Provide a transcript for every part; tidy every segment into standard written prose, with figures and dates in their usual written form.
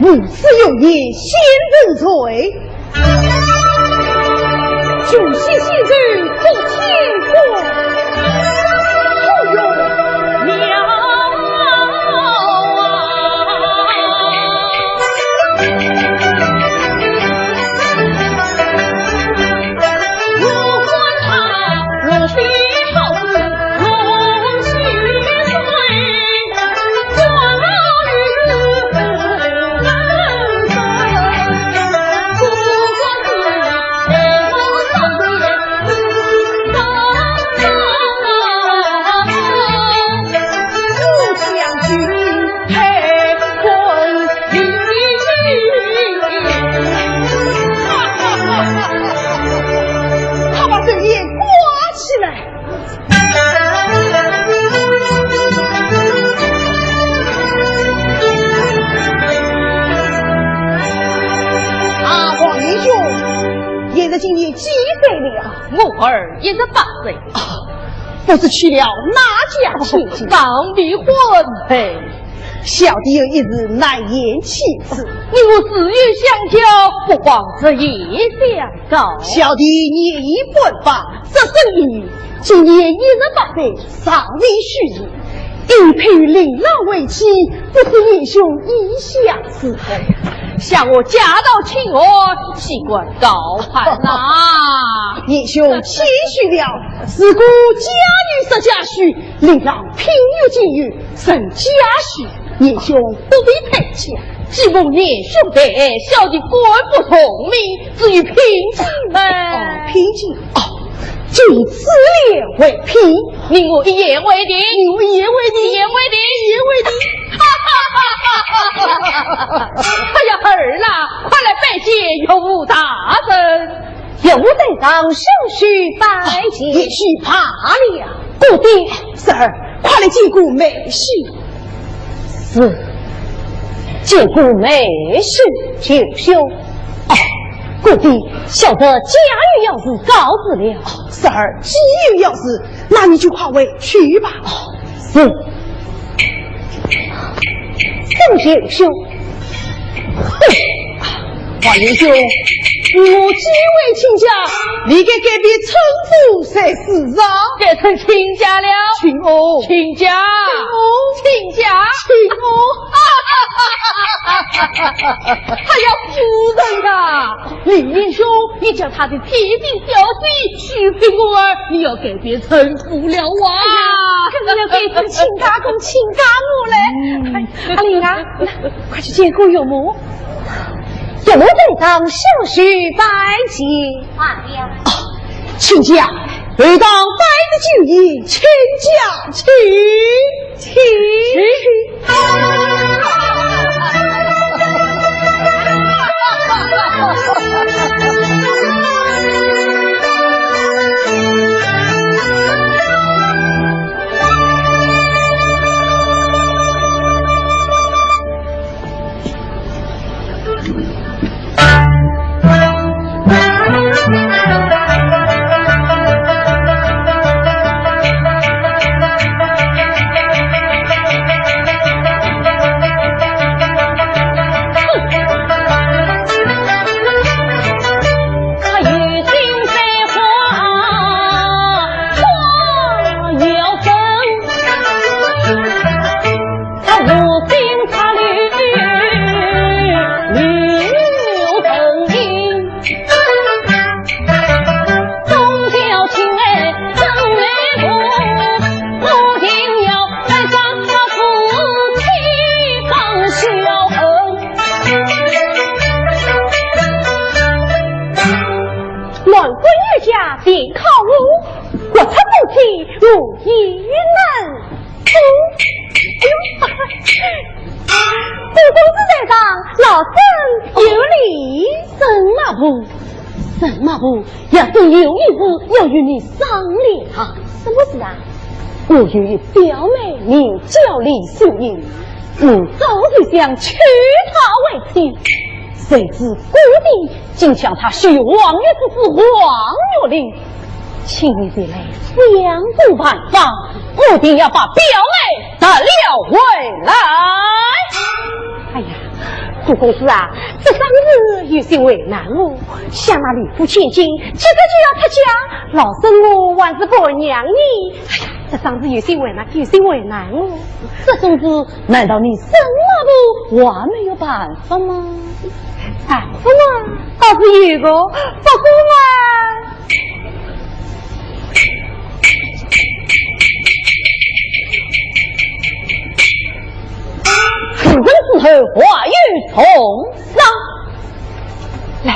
无此有业，先认罪。主席昔日做天国，后有苗如果他若非好子，龙须岁，过日子难生。不过今年几岁了？我儿也是8岁，不知娶了哪家亲戚？刚离婚嘿。小弟有一日难言启齿，你我志愿相交，不枉这夜相告。小弟年已奔放，这生意今年28岁，尚未许人，应配领老为妻，不知义兄意下此何？向我家道亲我，岂管高攀呐！义兄谦虚了，自古家女失家婿，令让贫有金玉，生家婿。义兄不必佩强，既蒙年兄弟，小弟官不聪明，至于平静呗。平静就以此言为凭，你我一言为定，一言为定，一言为定，一言为定。哎呀，儿啦，快来拜见有武大人。有在上手续拜见，也许怕了。故爹，婶儿，快来见过美婿。是，见过美婿就休。故爹，晓得家有要事告辞了。婶儿，既有要事，那你就快回去吧。是，郑先生。黄英兄，我几位亲家，你给隔壁称呼才是啊？改成亲家了，亲哦，亲家，亲家，亲哦！还要夫人啊！李英兄，你将他的铁兵小弟许给我儿，你要改变称呼了啊！更要改成亲家公、亲家母嘞！阿玲啊，快去见过有母。有在上小婿拜见。快了。亲家，回当拜的酒宴，亲家请。如意能不公子在上，老身有礼。什么不？要是有一事要与你商量。什么事啊？我有一表妹名叫李秀英，我早就想娶她为妻，谁知故地竟向她许王爷之子黄月令，请你得来相顾办法，我定要把表妹得了回来。哎呀，杜公子啊，这生日有些为难我，想那礼物千金，接着就要出嫁，老身我还是不娘你。哎呀，这生日有些为难，有些为难我。这种子难道你什么都还没有办法吗？办法嘛，倒是有个，不过嘛。出生之后化育从上，来。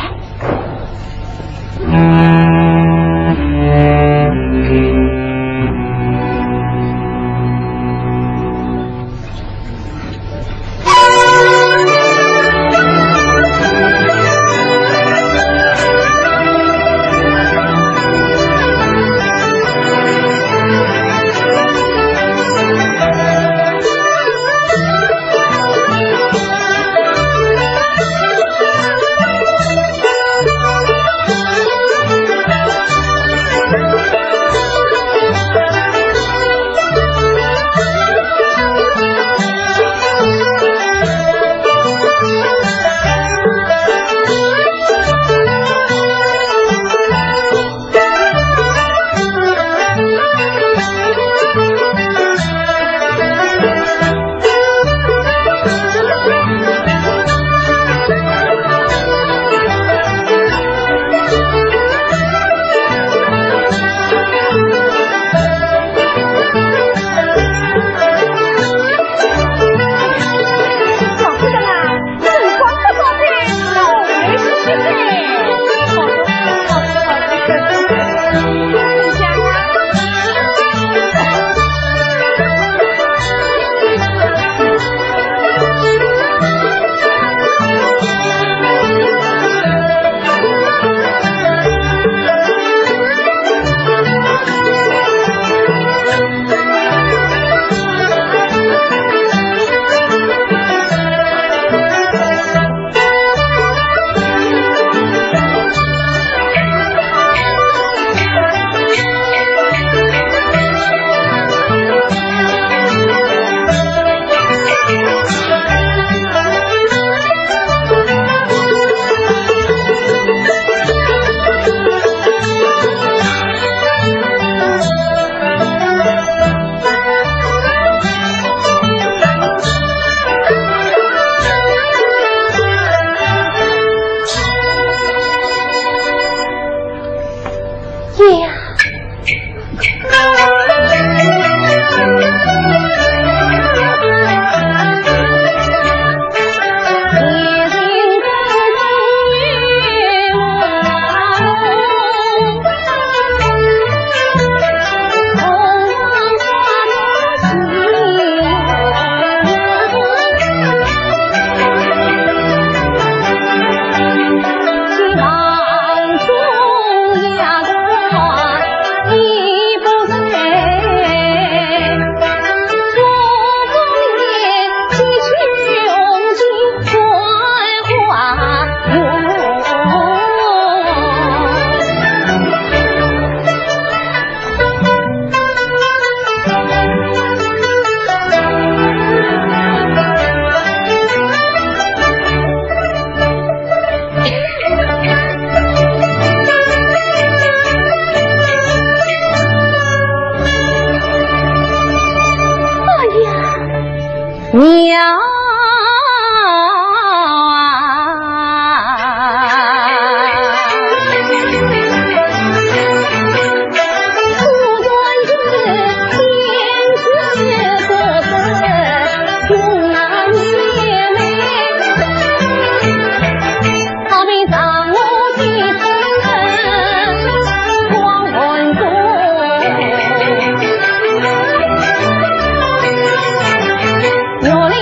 我领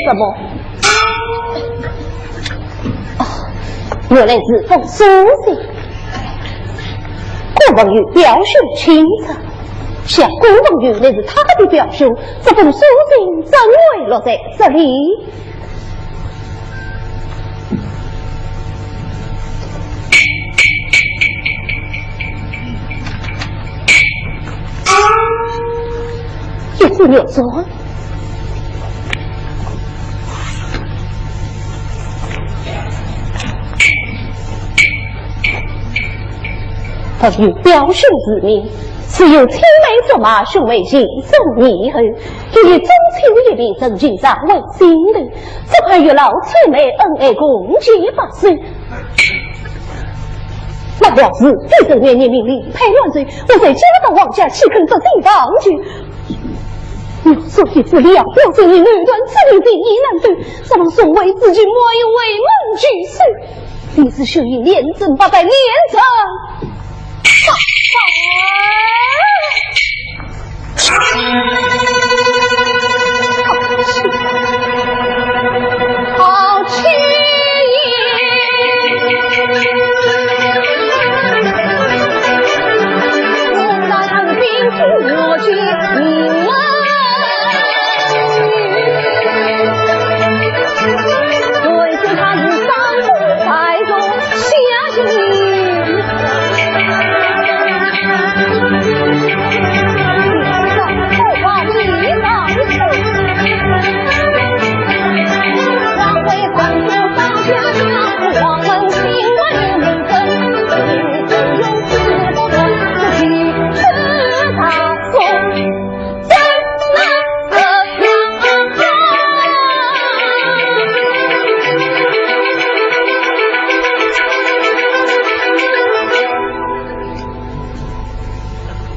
什么？哦，原来是封书信。顾文玉表兄亲测，想顾文玉那是他的表兄，这封书信怎会落在这里？也是没有错。他与表兄之命，是由青梅竹马兄妹情深义厚，以中秋一笔真经上为心的，这块月老青梅恩爱共结8岁。难道是地震年年命令排乱罪，我在家到王家岂肯这地方去？要说一不了，表示你女断此命的意难断，怎么所谓自己莫有为梦举世？你是需以连征8代连征。好气我那长兵听我去你们对着他们上路摆动下去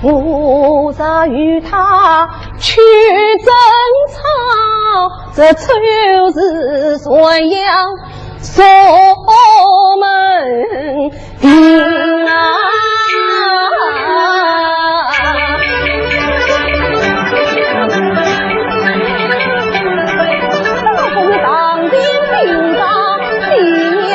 我在与他去争吵，这就是宣扬锁门定啊！我当兵领导李娘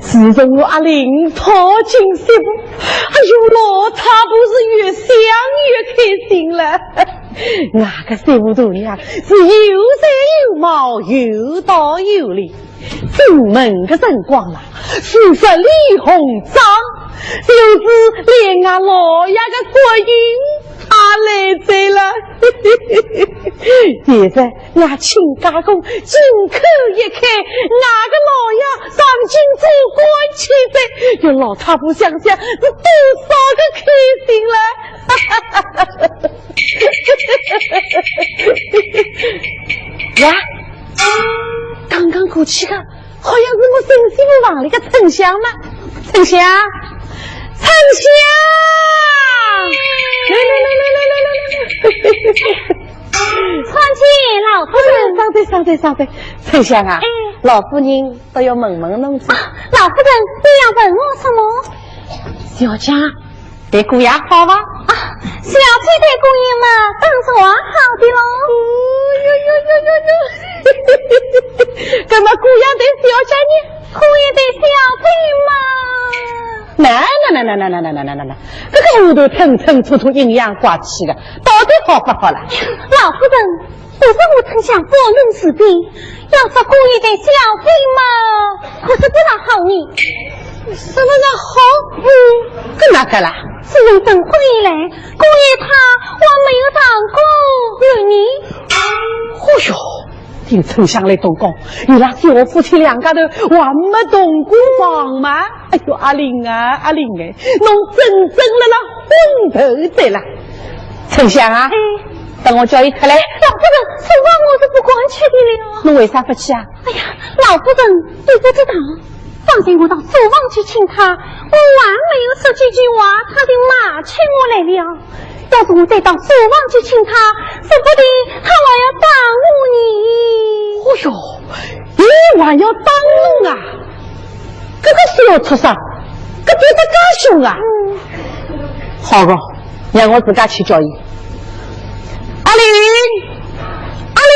自从我阿玲跑进西部，哎呦老他不是越想越开心了。那个西部姑娘是有才有貌，有道有理，进门的辰光啦，素色脸红妆，就是连俺老爷的国音他来在了。现在俺亲家公金口一开，俺个老爷上京做官去的，有老太婆想想是多少个开心了。呀，刚刚过去的好像是我身西部房里的丞相嘛。丞相，丞相，况且老夫人，稍等，丞相啊，老夫人都要问问侬子。老夫人，你要问我什么？小家对姑爷好吧？啊，小姐对姑爷嘛，当然好的喽。干嘛姑爷对小姐呢？姑爷对小姐嘛？那，这个屋头蹭蹭突突阴阳怪气的，到底好不好了？老夫人，不是我曾想拨弄是非，要说姑爷对小姐嘛，可是不大好呢。什么叫好？跟哪个啦？自从分婚以来，姑爷他我没有当过儿女。哦哟，听丞相来动工，你那小夫妻两家头还没动过房吗？哎呦，阿玲啊，侬真正了那昏头在了。丞相啊，等我叫伊出来。老夫人，此话我是不管去的了。侬为啥不去啊？哎呀，老夫人，你不知道。放心，我到书房去请他，我还没有说几句话，他就骂起我来了。要是我再到书房去请他，说不定他还要打我呢。哦哟，你还要打侬啊？这个小畜生，这对他干凶啊！好个，让我自家去叫伊。阿玲，阿玲。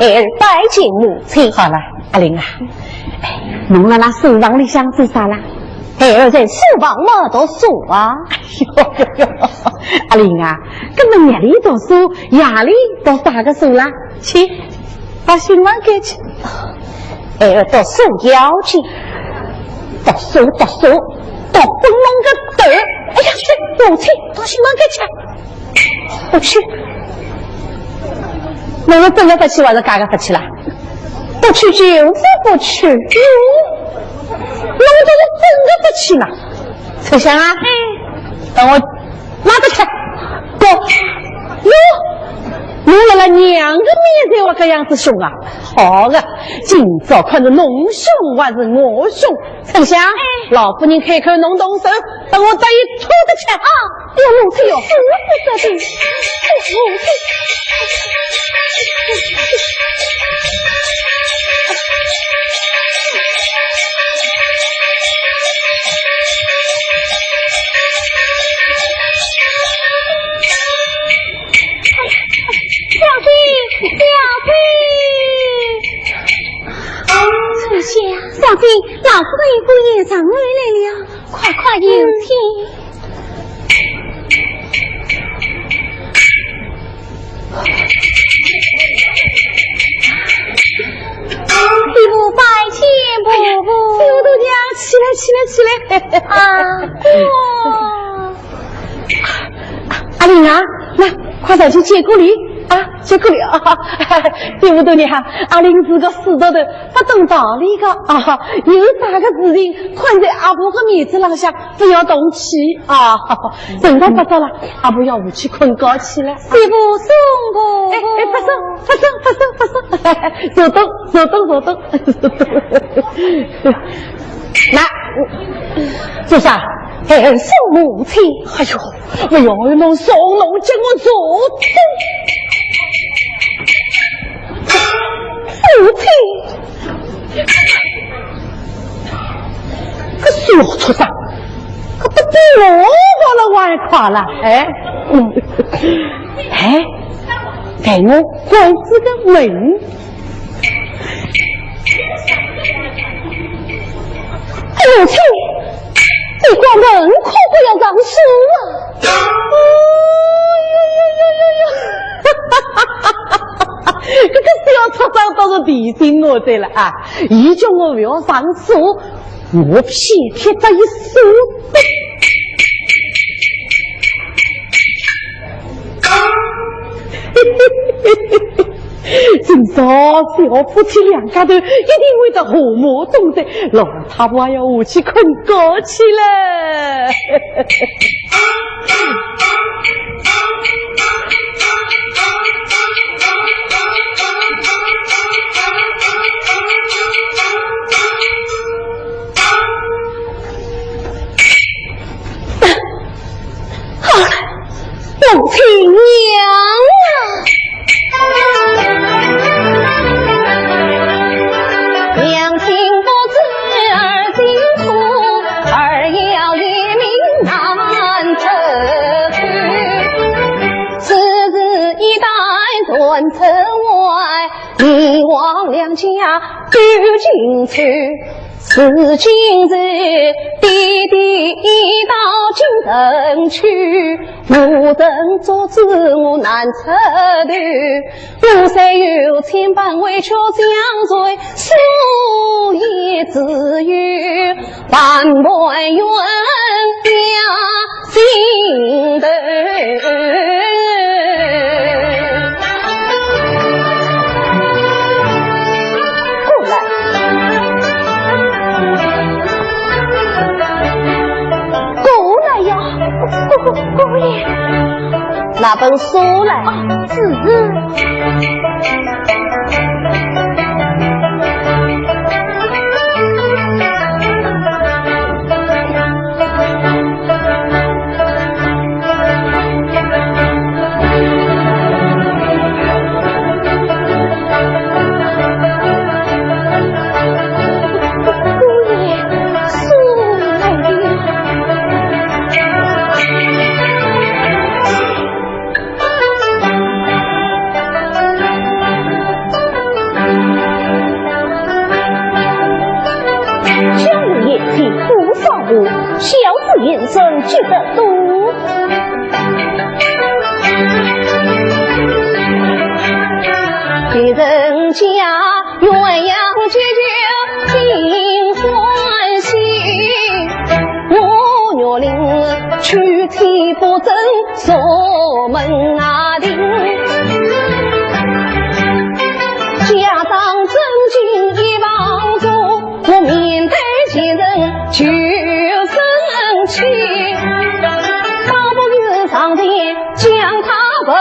儿拜见母亲。好了，阿玲啊，侬了那书房里想做啥啦？儿在书房嘛读书啊。哟，阿玲啊，根本夜里读书，夜里读啥个书啦？去，把新闻给去。儿读书要紧，读书，读不弄个头。哎呀，母亲到西门给抢，不去。那我真的不去，还是嘎嘎不去了？不去就是不去。那我就是真的不去了。丞相啊，等我拿着去。哥，弄了了2个面子，我个样子凶啊！好啊，今早看着侬凶还是我凶？丞相，老夫人开口侬动手，等我这一拖着去啊！有母亲有，不是这的，母亲。小姐，老夫的一副夜长回来了，快快有请。地步拜见伯伯。刘豆娘，起来！阿玲啊，来，快点去接过礼啊！接过礼啊！对不对呢？阿玲是个死豆豆，不懂道理个啊！有啥个事情，困在阿婆的面子上下，不要动气啊！人都不早了，阿婆要回去困觉去了。媳妇送伯伯。不送，坐动。来，做啥？送母亲。哎呦，侬送侬叫我做母亲，可小畜生，可不比我把了玩垮了，给我关这个门。母亲，你关门可不要让输啊！这个小畜生倒是提醒我对了啊！一叫我不要上书，我偏偏这一书。今朝小夫妻两家头一定会得和睦同在，老太婆要下去困觉去了。好了，母亲娘啊！娘亲不知儿辛苦，儿要一命难测去。此日一代转城外，你望两家俱进去。此今日弟弟已到京城去，无人阻止我难撤退。我虽有千般委屈相随，所以只有万般怨家心头。姑爷，那本书来，小子眼神觉得多，给人家鸳鸯解酒尽欢喜，我若令去具体不正，锁门啊铃。家长真经一望着，我面对前人就生气，倒不如上前将他问。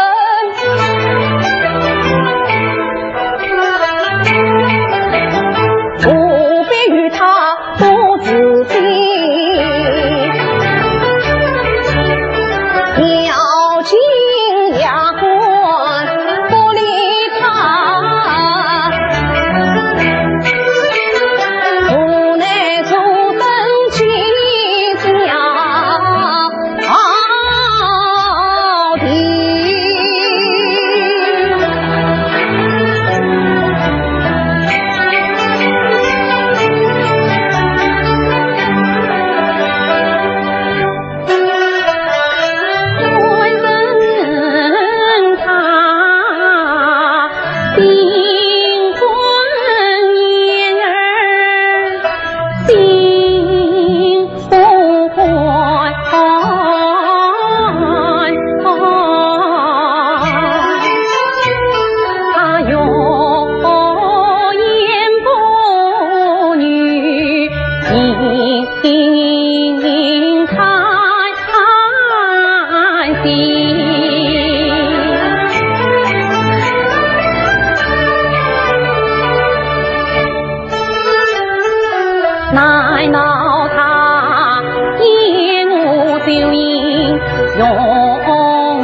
奈恼他烟雾酒饮容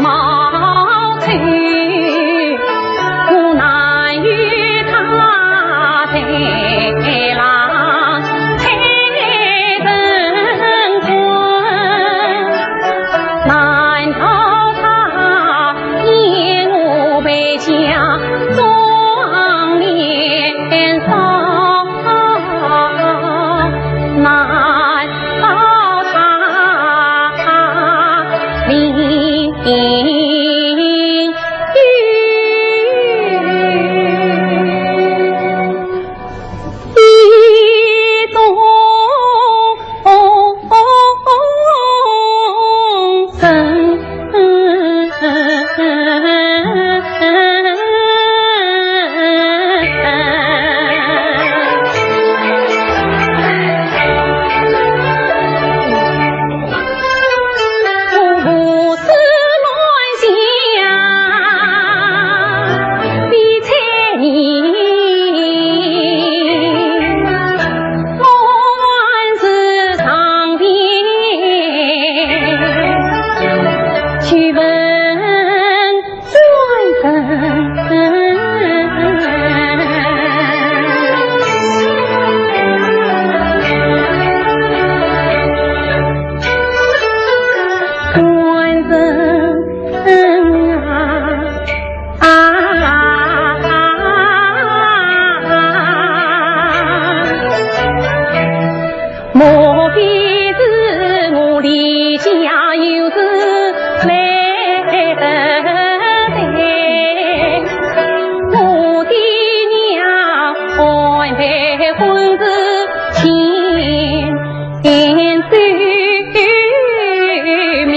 貌丑，无奈与他陪郎配成婚。难道他烟雾被家壮年少？难道他淋雨一动身？去问转人莫非是我离家有事来得迟？我的娘安排婚事前周密，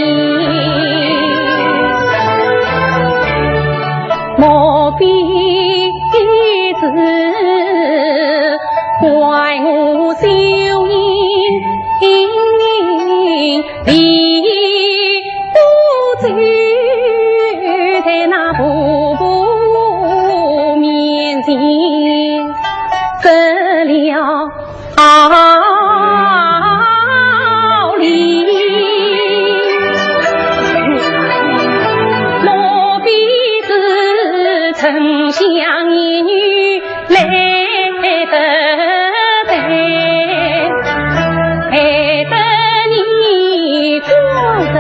莫非是怪我修因离不走在那婆婆面前，得了理。莫非是丞相一女来得迟，害得你做人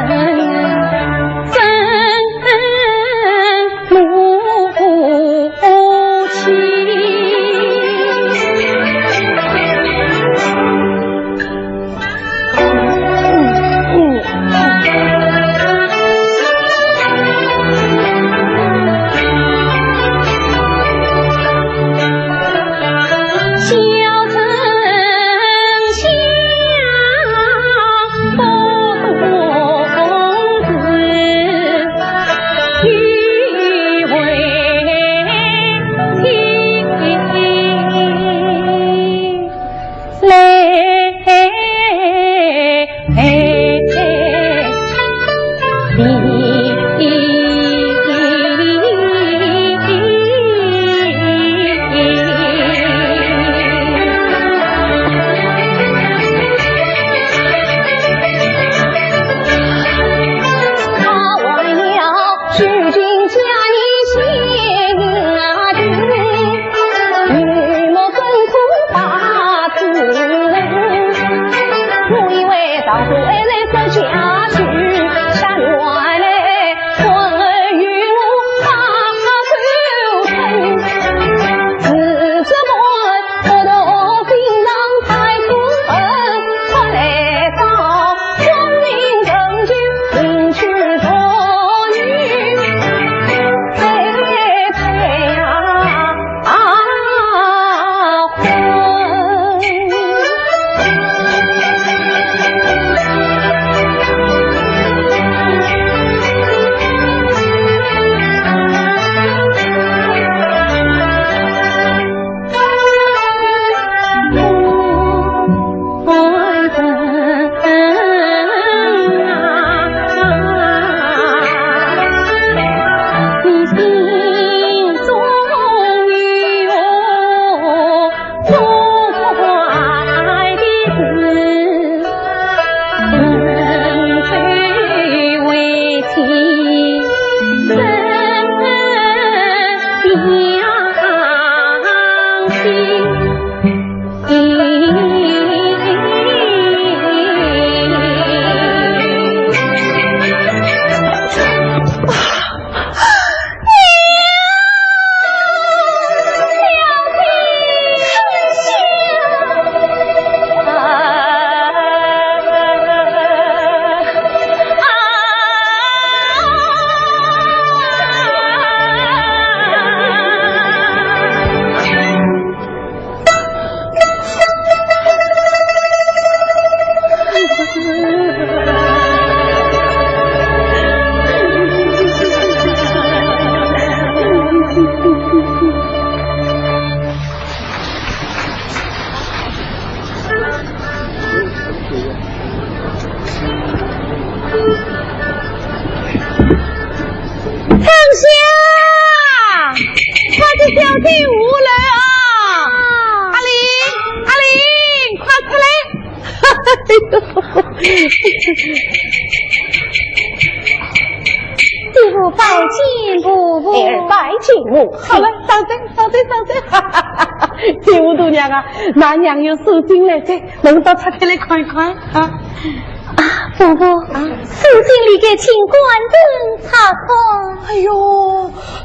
真母亲。小丞相不多师傅拜见伯伯，拜见我。好了，上阵。第五度娘啊，那娘有书信来着，能到拆开来看一看啊。伯伯，书信里给请官人查看。哎呦，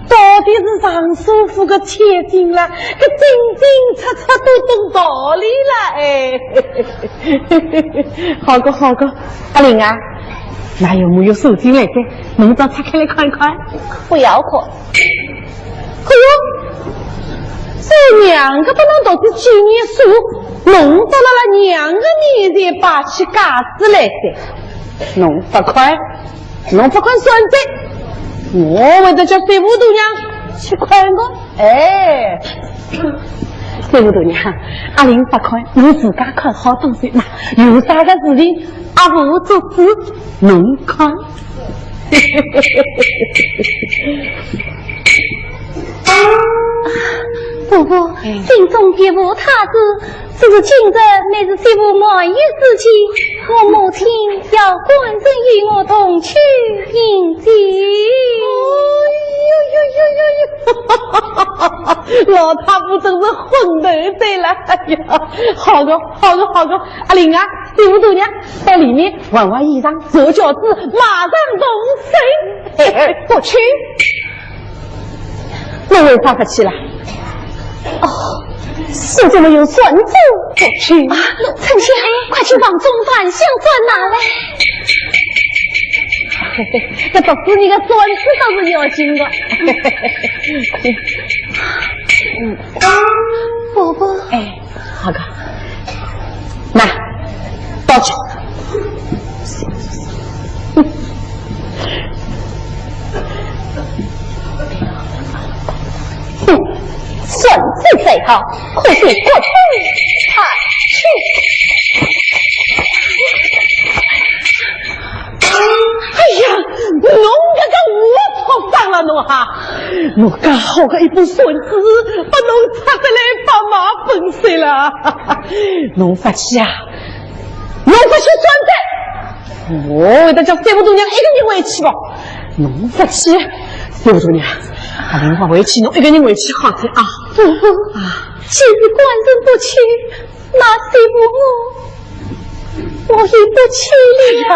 到底是上叔父个贴心了，这清清楚楚都懂道理了哎。好个，阿玲啊，那有没有书信来着？能到拆开来看一看？不要看。哎呦，这两个不能都是纪念书，弄到了两个面前把起嘎子来的，弄不快算账。我为了叫水务度娘去宽我，哎，水务度娘，阿玲不快，我自家看好东西嘛，有啥个事情阿父做主，侬看。伯伯，心中别无他事，只是今日乃是媳妇满月之期，我母亲要官人与我同去迎接。老太婆真是混头对了，哎呀，好个，阿玲啊，媳妇度娘到里面换换衣裳，做饺子，马上动身。不去，我为啥不去了？哦，是这么有算子，不去。丞相，快去往中饭相转拿来。这不是你个算子倒是要紧的。伯伯，哎，好个，来，倒去。算子最好，可是过去太去。哎呀，侬这个我错上了侬哈，侬刚好个一部孙子，把侬插得来把马分碎了。侬发气啊，侬不去算账，我为了叫三姑娘一个人回去吧。侬发气，三姑娘。阿玲话回去，侬一个人回去好些啊！伯伯啊，既是官人不去，那媳妇我也不去了。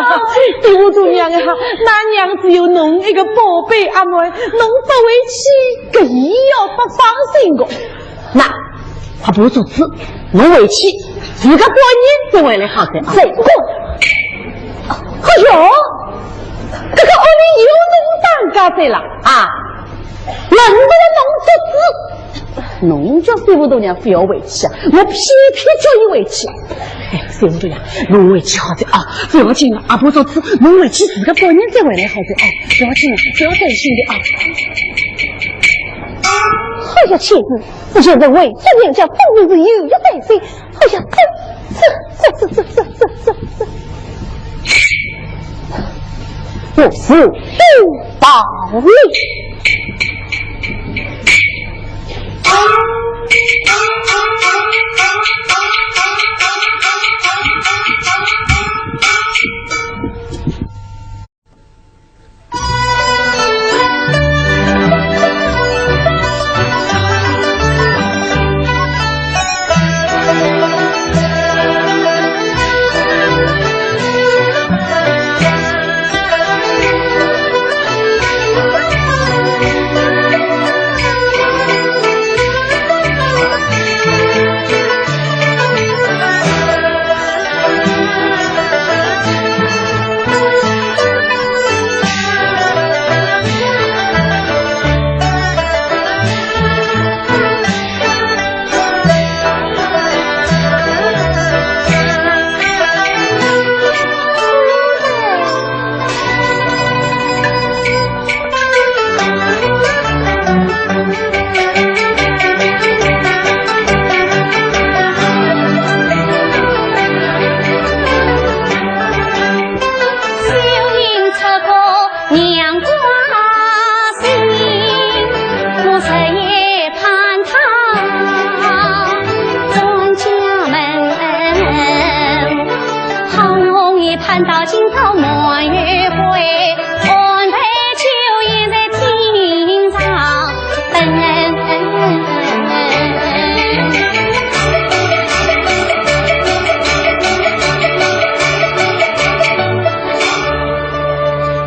对我做娘啊，那娘只有侬一个宝贝阿妹，侬不回去，搿伊要不放心个。那他不做主，侬回去，自个半年就回来好些啊！谁过？哎呦，这个屋里有侬当家的了啊！轮不得侬做主，侬叫师傅度娘非要回去啊！我偏偏叫你回去。哎，师傅度娘，侬回去好点啊！不要紧了，阿婆做主，侬回去自个半年再回来好点啊！不要紧了，不要担心的啊！好呀，妻子，我就认为这人家本人是有一担心。好呀，这，我是不道理。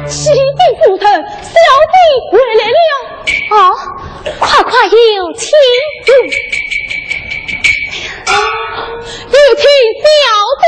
启禀夫人，小弟回来了。哦，快快有请。有请小弟。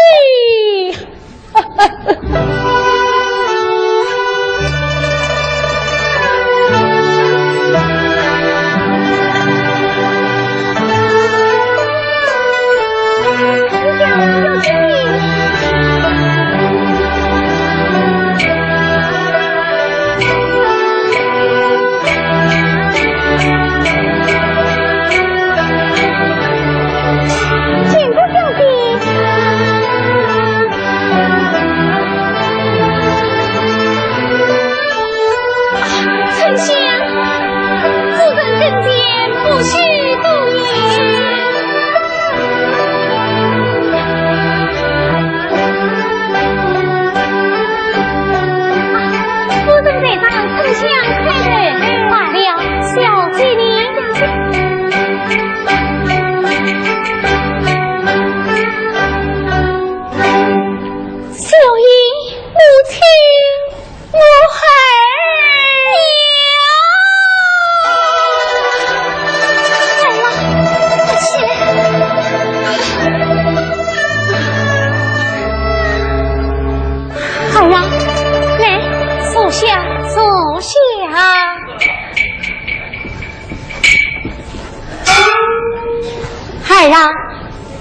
孩儿，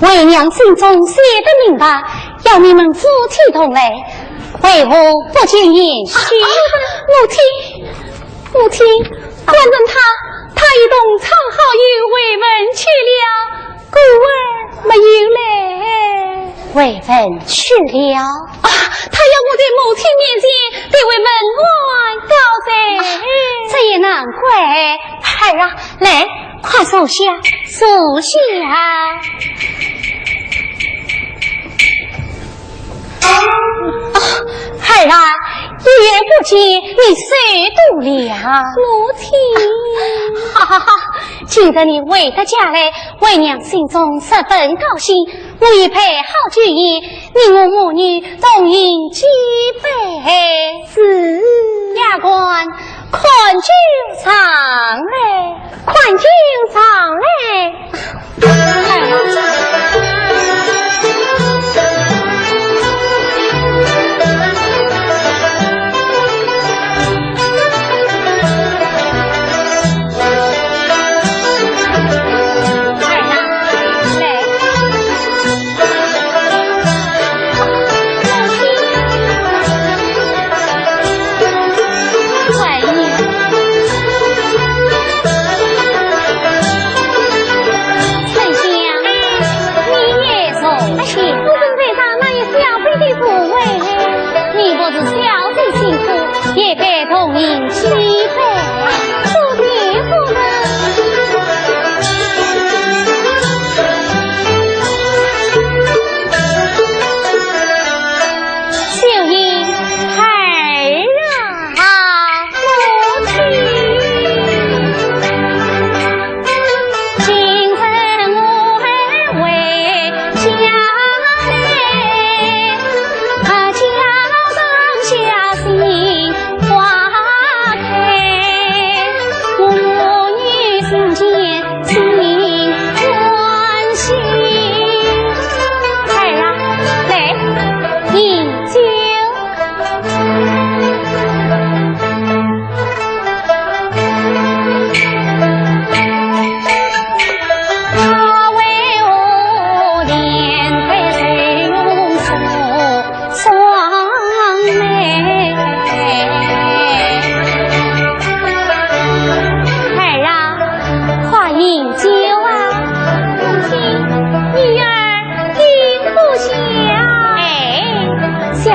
为娘心中写的明白，要你们夫妻同类，为何不见言许？母亲，反正他一动藏好友为文去了，故儿没有来。为文去了啊！他要我在母亲面前对为门外告罪，这也难怪。孩儿，来，快坐下，坐下。孩儿，一言不接，你谁度了？母亲，哈，今日你为他家来，为娘心中十分高兴。我已配好酒宴，你我母女同饮几杯。是，丫鬟宽酒上来，宽酒上来。也该同饮几杯，不必不能。秀英孩儿啊，母亲，今日我儿为家来，家上下心。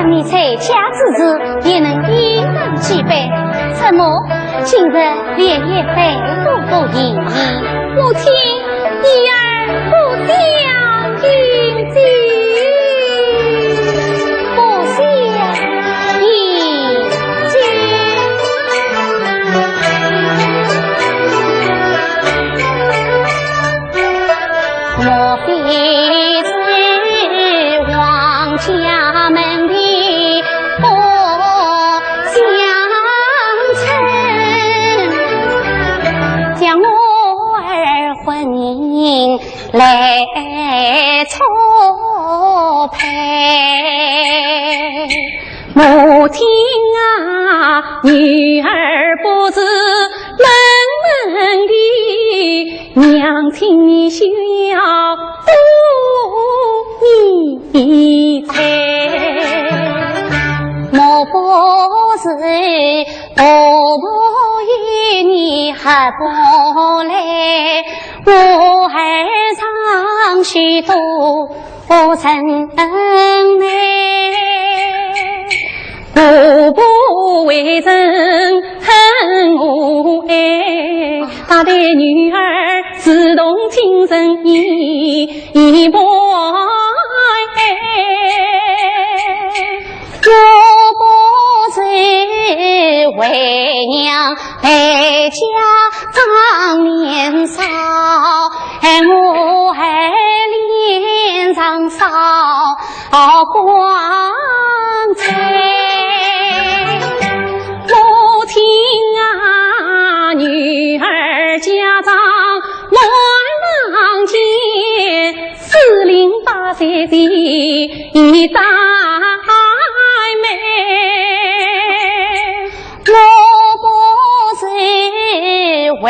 你在家之日也能应当举杯，怎么今日连夜杯都不饮？母亲，女儿不想饮酒，不想饮酒。莫非是王家门的？想来错配。母亲啊，女儿不知冷冷的，娘亲你需要多理睬。莫不是婆婆与你还不来，我还唱许多真爱。婆婆为人很无爱，她的女儿自动亲生一婆爱。我不是为娘陪家长年少，我还脸上烧光彩。母亲啊，女儿家长乱郎见，48岁的一大妹，我不是为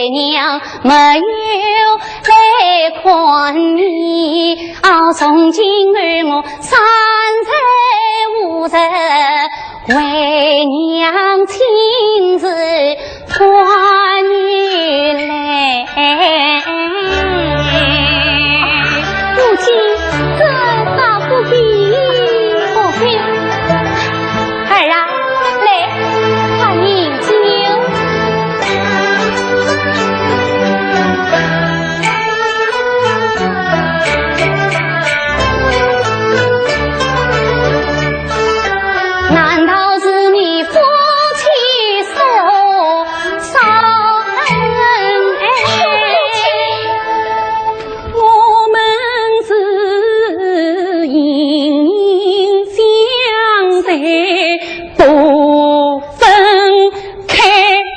娘没有来看你，从今儿我三才5日为娘亲自团圆来。母亲，这倒不必，不必。儿啊，来，快饮酒。难道是你夫妻手烧恩爱？我们是隐隐相随，不分开。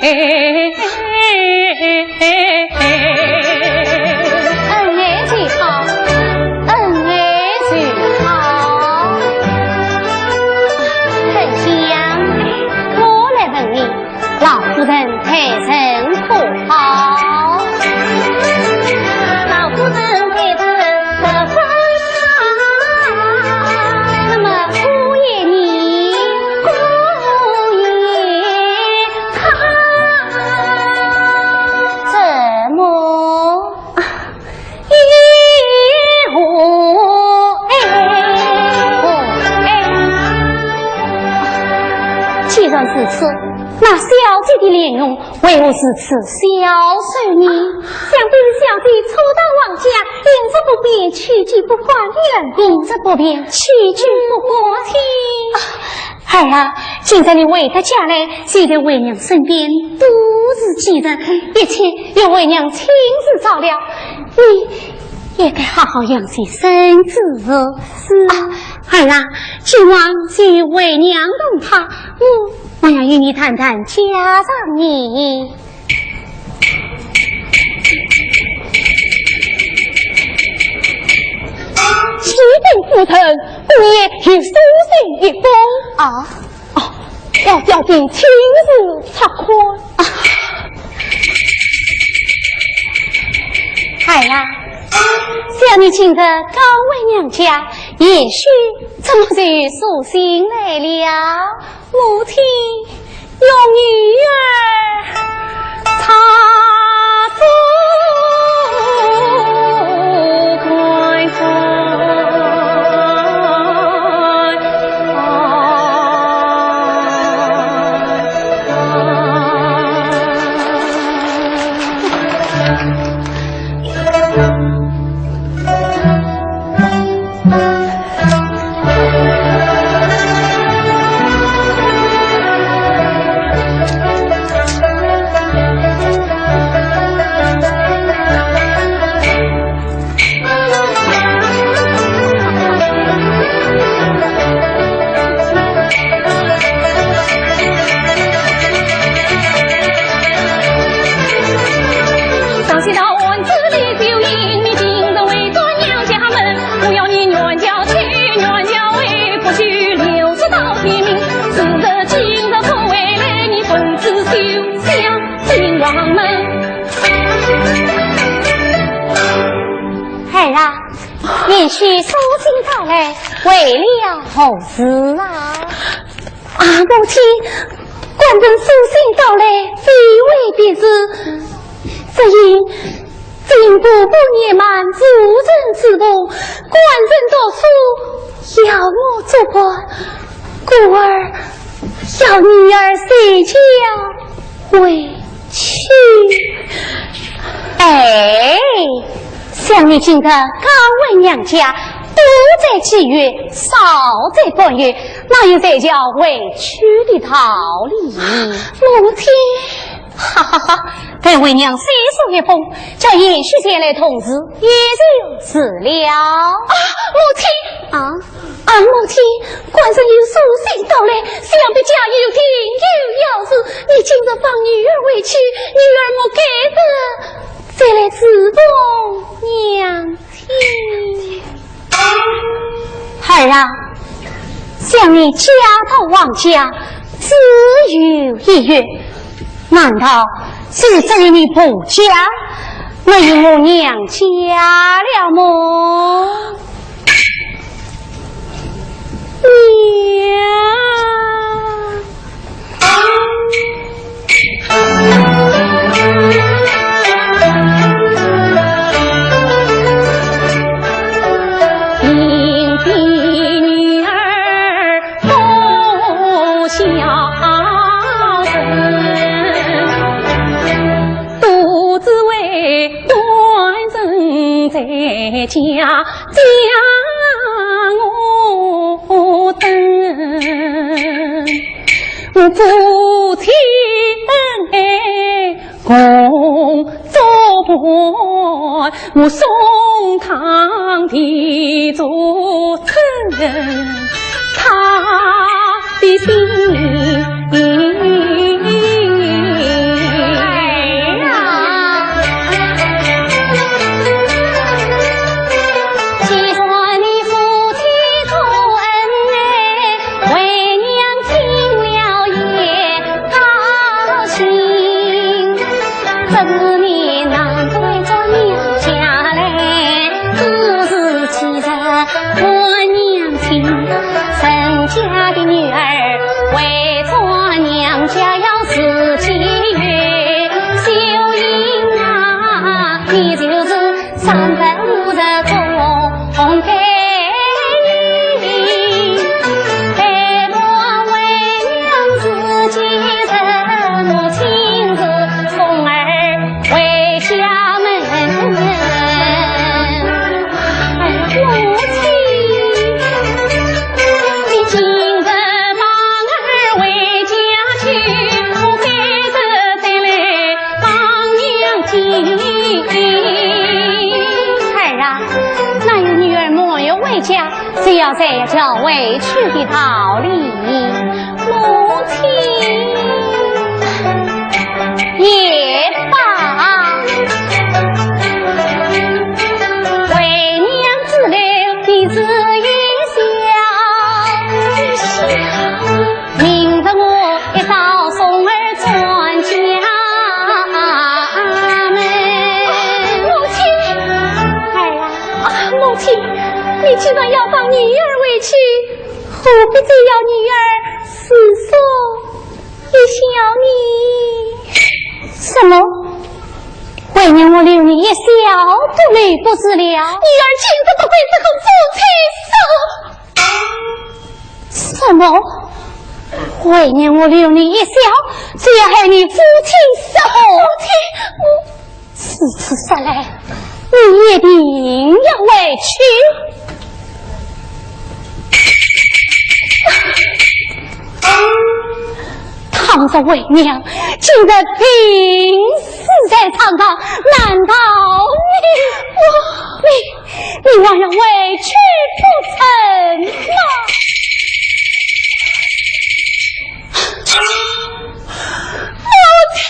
恩爱最好，恩爱最好。很香，我来问你，老夫人配成可好？老夫人配成可非好，那么姑爷你姑爷他怎么一无爱？既然是此，那小姐的脸容为何是此小水女？想必是小姐初到王家，饮食不便，曲剧不欢的缘故。饮食不便，曲剧不过听。儿啊，现在你为他家来，就在为娘身边独自寄人，一切由为娘亲自照料。你也该好好养惜身子。是儿啊，今晚就为娘动他，我要与你谈谈家长你。启禀夫臣，姑爷有书信一封。要小姐亲自查看。儿啊，小女亲自告为娘家，也许怎么就书信来了？母亲用女儿查住关中。妻书信到来，为了何事啊？母亲，官人书信到来，非为别事，只因进步不年满，妇人之母，官人读书要我做官，故而要女儿随家回去。哎，想你今日刚回娘家，多在几月，少在半月，哪有再叫委屈的道理？母亲，哈哈哈！该为娘写书一封，叫延续前来通知，也就是了。母亲啊！母亲，官人有书信到来，想必家有天有要事，你今日放女儿回去，女儿莫该得再来自报娘亲。儿啊，想你家道亡家，只有1月，难道是在你不讲，没有我娘家了么？因比女儿不孝顺，独自为端人在家我等，我夫妻共作伴，我送堂的做证，他的心家的女儿为做娘家要死7月，秀英啊，你就是350中给你，待我为娘自己人，我亲自送儿回家门。谁要再叫委屈的道理，母亲也罢，为娘子留的子一笑，明日我一早送儿转家门。母亲，儿啊，母亲。你既然要放女儿回去，何必再要女儿死守一小你？什么？为娘我留你一小都累不死了，女儿今日不会这个夫妻守。什么？为娘我留你一小，只要害你夫妻守。我此次下来，你一定要委屈。倘若为娘今日病死在床上，难道你让人委屈不成吗？母亲，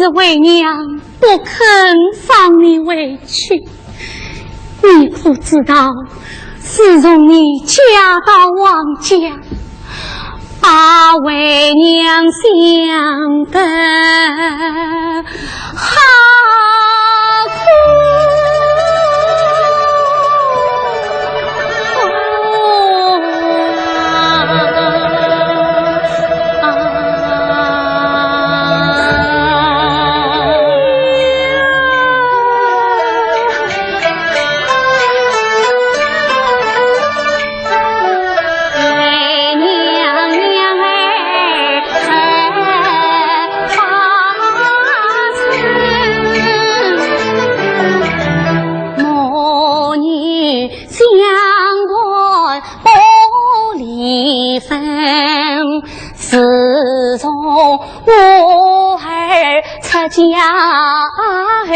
是为娘不肯放你回去，你不知道，自从你嫁到王家，把为娘想得好苦。自从我儿出家后，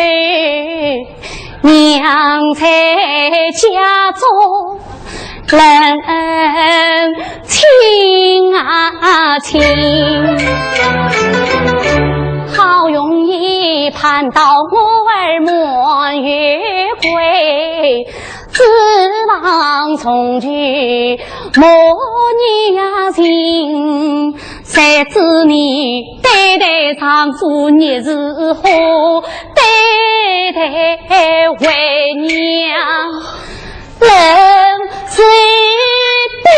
娘在家中人亲啊亲，好容易盼到我儿满月归，指望从去莫娘情，谁知你代代丈夫日是好，代代为娘人随冰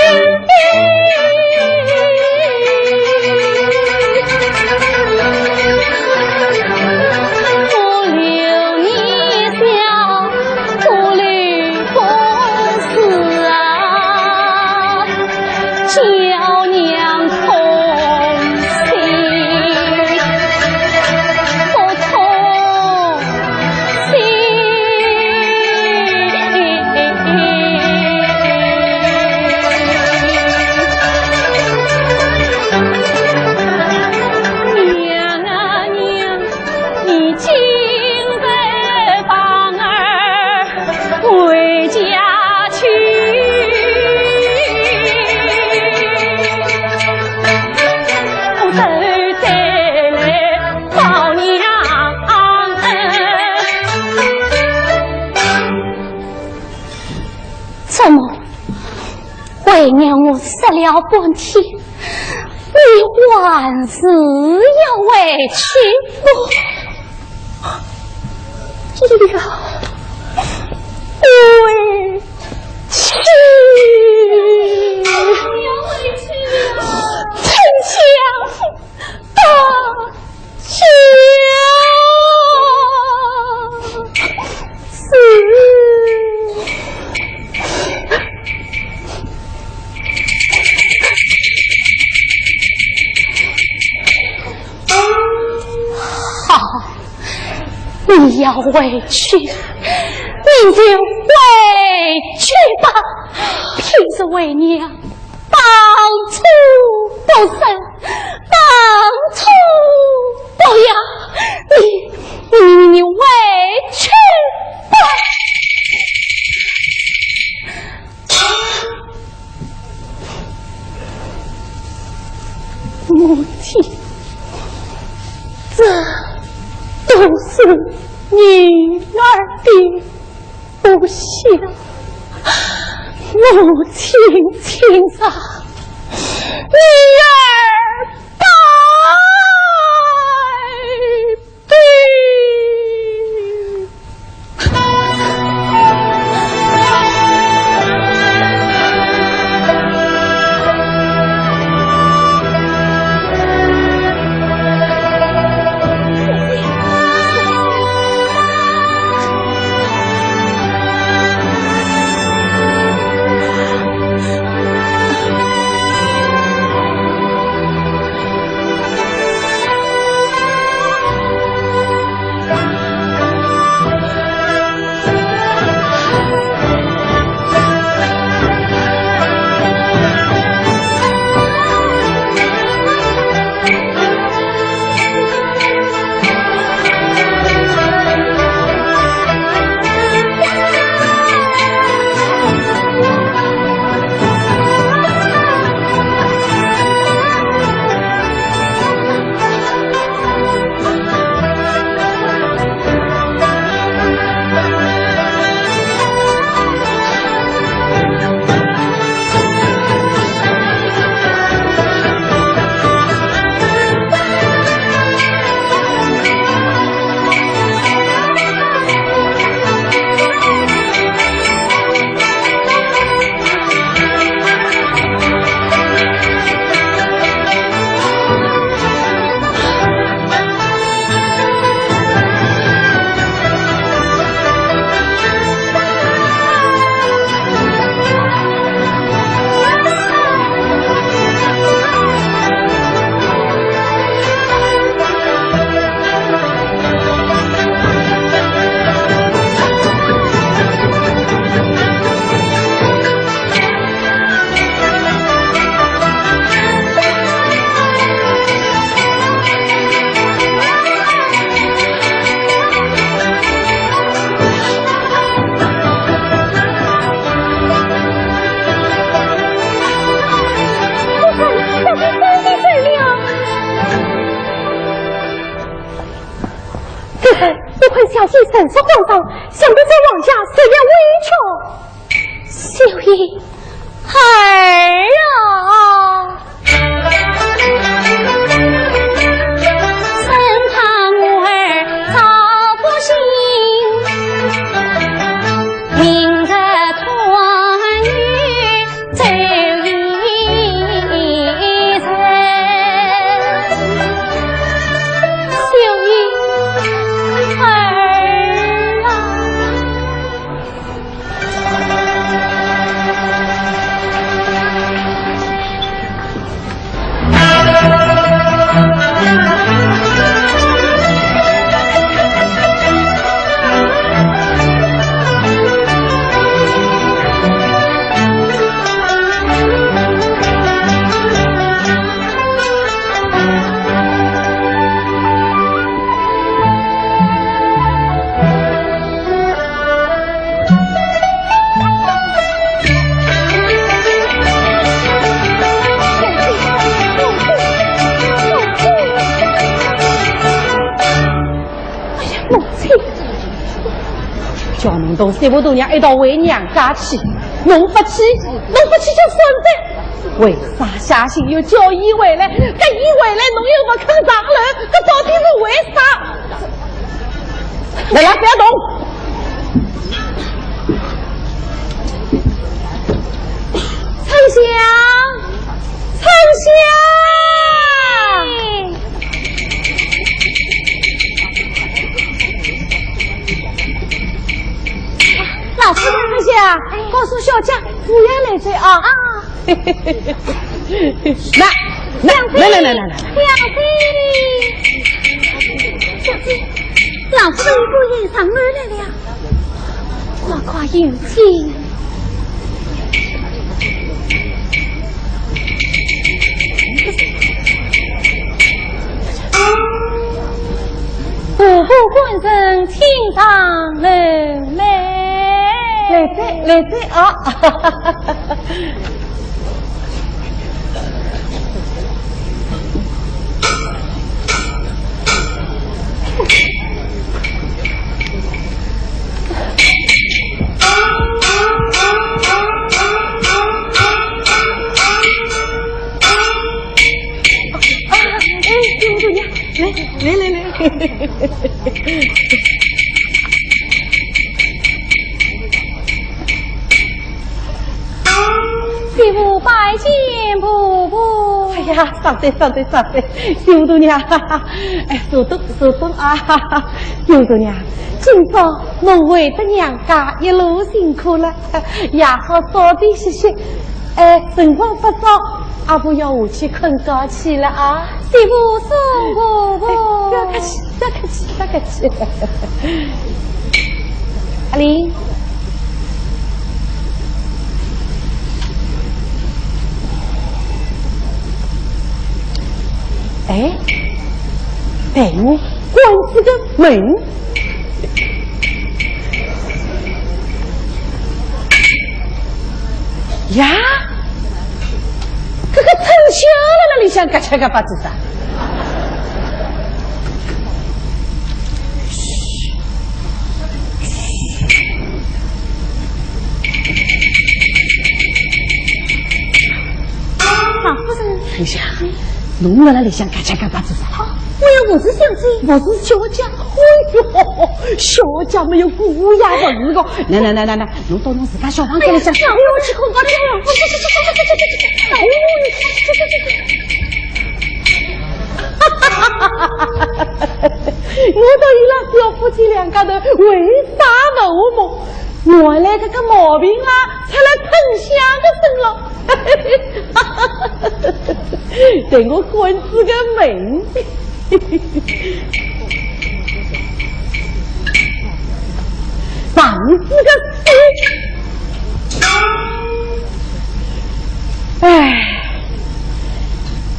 为娘我死了半天，你万事要委屈我，要委屈，要委屈啊！丞相大驾死。你要委屈，你就委屈吧，凭着为娘当初不生，当初不要，你委屈吧。母亲，这都是女儿的不孝，母亲请上，女儿拜对。小姐神色慌张，想必在王家受了委屈。秀英，孩儿啊！身旁我儿操不行，明日团圆走一程。秀英，孩儿啊！叫侬同三婆大娘一道回娘家去，侬不去就算在。为啥下信又叫伊回来？搿伊回来侬又不肯上楼，搿到底是为啥？来来，不要动！丞相，丞相！老夫人这下告诉小姐不要来这啊！来，两妃，小姐，老夫人不言上门来了，我夸有情。不负官人请上楼来这啊！来，媳妇拜见婆婆。哎呀，上对，媳妇大娘，哎，坐顿啊！媳妇大娘，今朝侬回得娘家一路辛苦了，也好早点歇歇。哎，辰光不早，阿婆要下去困觉去了啊！媳妇送婆婆。不要客气。阿玲。哎，陪我关这个门。呀，这个藤香了那里想嘎切个巴子啥？老夫人，藤香。侬在那里想干啥干巴子啥？我是相亲，我是小姐。哎呦，小姐没有姑爷本事个。来，侬到侬自家小房间里想。哎呦，我去困觉去了。哎呦，我到伊拉小夫妻两家头为啥不忙？原来这个毛病啊，出了藤香的身了。等我关这个门。房子个事。哎，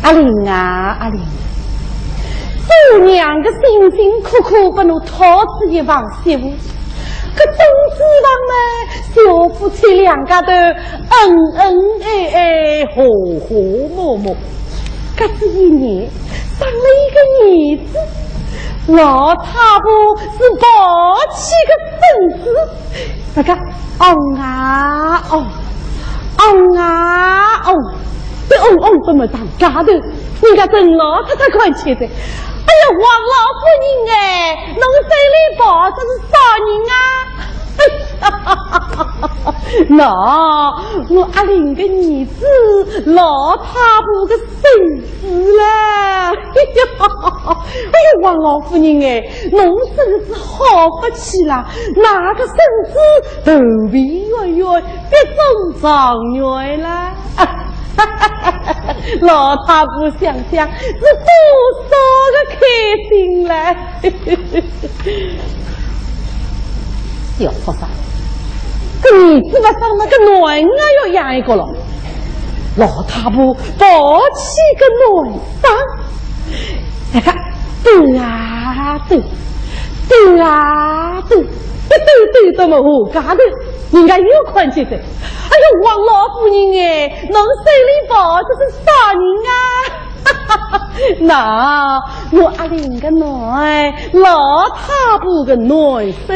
阿玲啊，阿玲，姑娘个辛辛苦苦把侬讨出一房媳妇，可东子房呢，小夫妻两家头恩恩爱爱，和和睦睦。可是一年生了一个儿子，老太婆是抱起个孙子，那个啊这么当家的，人家真老太太看起的。哎呀，王老夫人哎，侬这里抱这是啥人啊？那我阿玲个儿子老太婆个孙子啦！哎呀，王老夫人哎，侬真是好不起啦！哪个孙子头皮圆圆，别中状元啦！老太婆想想是多少个开心嘞！小菩萨，这儿子不上那个囡儿要养一个了。老太婆抱起个囡生，你看对啊对，对啊对，对这么我干的，人家又看起的。哎呦，王老夫人哎，侬手里抱这是啥人啊？那我阿玲个囡，老太婆个囡生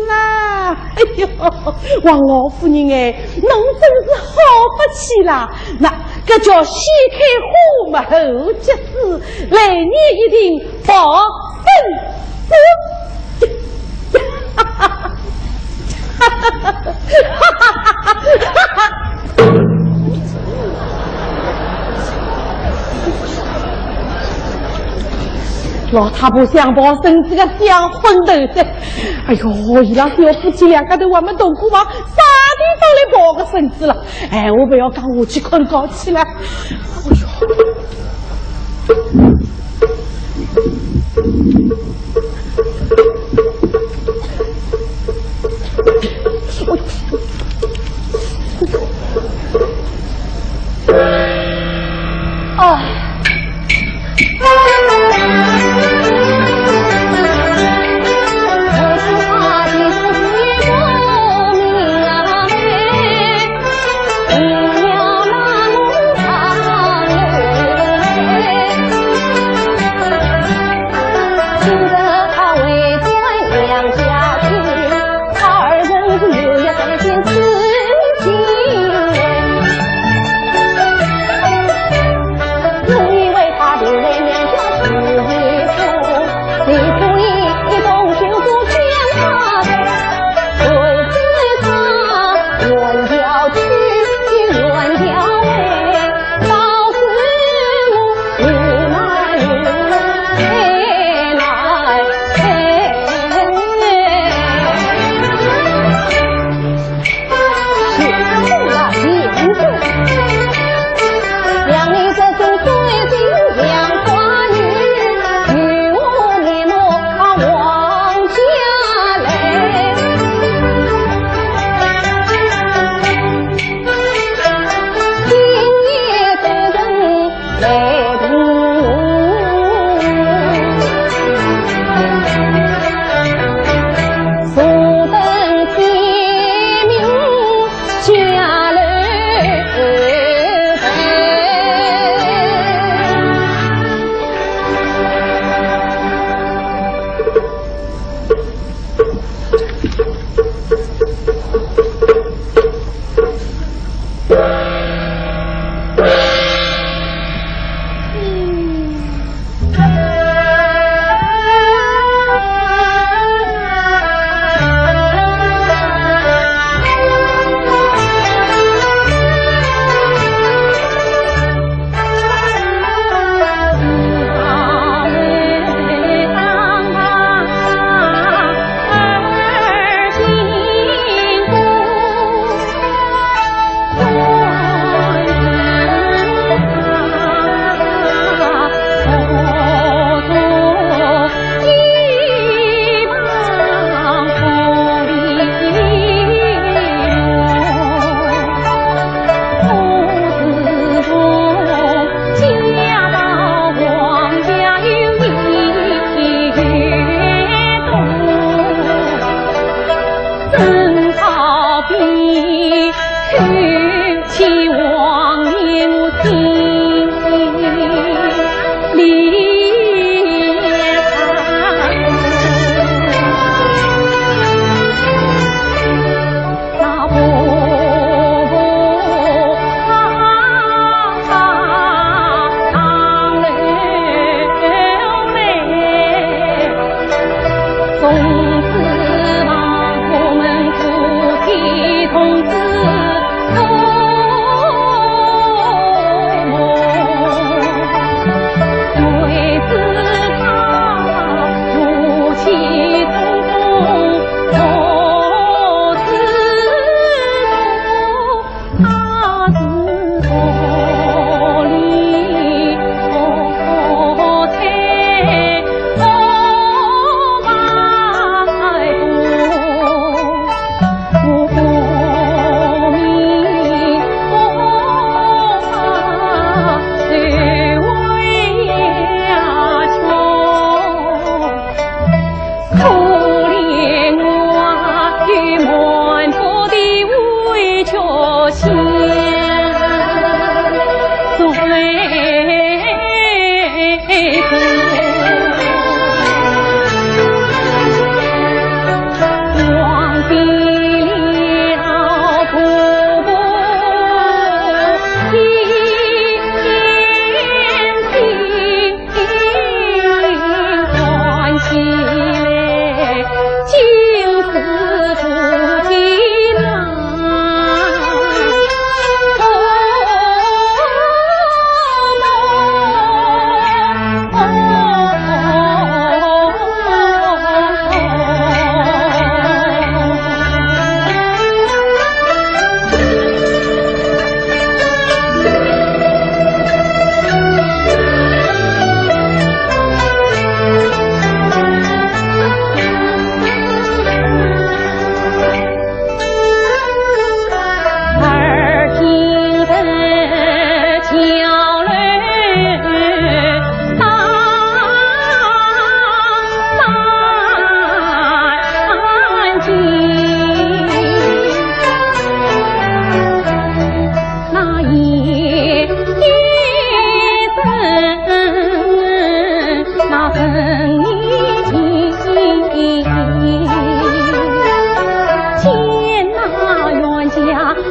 啦！哎呦，王老夫人哎，侬真是好不起啦！那这叫先开花嘛后结子，来年一定抱孙子。哈哈哈！哈哈哈！哈哈哈！老太婆想抱孙子个想昏头噻！哎呦，伊拉小夫妻两个头我们动过吗？啥地方来抱个孙子了？哎，我不要讲，我去困觉起来。哎呦！啊！的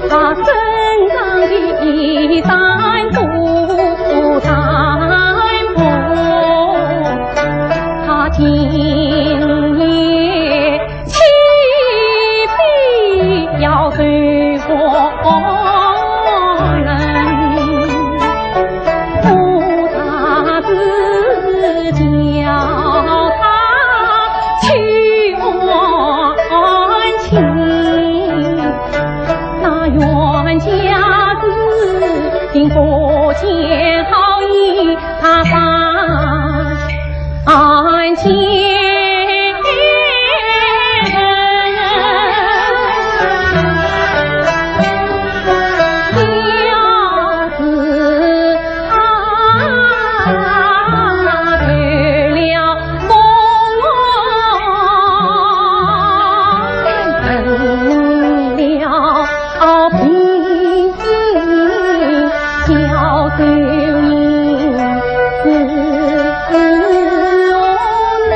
他身上的三毒三婆，他今夜起飞要随我人，我大子叫他去还情，那冤家子并不见好意，他反情。小对影，自我能。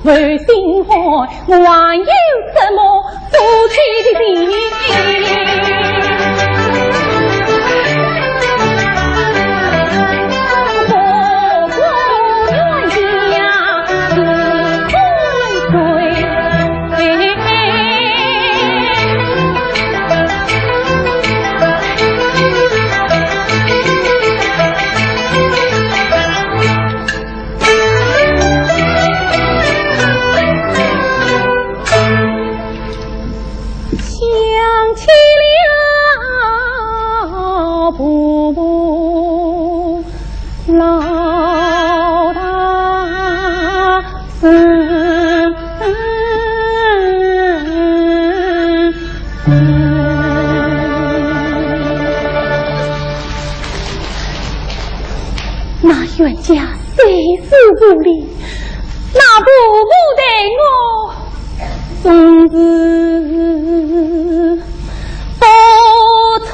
为心怀，我还有什么不去的地？冤家谁是不理，那婆婆对我总是不错。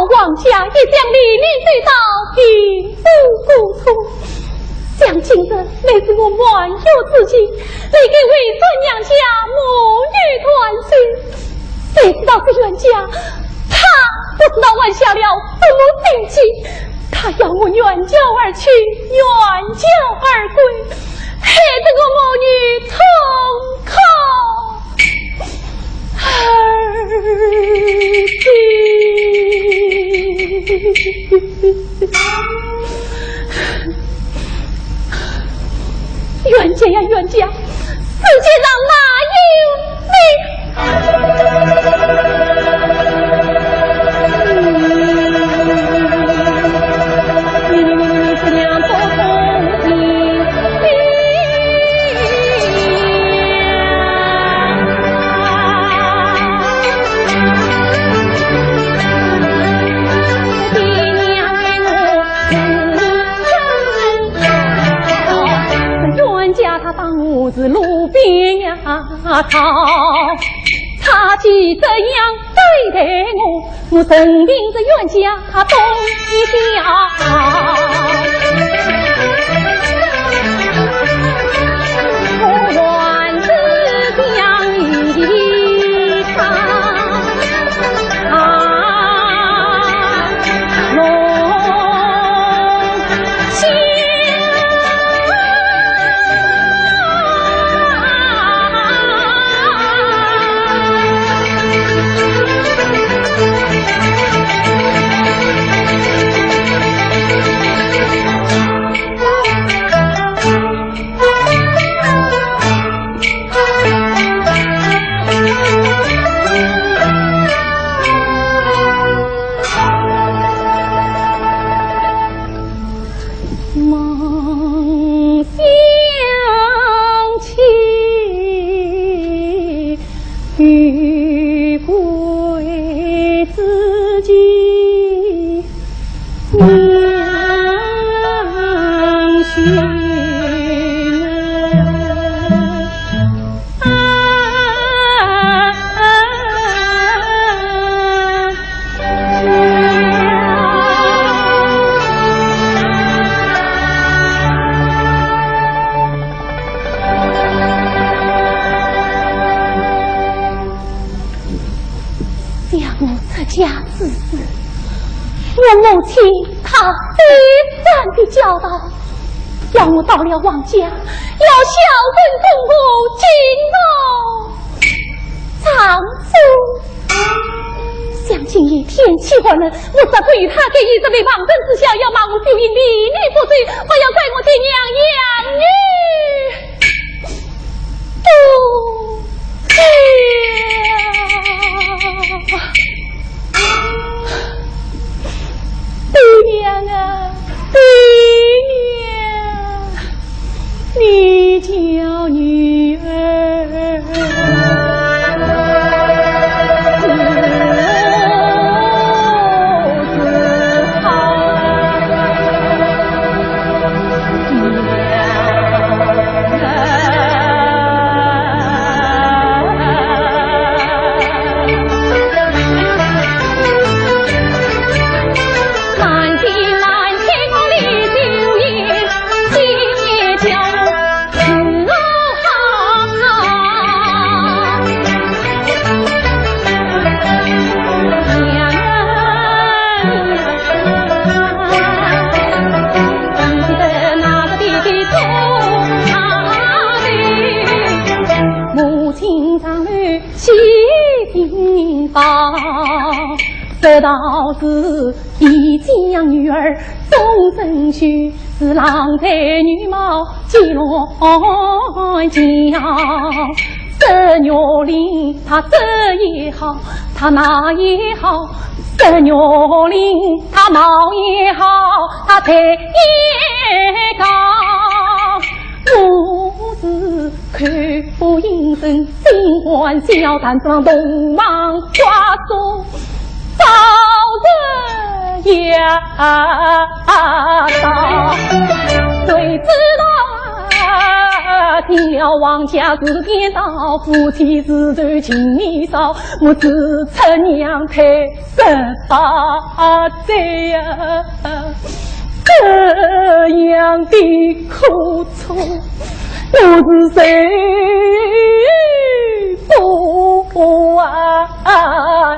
王家也将李丽追到平复故村，想今日乃是我万有之计，来给为孙娘家母女团聚。谁知道是冤家，他不知道玩下了什么定计，他要我远教而去，远教而归，害得我母女痛苦。冤家呀冤家，世界上哪是路边呀草，他既这样对待我生病这冤家他东一条。自己娘婿。家之事，我母亲她非常的教导，要我到了王家要孝顺父母，敬我长孙。想今夜天气寒了，我只不与他给一直为忙人之下，要骂我丢人，离你不罪，我要怪我的娘养女爹娘啊，爹娘，你叫女儿这倒是一将女儿终身婿，是郎才女貌结乱家。这女令他这也好，他那也好，这女令他貌也好，他才也高。我是看不应声，心欢笑谈上东忙花中。早着呀到，谁知道听了王家是颠倒，夫妻自然情面少，我只出娘胎18载呀，这样的苦楚，我是谁不完了？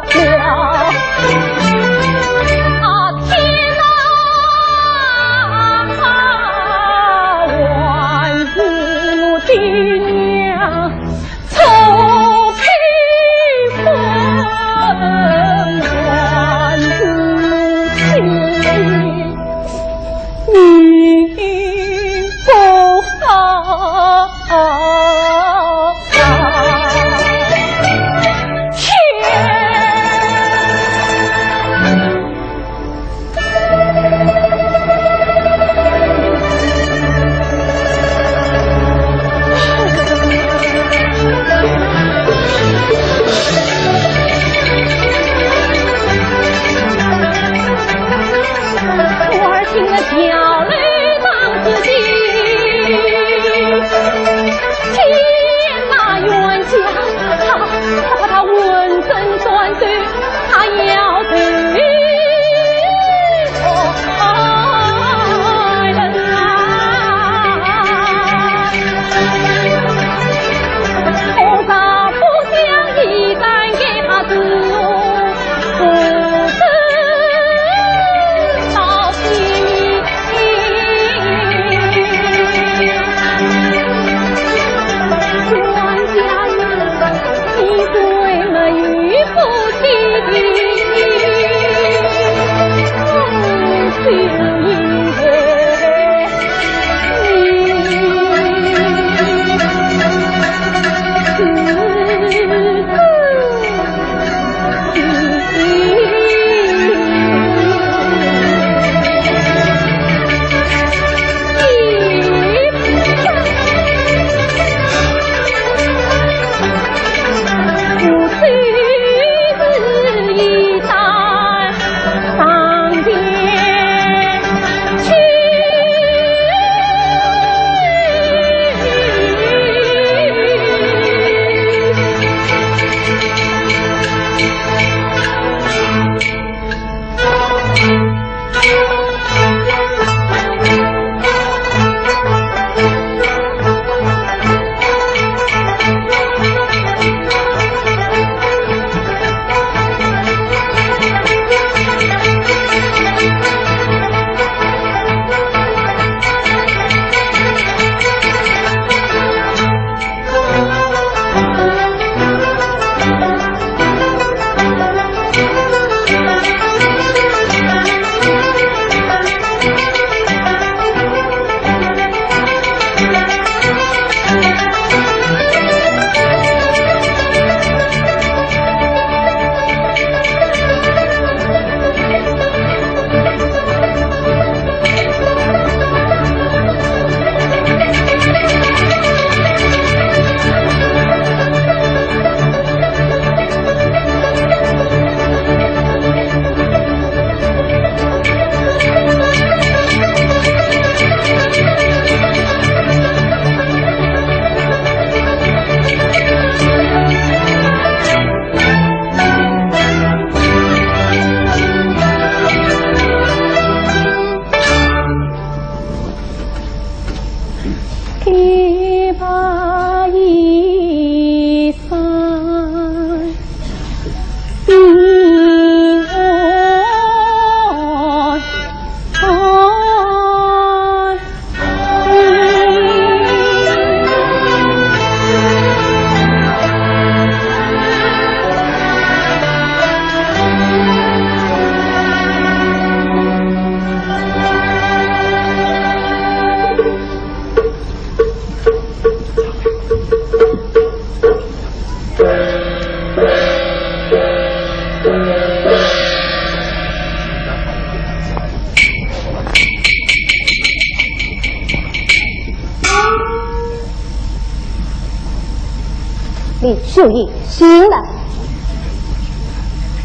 就已醒了，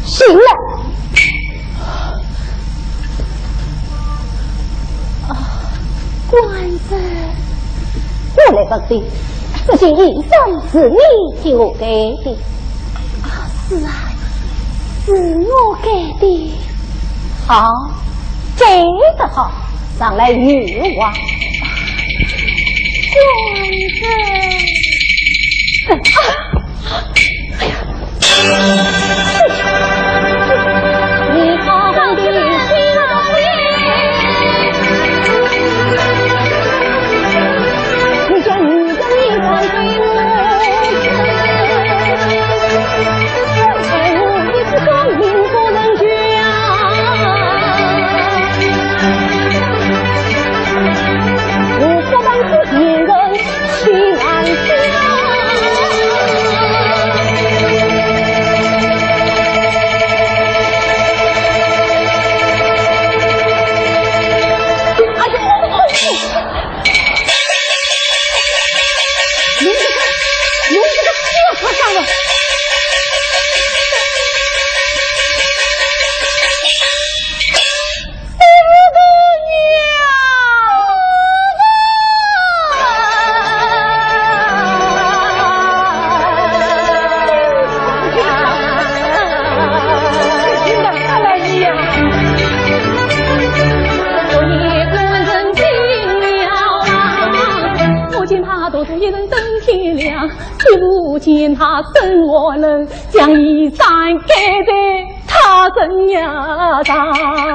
醒了。官子，我来不对，这件衣裳是你替我给的。是啊，是我给的。好，这个好，上来与我。官子，哎呀，你好好的心见他生我人，将衣衫盖在他身牙上。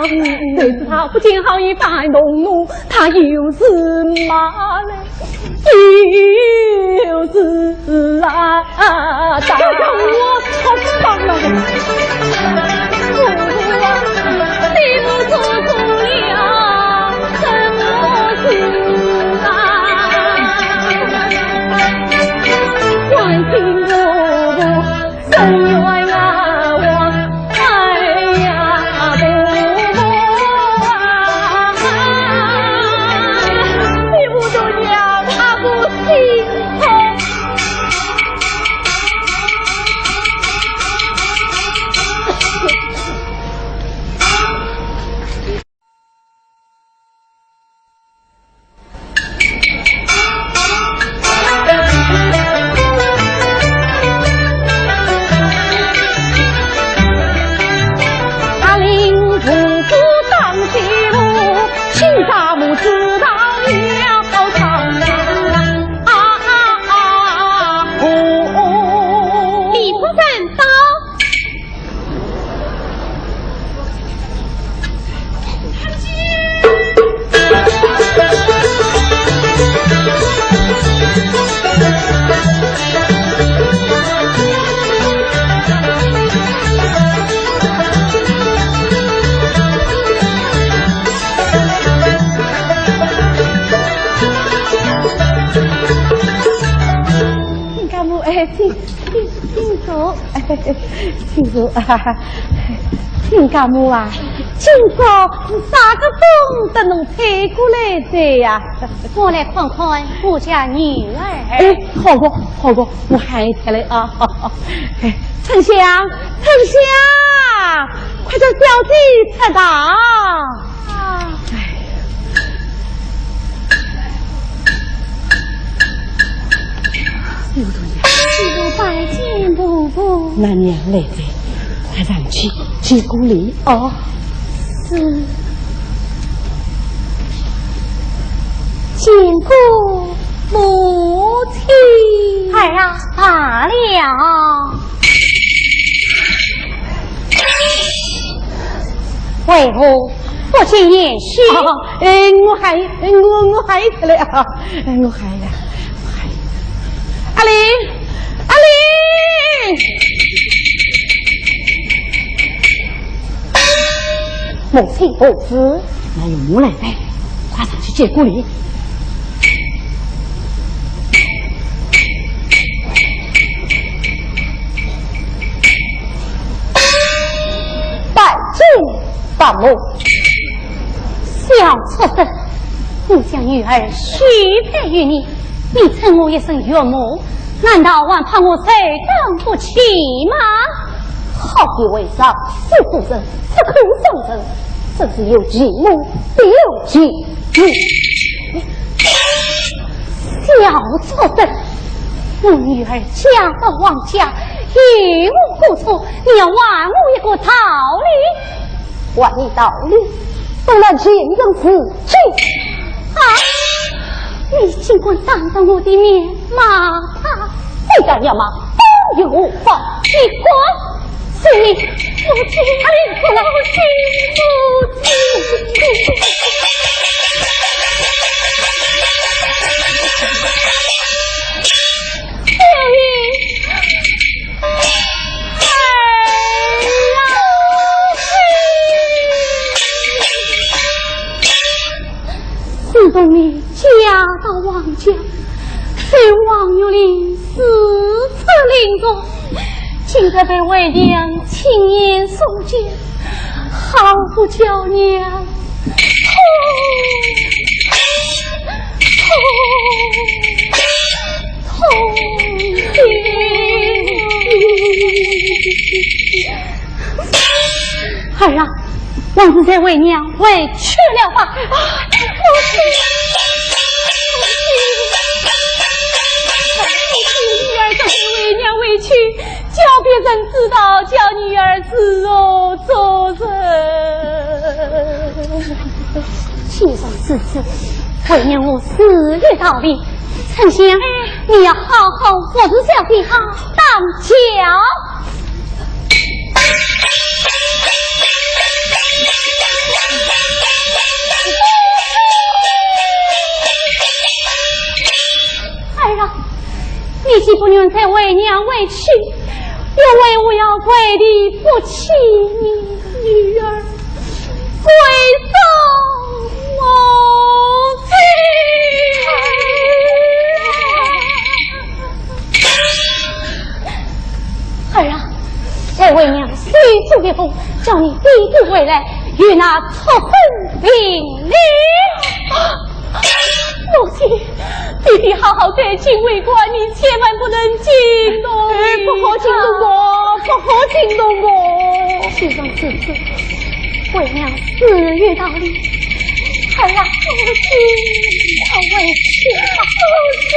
谁知他不见好一番动怒，他又是骂来，又是打。我好棒了！你不做错了什么事啊？关心我不生冤啊我，哎呀不啊！你不都让他不心痛？请家母啊，今朝啥个风得侬吹过来的呀？我来看看我家女儿。哎，好个好个，我喊一天来啊！哎，丞相，丞相，快叫小姐出道啊！刘同学，不拜见伯伯。那娘来的。快上去接过礼哦！是见过母亲。哎呀，罢了。为何不见言许？我还出来啊！我还呀，阿玲，阿玲。母亲不知，那有母来在，快上去接过礼。拜见父母，小畜生，我将女儿许配于你，你称我一声岳母，难道还怕我谁当不起吗？好比为上，是夫人，不可胜人，这是有继母，必有继女。小作人，我女儿嫁到王家，一无不错，你要还我一个道理。还你道理，当然见人死去。啊！你尽管当着我的面骂他，不敢要骂，不有法。你滚！是你，母亲，你不老心，母亲。自从你嫁到王家，被王有龄4次凌辱，今日被为娘亲眼送见，好不叫娘痛心。儿啊，王子在为娘委屈了吧？母亲，女儿这是为娘委屈，叫别人知道，叫女儿自我做人。亲生子子，为娘我死于道理，丞相，你要好好扶持小弟他当家。儿啊，你既不愿再为娘委屈，又为我要跪地不起你女儿，跪送母亲。儿啊，再为娘随祝一封，叫你弟弟回来与那错婚并离。母亲，弟弟好好在京为官，你千万不能惊动不好惊动我，不好惊动我。牺牲自己，为娘死于道理。儿啊，母亲，我委屈了，母亲，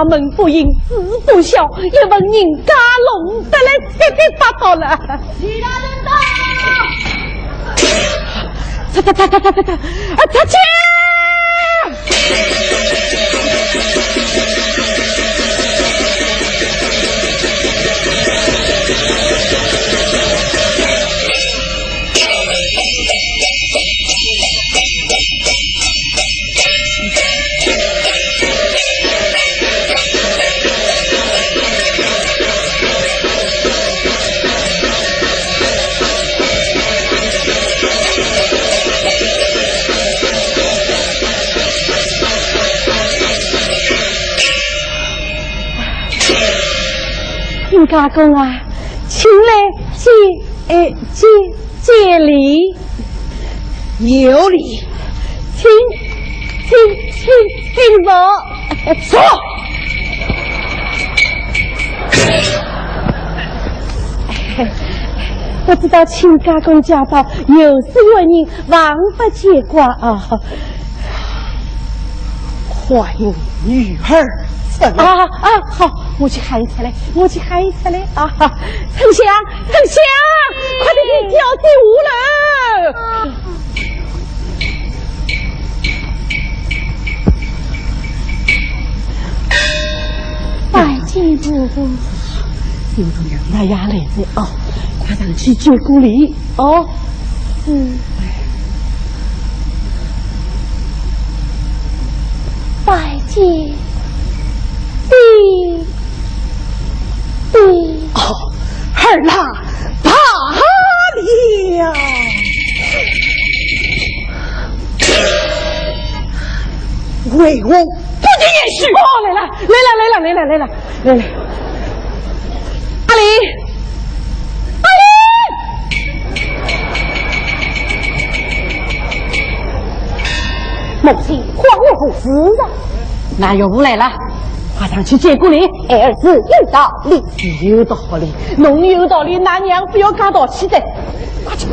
家门不应，子不孝，也问人家弄得来七七八糟了。其他人到，他去！人家公啊，请来接礼，有礼，请坐。坐。我知道亲家公家宝有事为人王不接挂啊。欢迎女儿出来好，我去喊出来啊！丞相，快点去挑进屋了。拜见伯伯，有种人那样来着哦，快上去接过礼哦。拜见弟。儿郎罢了。为我不听言语。来了！阿里，母亲慌了不死啊！那有无来了？快上去接过礼，儿子有道理，侬有道理，那娘不要讲道气的，快去。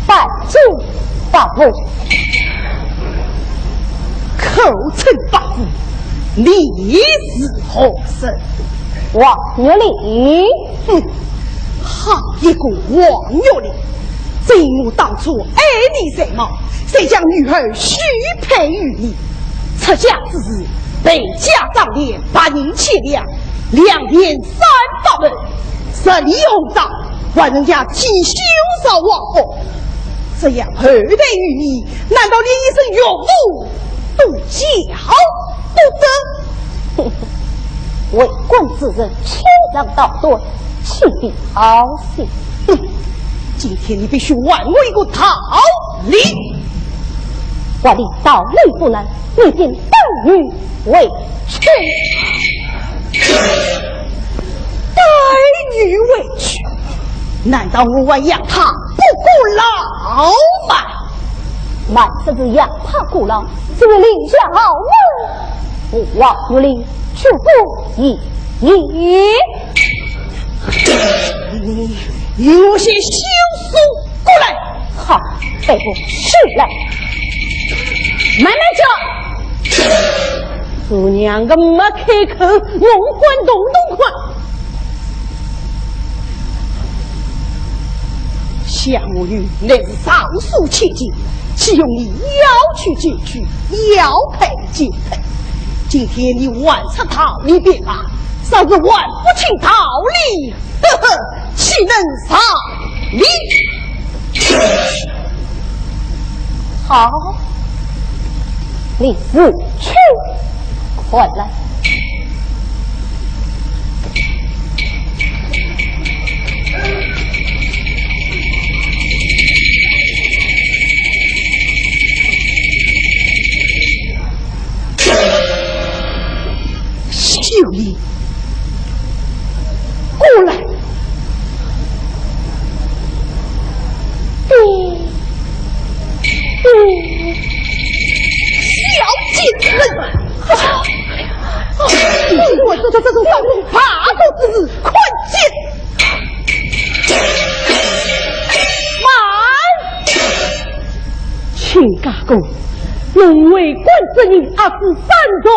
拜见伯父，口称伯父，礼是何甚？王有礼。好一个王有礼！正我当初爱你才貌，谁将女儿许配于你？出嫁之日，被家长烈8年7两，2年3把门，10里红枣，还人家替兄嫂往后，这样后代于你，难道连一声永不都教不得？为官之人，谦让道断，岂必好心？今天你必须还我一个桃李。我理道理不能，你便待女为屈。待女为屈，难道我还养他不顾老吗？满是子养他顾老，是为领下好门，不忘不领，却不义也。你有些心术过来。好，背部是来。慢慢讲，姑娘个没开口，龙官动动快。项我与那是上诉切记，岂用你要去解去，要配解配。今天你晚上逃离便罢，稍日晚不请逃离，呵呵，岂能上离？好，你自去，快来。秀丽，过来。小贱人！我做这种上路爬狗之日，快进！慢！请家公，因为官之人而是山中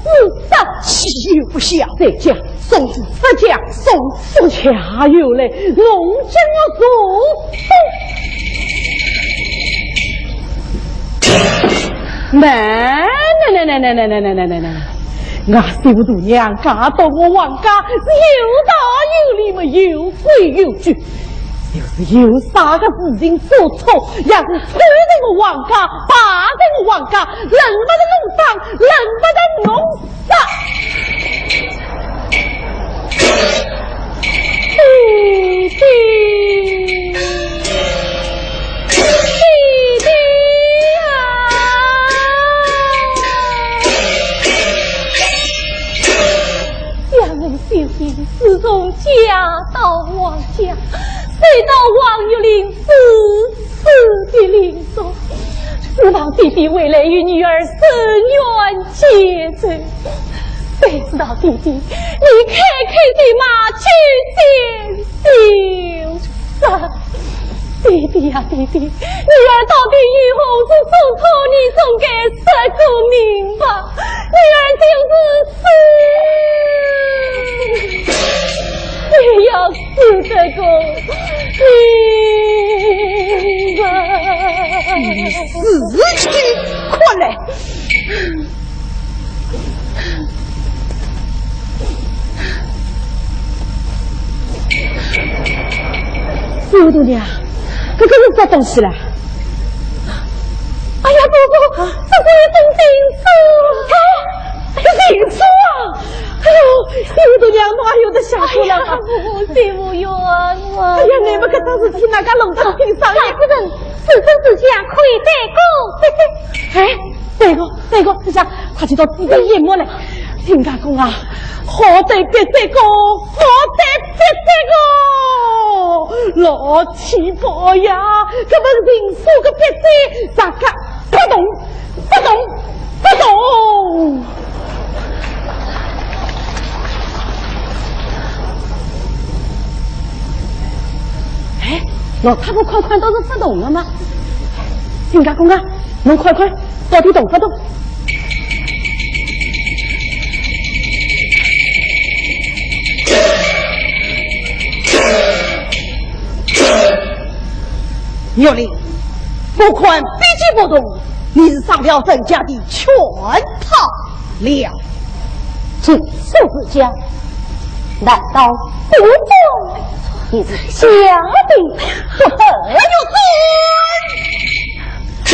死的，岂有不孝？在家送子不讲送恰有嘞，龙将我走。来，我小度娘嫁到我王家是有道有理嘛，有规有矩。要是有啥个事情做错，要是吹在我王家，打在我王家，人不得弄伤，人不得弄伤。弟弟，弟弟呀！两人修行，自从家到王家，谁到王玉林死的临终，指望弟弟未来与女儿生缘结成。谁知道弟弟你开的马去先修上。弟弟呀弟弟，女儿到底以后是送托你总该说个明白，女儿就是也要死这个明白。死去，快来！糊涂娘，这个是啥东西了？哎呀，姑姑，这是一种定书啊！定书啊！哎呦，糊涂娘，哪有的想出来了？不冤枉！哎呀，你们个当时替那个弄到平上，两个人自尊自家可以代哎，这个，这下快去到自己眼目来。听家公啊，好在别这个，好在别这个，老七婆呀，这本人数个别子，咋个不懂？哎，老太婆快都是发动了吗？听家公啊，侬快到底动不动？有令，不宽笔记不动，你是上了人家的全套了请恕子家，难道不忠？你是小兵不得？还有尊！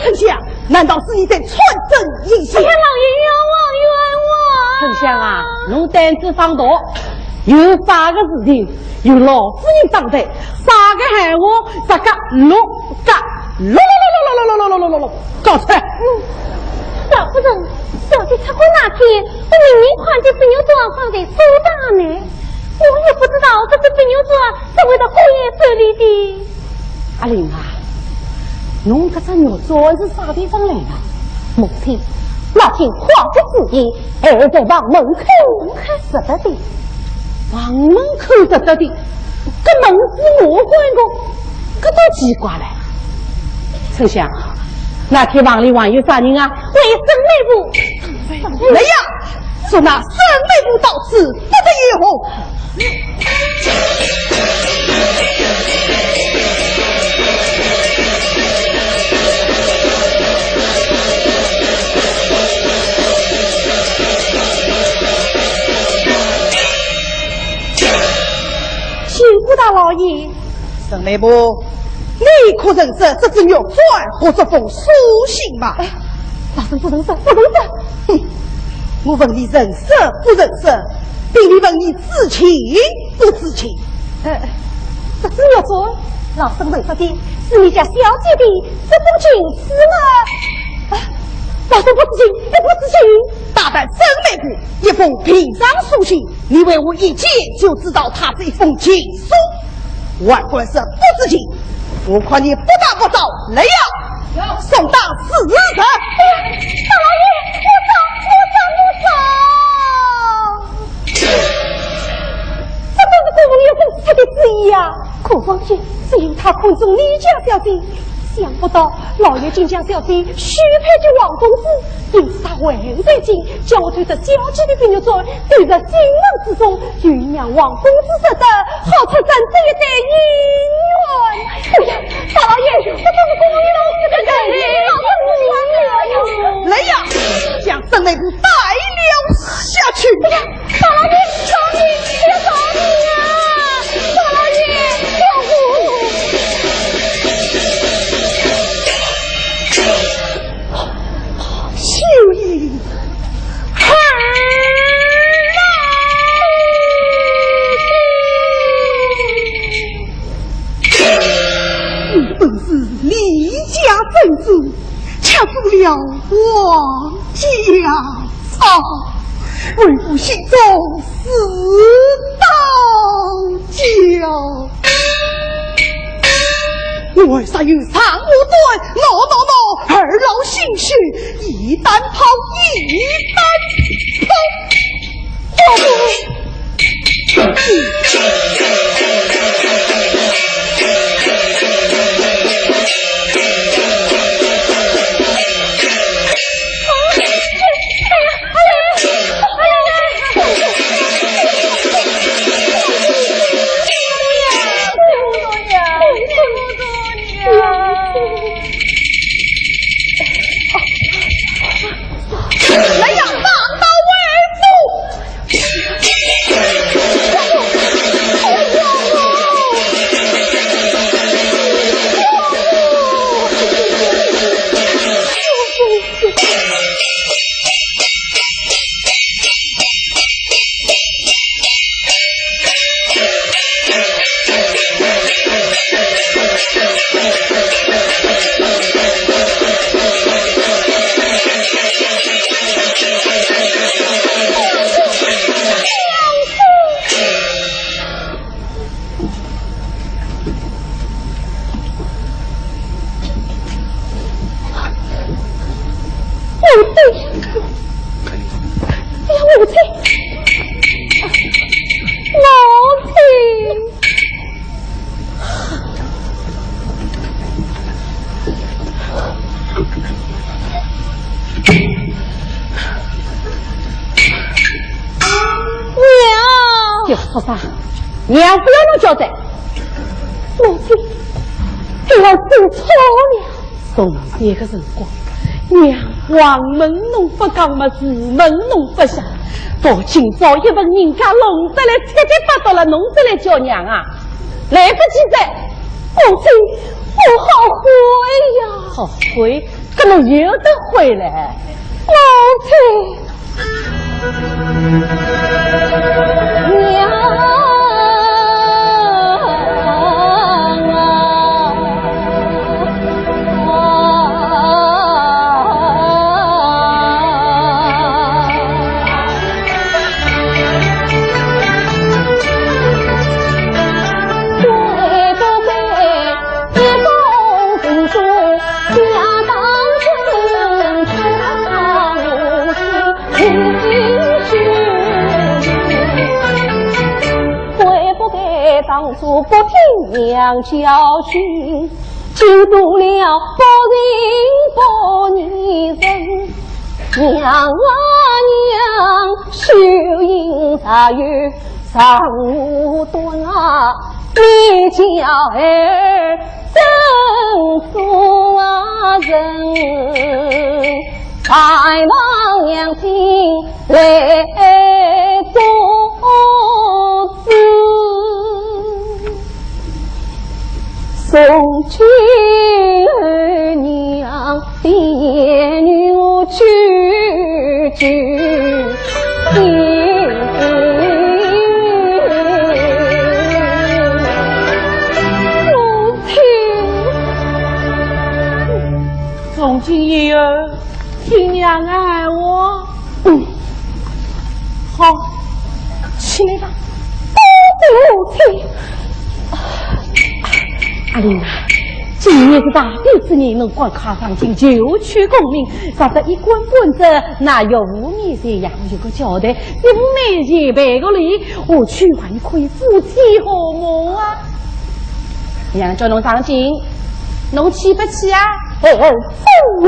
丞相，难道是你在穿针引线？老爷冤枉！丞相啊，侬胆子放大，有啥个事情有老夫人当在，啥个闲话啥个弄搞出来。老夫人，小姐出国那天，我明明看见白牛庄放在苏大呢，我也不知道这只白牛庄是为了后院手里的。阿玲啊，侬这只牛庄是啥地方来的？母亲，那天花之子意，儿在往门口拾得的。往门口拾得的，这门是我关的，这多奇怪了。丞相，那天房里还有啥人啊？为沈美部。来呀！说那沈美部到此，不得一红。请顾大老爷，沈美部，你可认识这只牛转和这封书信吗？老身不认识，不认识。哼，我问你认识不认识，并你问你知情不知情？这只牛转，老身问说的是你家小姐的这封情诗吗？老身不知情，也不知情。大胆沈美部一封平常书信，你为我一见就知道它是一封情书，万贯是不知情。我看你不打不早，来呀！送到死人！大老爷，我这都是国王有份他的旨意啊！可放心，只有他控制你家小姐。想不到老爷竟将小姐许配给王公子，因此他万岁经叫我推着交接的白牛庄，对着金门之中酝酿王公子识得，好出咱这一代姻缘。哎呀，大老爷，这都是国王老师的旨意，老子不传了。来呀，将沈美部带了下去。哎呀，大老爷，找你，要找你啊！大老爷，要我。秀英，你本是李家正子，恰住了王家草，为父心中死道教。我啥有长无短，no，二老心血，一单抛，一单来呀，放刀为说啥？娘不要侬交代。母亲，这要做错了。从这个辰光，娘王门弄不讲嘛，是门弄不下。到今朝一问人家弄得来七七八八了，弄得来叫娘啊，来不及在，母亲，我好悔呀！好悔，可能有得回来，母亲，娘。当初不听娘教训，惊动了不人不女人。娘啊娘，秀英茶园上无端啊，你叫儿真做人。百望娘亲来多子。送去儿娘的言语我句句听，母亲，从今以后听娘爱我。好，起来吧，母亲。阿玲啊，今年是大地之年，侬光考上进就取功名，啥子一官半职，哪有无面这样有个交代？你不每前备个礼，我去还可以夫妻和睦啊！娘叫侬上进，侬去不去啊？哦，父你。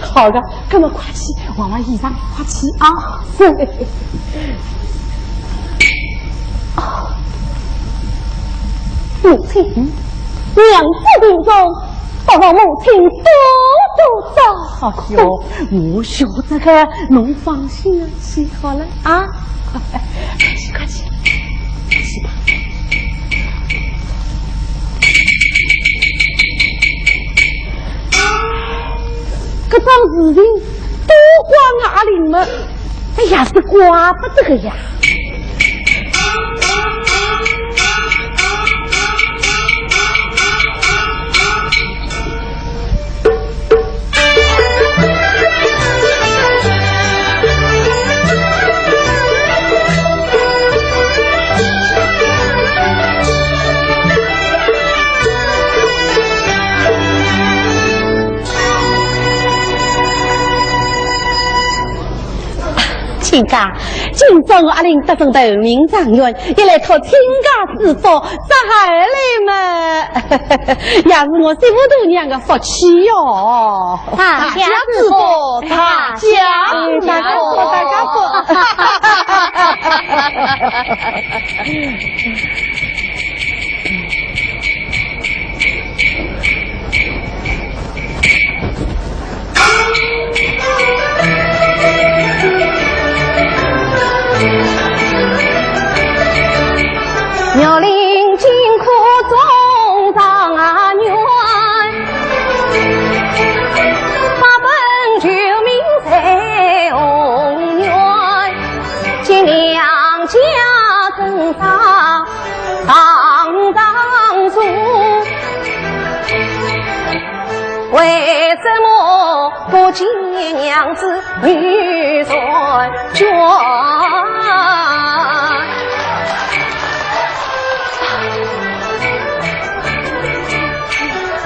好的，那么快去，娃娃衣裳快去啊！母亲，娘子病重，我让母亲多照好哟。我晓得个，侬放心啊，去好了啊，快去快去，去吧。这桩事情多怪阿玲们，哎呀，是怪不得个呀。亲家，今朝我阿玲得中头名状元，一来托亲家之福，这孩儿们也是我媳妇大娘的福气哟。大家之福，大家苗林金库中状元，八本救命在红元，今两家正上当主，为什么不见娘子女传眷？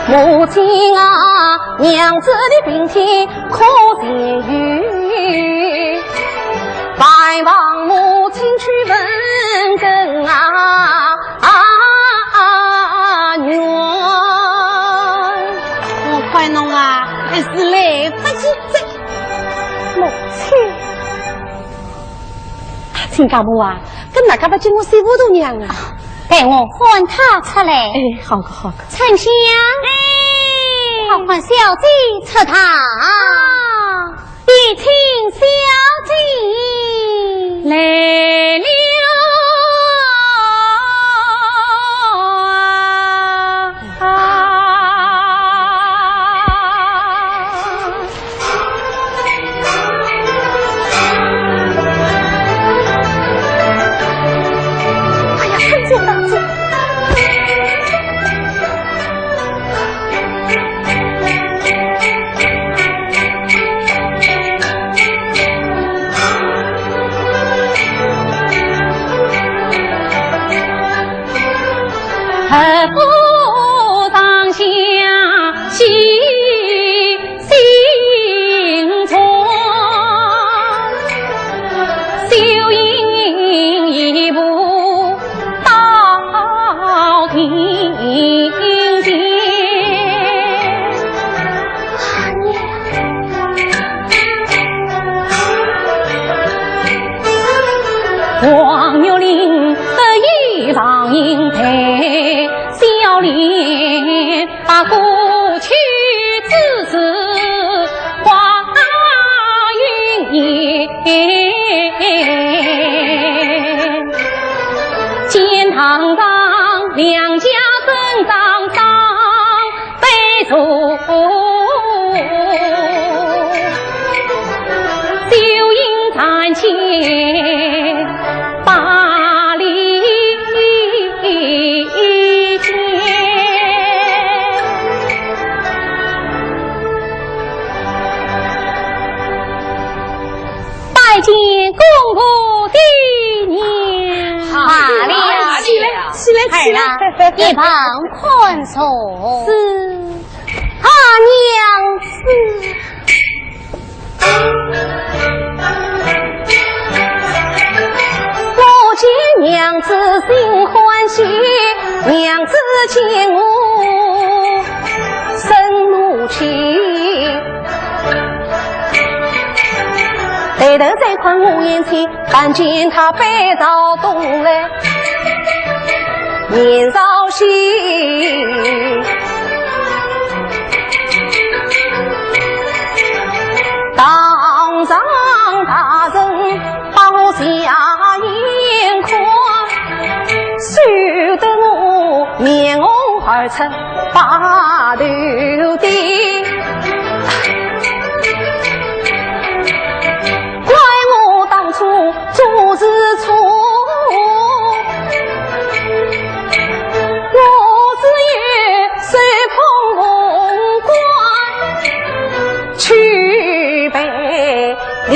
母亲啊，娘子的病体可见于，拜望母亲去问根娘。我快弄啊，还是来不及走。母亲，亲家母啊，跟哪个不见我媳妇大娘啊？带我唤他出来。哎，好个好个。丞相，好唤小姐出堂。爹请小姐来了。何不当下细心存，修营一步到庭前。黄有龄得意上英台，笑脸把过去之事化云烟。见堂上两家分长长悲愁，修营暂且把礼见，拜见公婆的娘。好了，儿啦，一旁宽恕。是啊，娘子。我见娘子心欢喜，娘子见我生怒气。抬头再看我眼前，看见他背到东来，年少时当上大人，把我下眼眶，羞得我面红耳赤把头低。怪我当初做事错，我只有手捧红光去背礼。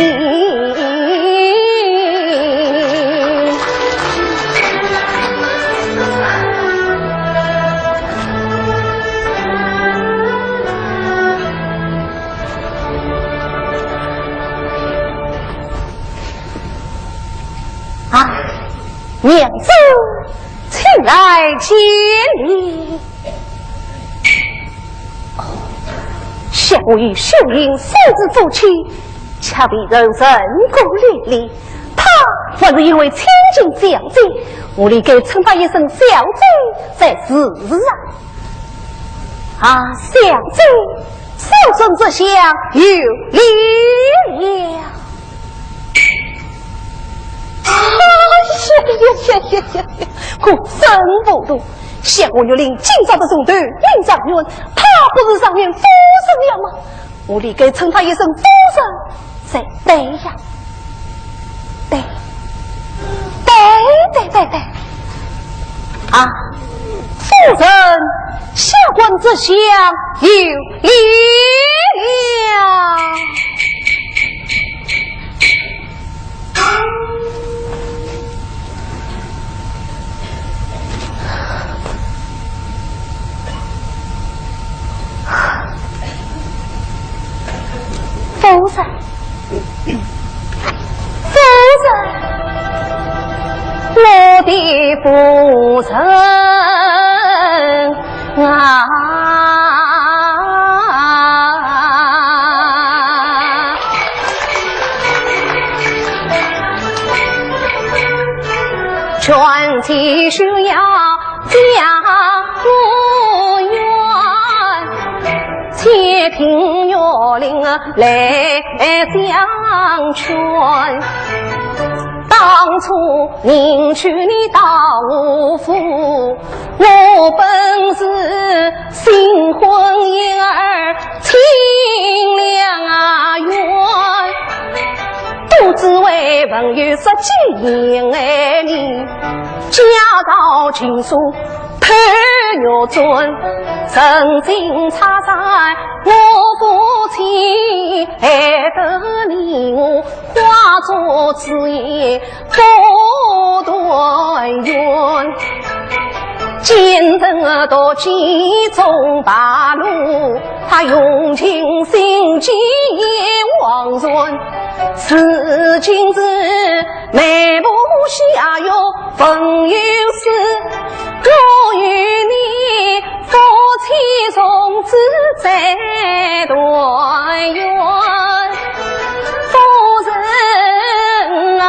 娘子，请来见礼。想我与秀英私自做妻，恰比人人过烈烈。他还是因为千金小姐，我理该称他一声小姐才是啊！啊，小姐，少孙之相有礼了。呀！我真不懂，想我有令今朝的总督林长云，他不是上面夫人了吗？我理该称他一声夫人才对呀！对！啊，夫人下官之相有礼了。夫人，我的夫人啊，全体需要家无怨，请七品月令来相劝。当初宁娶你到我府，我本是新婚姻儿清凉缘，都只为朋友说情爱你，家道尽数贪肉尊，诚心插在我父亲，害得你我化作此夜不断缘。见得到其中八路，他用尽心机望顺，此今子眉目下有风雨事，若与你夫妻从此再断缘。夫人啊，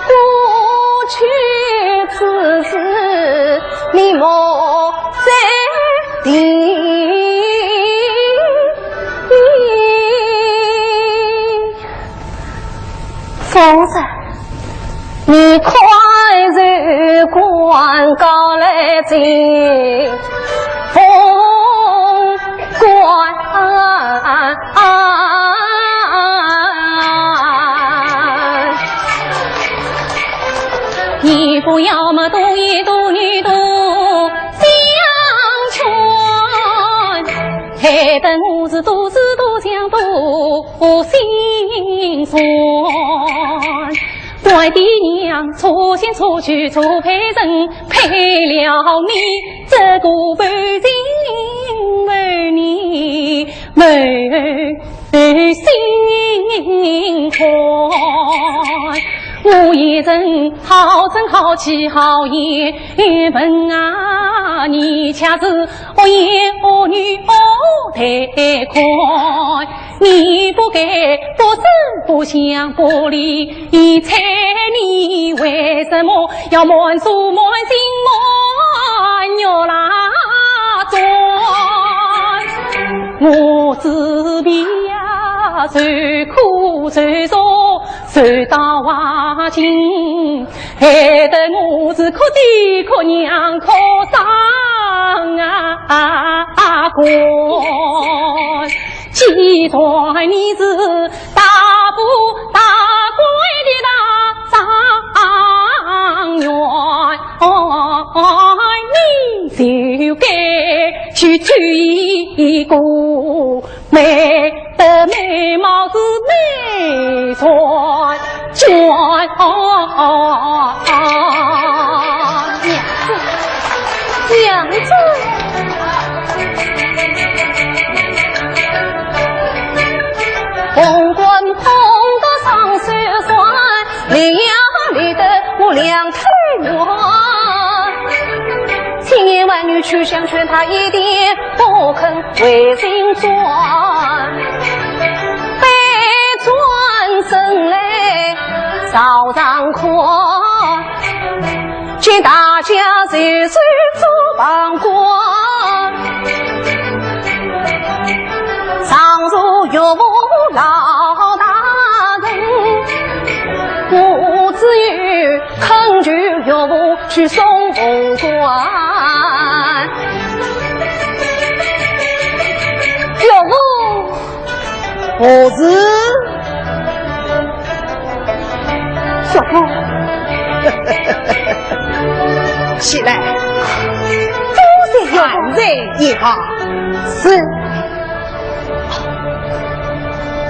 过去此事你莫再提。夫人，你快入关告来进封官你不要么多一多女多相劝，害得我是多思多想多心酸。怪爹娘错心错去错配人，配了你这个半情半你满心宽。我一人好声好气好言问啊，你恰是恶言恶语恶太快。你不该不声不响不理睬你，为什么要满手满心满肉拉钻？我自闭呀，最苦最愁最到瓦尽，害得我是可爹可娘可伤官。既然你是大富大贵的大状元，你就该去娶一个美的美貌是美传娘子红冠碰得上手酸，离呀离得我两腿软。千言万语去相劝他，一点不肯为心转。悲转身来少张宽，见大家随随做旁观。上如岳母老大人，我只有恳求岳母去送红官。岳母，何事？小夫，起来，多谢安人一下。是。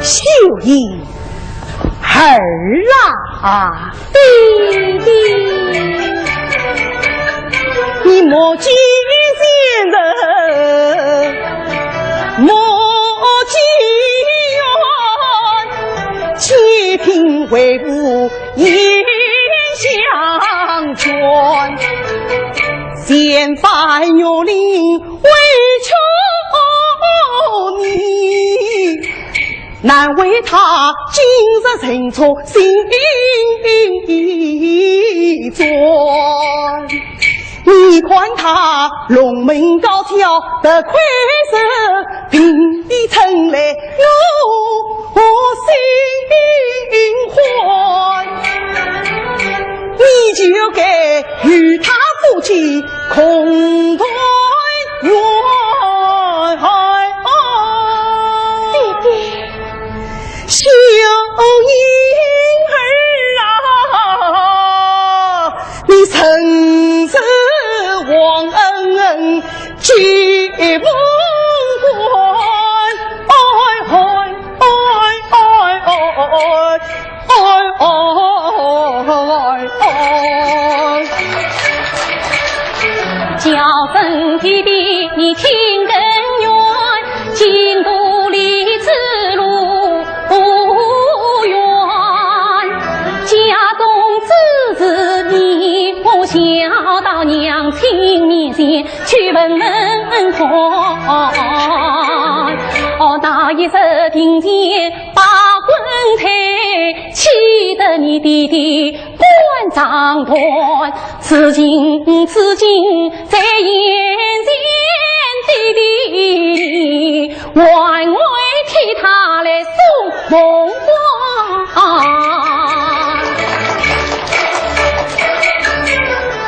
秀英儿啊，弟弟，你莫急先人，莫急怨，七品为父言相劝，先犯岳令为求你，难为他今日认错心转，你你看他龙门高挑的魁色，平地成来我心欢。你就该与他夫妻共团圆。弟弟，小婴儿啊，你曾是忘恩结不叫声弟弟，你听更远，京都离此路不远。家中之事你不晓到娘亲面前去问问看。那一日听见把棍推，气得你弟弟关张断，此情在眼前，弟弟还会替他来送梦话。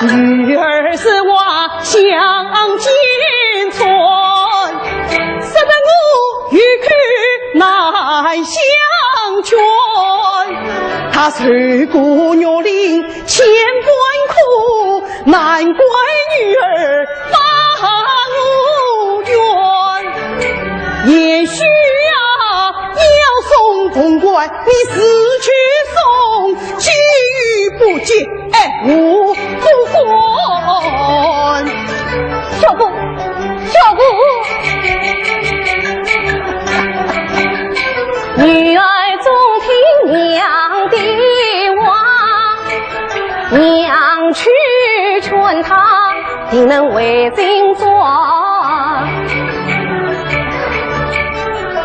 女儿是我相见穿，使得我欲去难相劝。他受过虐龄千般苦，难怪女儿把我怨。也许要送公关，你死去送，机遇不接，我不管。小姑，小姑，女儿总听娘的话，娘去劝她，定能为情转。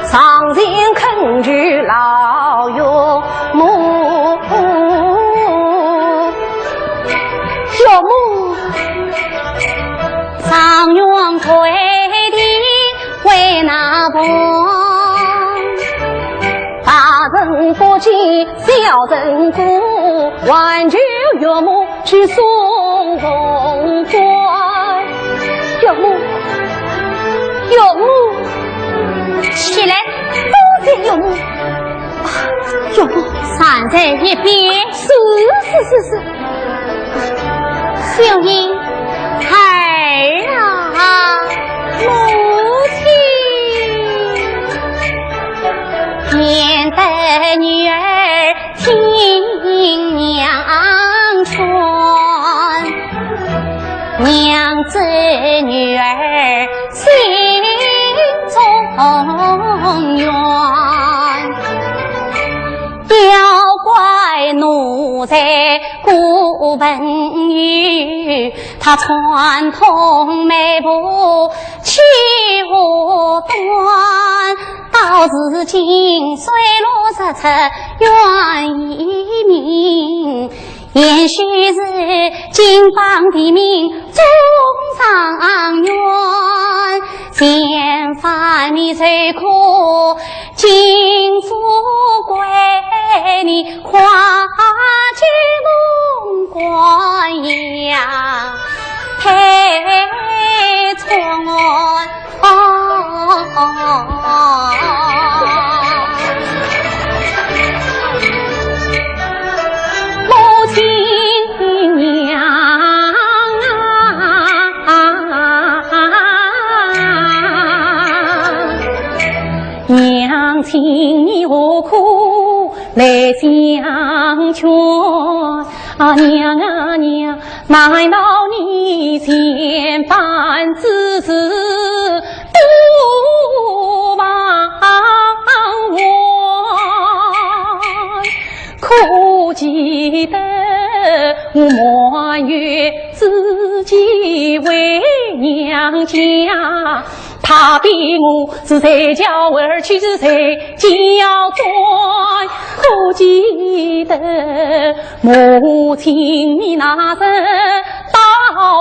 上前恳求老岳母，小母，上元垂地为哪帮？大人不急，小人顾，挽救岳母去送公关。小母，岳母，起来，多谢岳母。岳母，站在一边。是。小英儿啊，母亲，免得女儿听娘劝，娘子女儿心中怨。要怪奴才顾文玉，他传统美不气无端，到如今水落石出怨一名，也许是金榜题名中上元，前番你最苦，今富贵你跨进梦关呀，陪从母亲娘娘亲你何苦来相劝？娘啊娘，难道你千般之事都忘我？可记得我满月自己为娘家，他比我是谁叫儿去是谁叫转？可记得母亲你那时大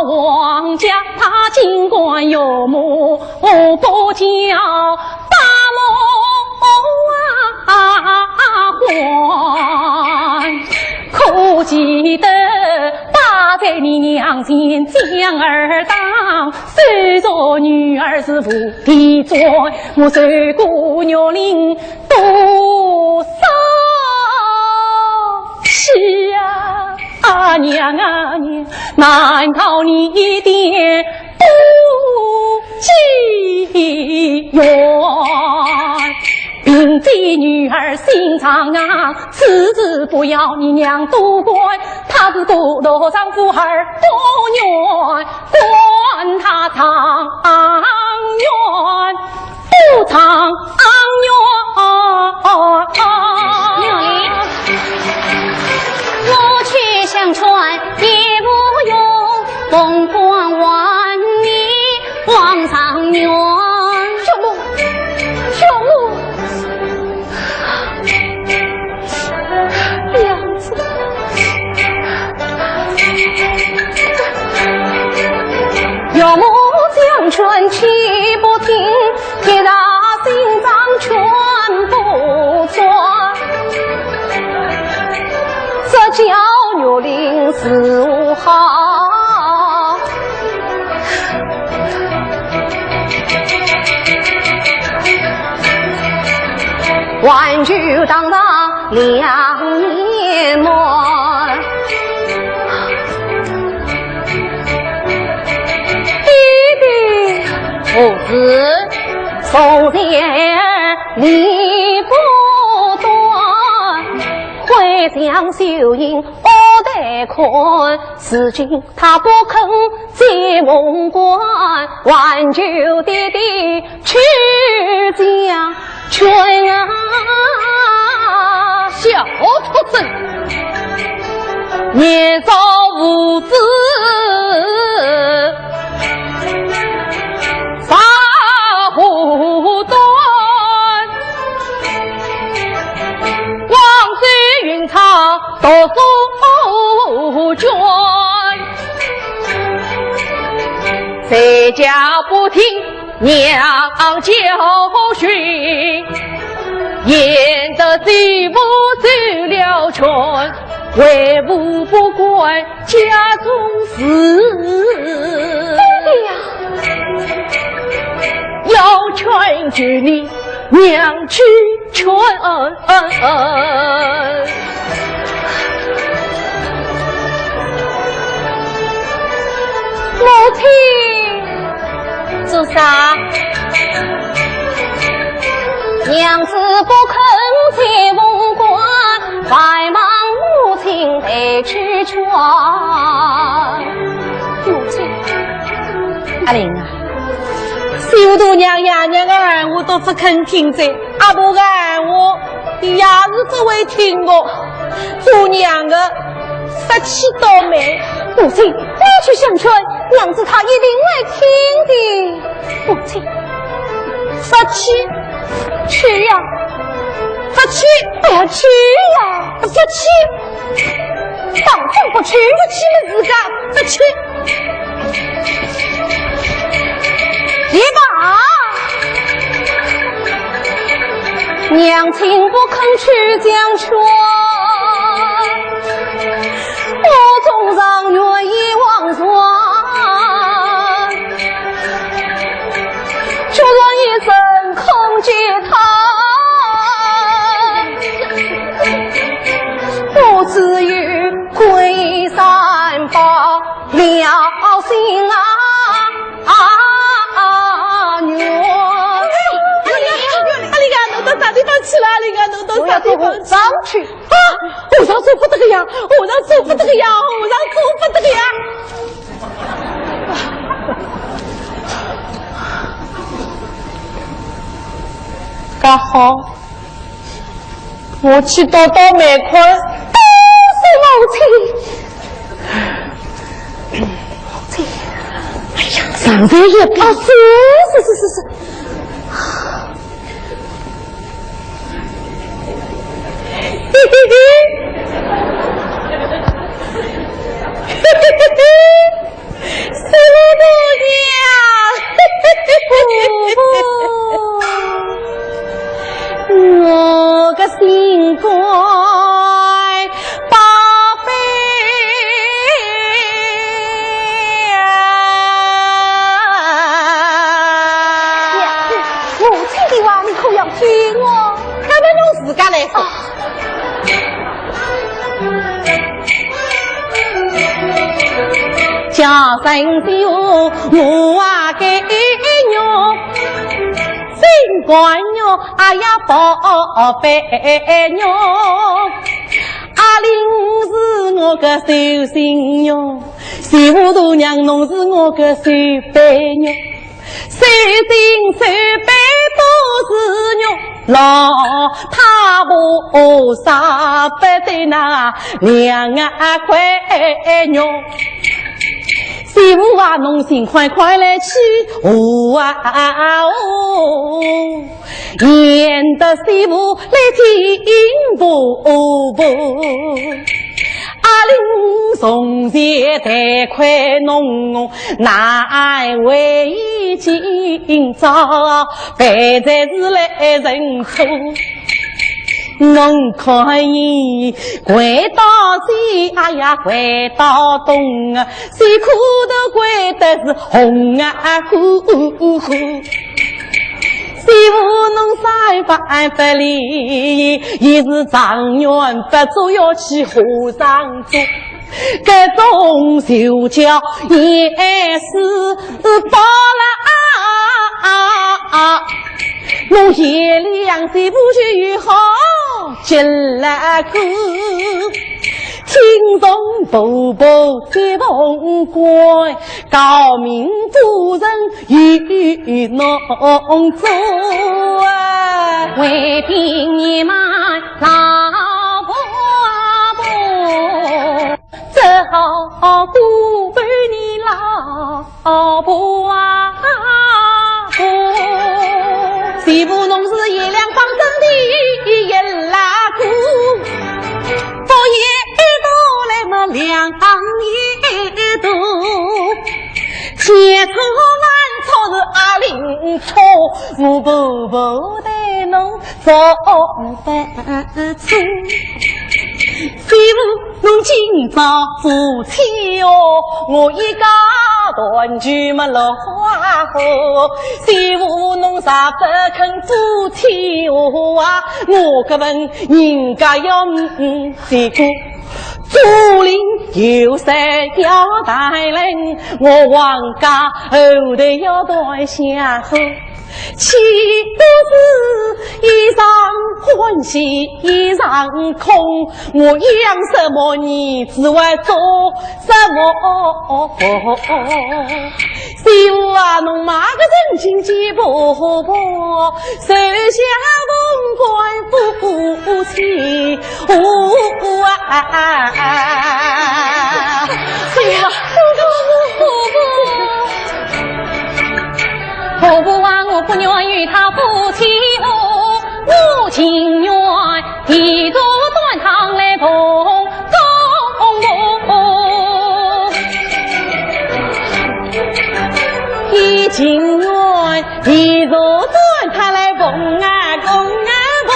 王家，他尽管有目不教，大梦还，可记得爸在你娘前将儿当，虽说女儿是无敌罪，我受过虐龄多少气啊！啊娘啊娘，难道你一点不记怨？并非女儿心肠啊，此事不要你娘多怪，她是孤陋丈夫儿多冤，管他偿冤不偿冤。我去相传也不用，凤凰万里望上远。小木，娘子，有木将春气不停，铁打心脏全不转。这叫牛令四五好，玩具当当两年满，弟弟父子送点离不断，回乡修营我得困，此今他不肯接梦关，挽救弟弟去家劝啊，小畜生，年少无知发胡端，往事云长读书卷，在家不听娘教训，演得媳妇走了圈，为父不管家中事。要劝举你娘去劝，母亲做啥？娘子不肯接凤冠，快忙母亲得去劝。母亲，阿玲啊，小度娘爷娘的闲话都不肯听在，阿婆的闲话也是只会听的。做娘的杀气倒霉，母亲，你去相劝，娘子她一定会听的。母亲，杀气去呀，杀气，哎呀，去呀，杀气，当真不去，不去了自家，杀气。别把娘亲不肯去将劝，我总让愿意忘传，就算一生空接他，我只有归山报了心啊！起来，你看弄到啥地方上去啊！和尚做不得个呀，和尚做不得个呀，和尚做不得个呀！刚好，我去叨叨煤块，都是母亲。母亲，哎呀，上在也不是。家生就我啊给娘，新官娘哎呀宝贝娘，阿玲是我个寿星娘，媳妇大娘侬是我个寿贝娘，寿星寿贝都是娘。老太婆杀不得那两啊块肉，媳妇啊，侬尽快快来去哦啊哦，免得媳妇来听不不。阿玲从前太快弄，哪位今朝别再是来认错。侬可以跪到西，哎呀跪到东啊，谁哭的跪的是红啊呼呼呼。媳妇侬三番不离，也是状元不做要去和尚做，这种就叫也是包了侬夜里养媳妇去好进来个听众步步接风乖，高明夫人与侬做啊，为凭你们老婆婆，只好顾不你老婆啊媳妇侬是月亮方正的一拉姑，佛爷都来么两一度，千错万错是阿玲错，我不对侬做不错。媳妇侬今朝夫妻哦，我一家团聚么落花好，媳妇侬啥不肯夫妻哦啊，我个问人家要这个竹林有山要大人，我王家后头要带下河，岂不是一场欢喜一场空？我养什么你只为做什么？媳妇啊，侬骂个人情几婆婆，手下公关夫妻媳妇婆婆啊，我不愿与他夫妻哦，我情愿地主端堂来同公一情愿地主端堂来奉啊公啊婆，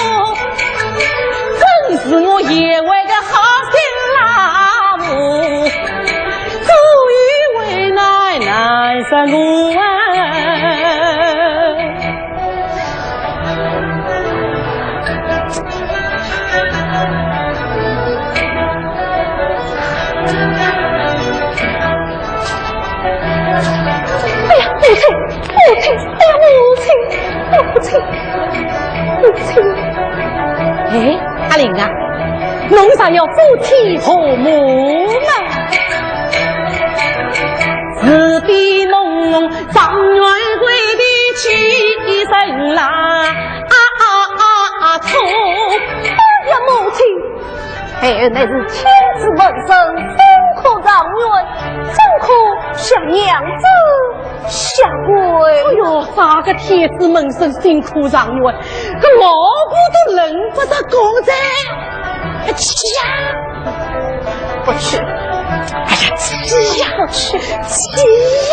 真是我也为个好心拉母，足以为奶奶生我啊。母亲，哎，阿玲啊，侬啥要夫妻和睦嘛？是比侬状元贵的气生啦错！哎呀，母亲，哎，乃是天子门生，辛苦状元，辛苦向娘子下跪。哎呦，啥个天子门生辛苦状元，这老姑都认不得公仔。去呀！不去。哎呀，去呀！不去。去呀！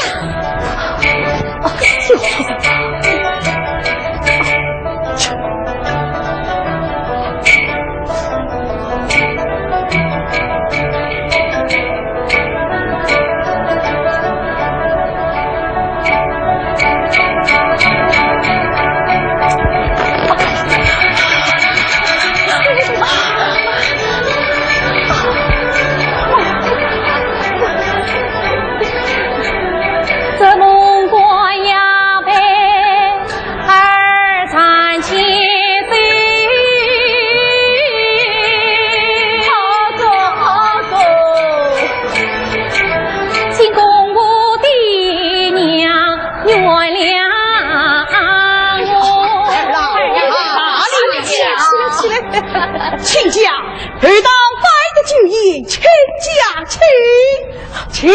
请。哎，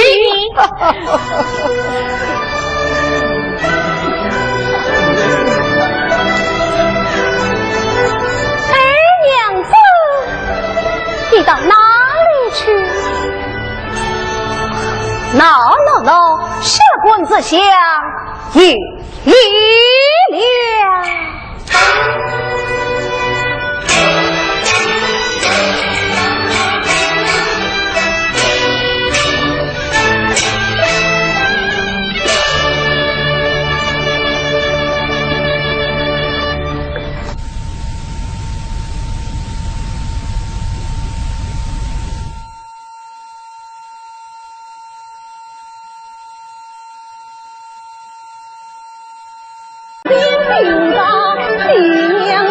娘子，你到哪里去？闹，蛇棍子响，有力量。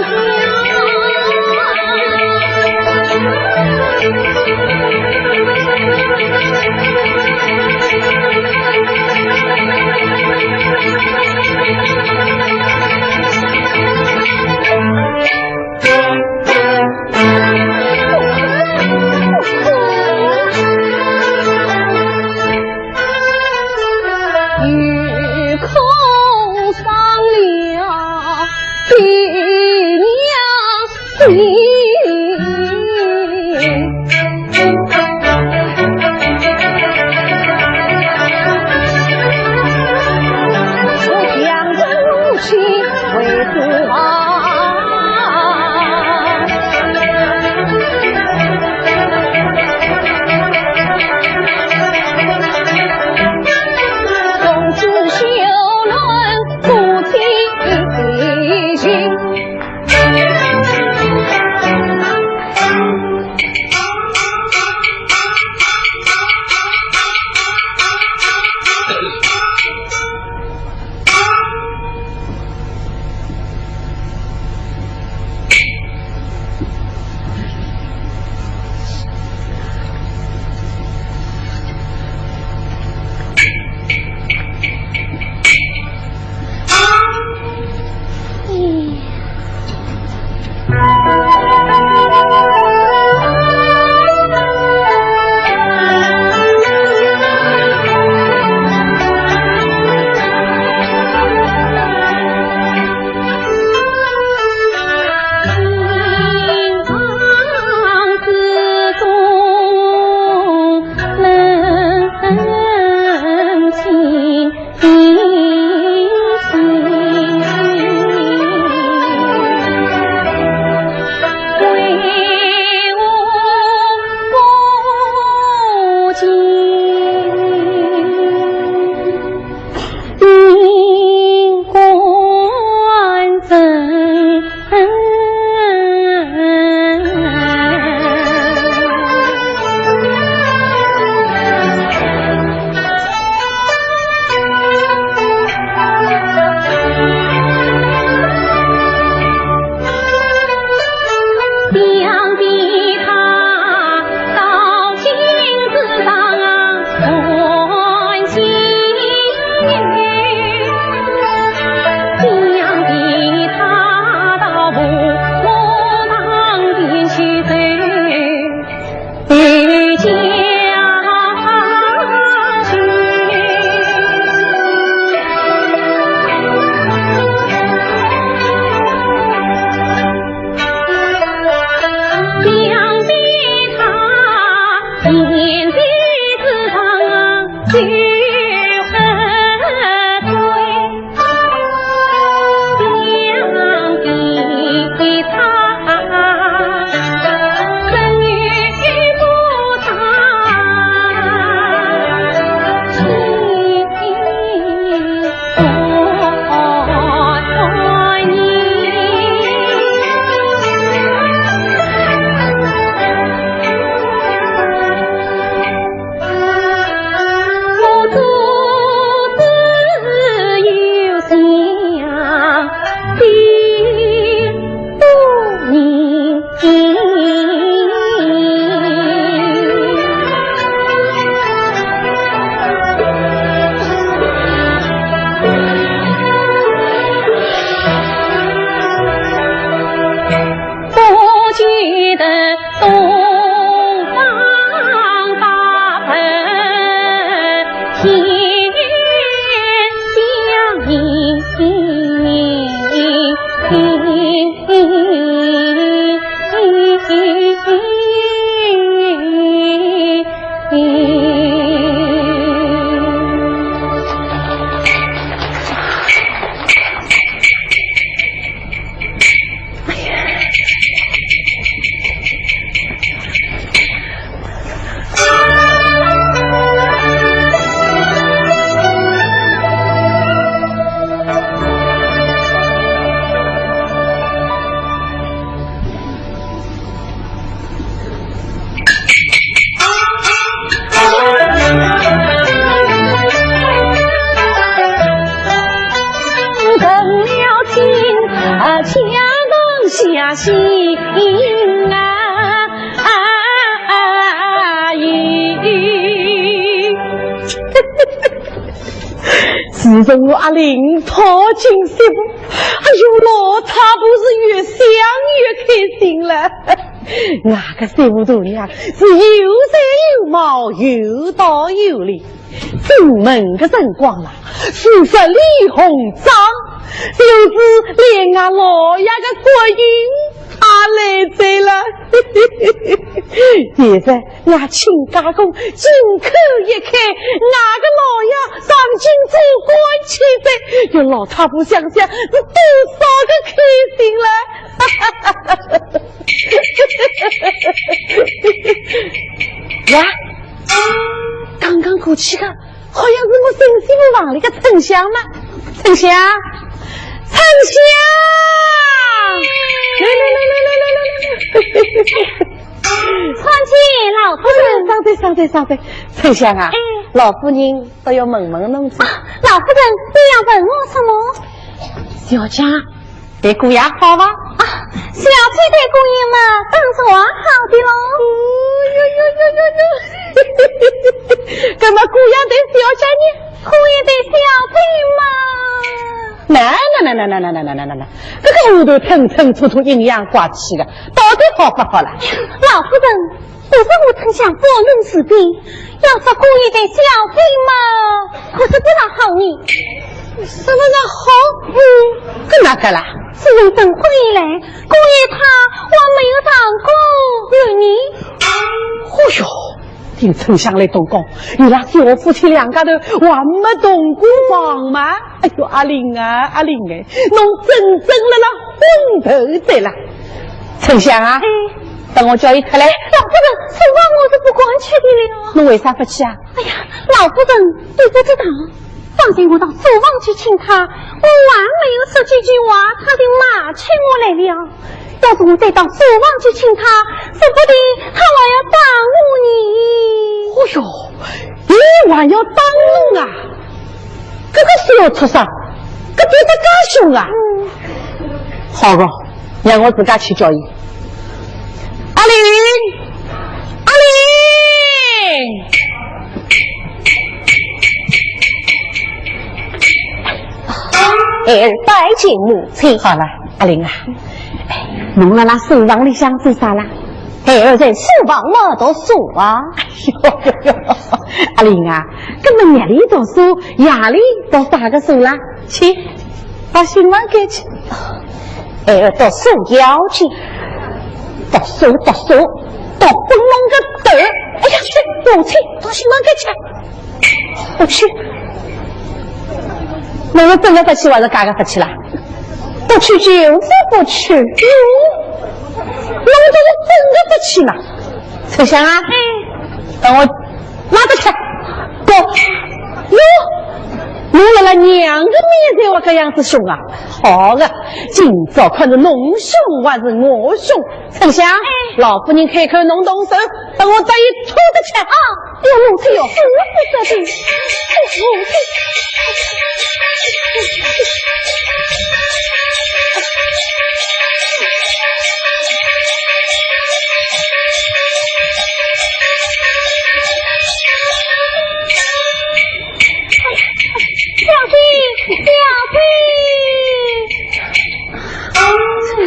我那心自从我阿玲讨进媳妇，哎呦老他不是越想越开心了。那个媳妇姑娘是有才有貌，有道有理，进门的辰光啦，素色脸红妆，就是连俺老爷的国运也来在了。现在俺亲家公金口一开，俺个老爷上京做官去的，有老太婆想想是多少个开心了。呀，刚刚过去的好像是我孙媳妇房里的丞相嘛。丞相，丞相，来，传起老夫人，稍等，丞相啊，老夫人都要问问侬子。老夫人，你要问我什么？小家对姑爷好吧？小姐对姑爷嘛，当然好的喽。干嘛姑爷对小家呢？姑爷对小姐那，这个屋头腾腾突突阴阳怪气的，到底好不好了？老夫人，不是我曾想拨弄是非，要说姑爷对小姐嘛，可是不大好呢。什么叫好？跟哪个啦？自从等婚以来，姑爷他我没有当过儿女。哟，听丞相来动工，你那小夫妻两家头还没动过房吗？哎呦，阿玲啊，侬真正了那昏头的啦！丞相啊，等我叫伊出来。老夫人，此话我是不管去的了。侬为啥不去啊？哎呀，老夫人你不知道，放心我到厨房去请他，我还没有说几句话，他就骂起我来了。要是我再到厨房去请他，说不定他还要耽误你。哟，你还要耽误啊？这个小畜生，这别得干凶啊！好个，让我自家去叫伊。阿玲，儿拜见母亲。好了，阿玲啊，侬在那书房里想做啥啦？儿在书房嘛读书啊。阿玲啊，根本夜里读书，夜里读啥个书啦？去，到新房间去。儿读书要去，读书，读昏龙个头。哎呀，母亲到新房间去。我去。那我真的不去，还是嘎个不去了？不去就是不去。那我真的不去了。丞相啊，等我拉得去。哥，侬了娘个面前我这样子凶啊！好个，今早看着侬凶还是我凶？丞相，老夫人开口侬动手，等我再一拖得去啊！有母亲有死不得的，母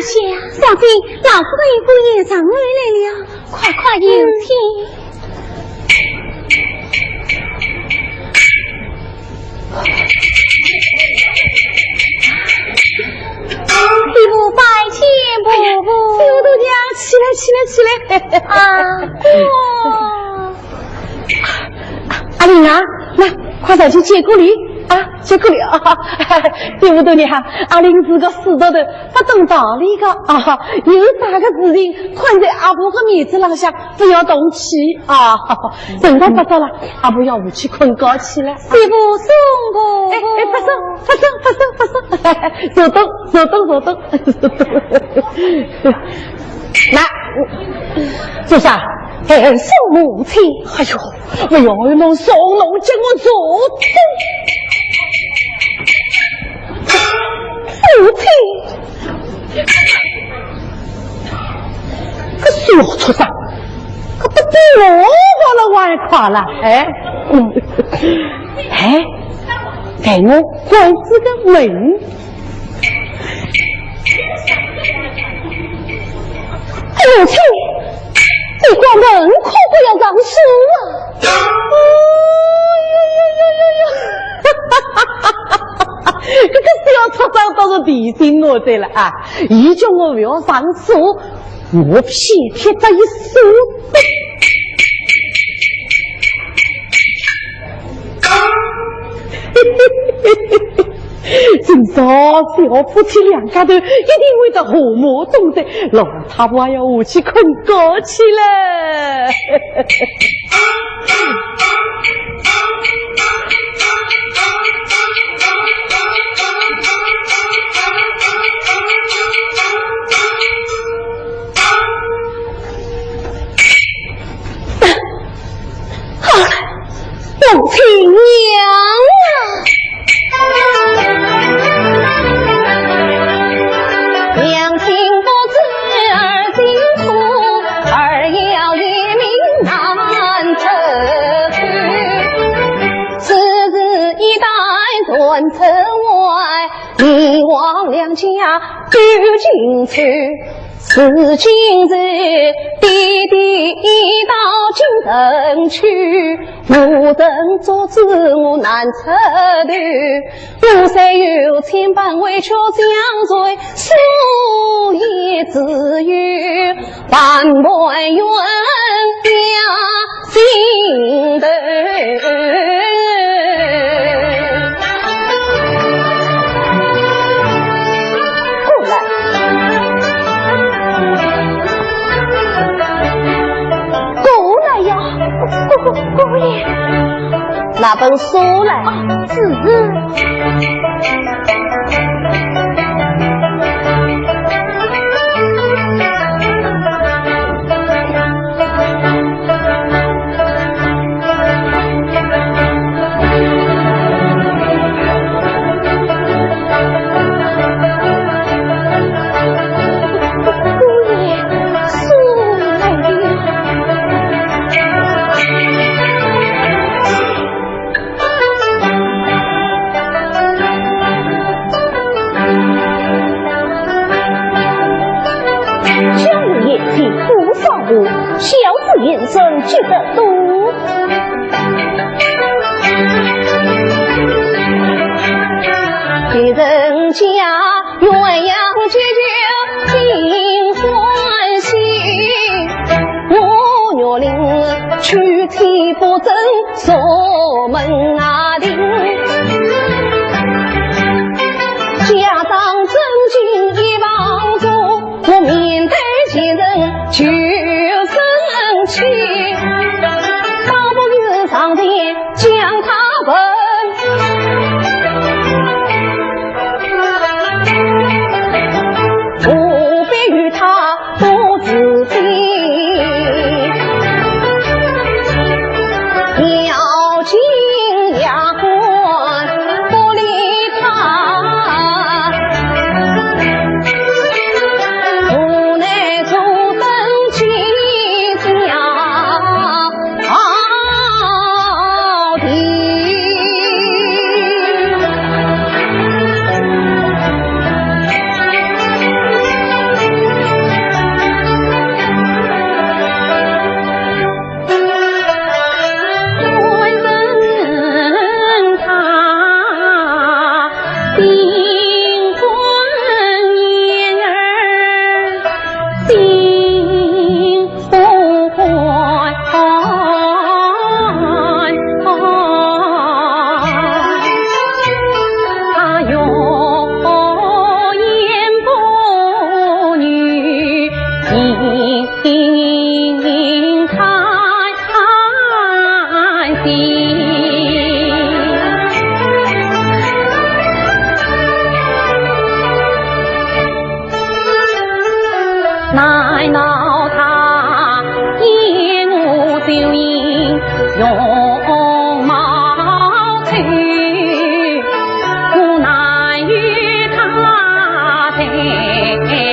亲。小弟，老夫人一股夜长而来了，快有请。媳妇拜见伯伯。媳妇都娘，起来！阿玲啊，来，快点去接过礼。结果了对不对呢？阿玲是个死豆豆，不懂道理个有啥个事情困在阿婆的面子上下，不要动气真的不着了，阿婆要回去困觉去了。媳妇送过，不送，坐动。来，做啥？送母亲。哎呦，侬送侬叫我坐动。母亲，个小畜生，可不比我了玩垮了，哎，哎，给我关这个门。母亲，你关门可不要让输啊！这个小畜生倒是提醒我的了啊！一叫我不要上书，我偏贴这一书。今朝小夫妻两家头一定会在和睦中的，老太婆要我去困觉去了。好了，母亲娘啊！娘亲不知儿辛苦，儿要一命难测去。此日一代断城外，你望两家俱进去。是今日弟弟已到京城去，无人阻止我难撤退。我虽有千般委屈相随，所以只有万般怨家心头。姑爷，那本书来，是。小子眼神记得多，给人家鸳鸯解酒尽欢喜，我若令躯体不正锁门啊钉，家长真经一帮助，我面对亲人就生气，倒不是上天将他分，不必与他不自卑，要紧牙关不理他，无奈主登起家到底。奶闹他一怒就应用毛去，无奈与他豺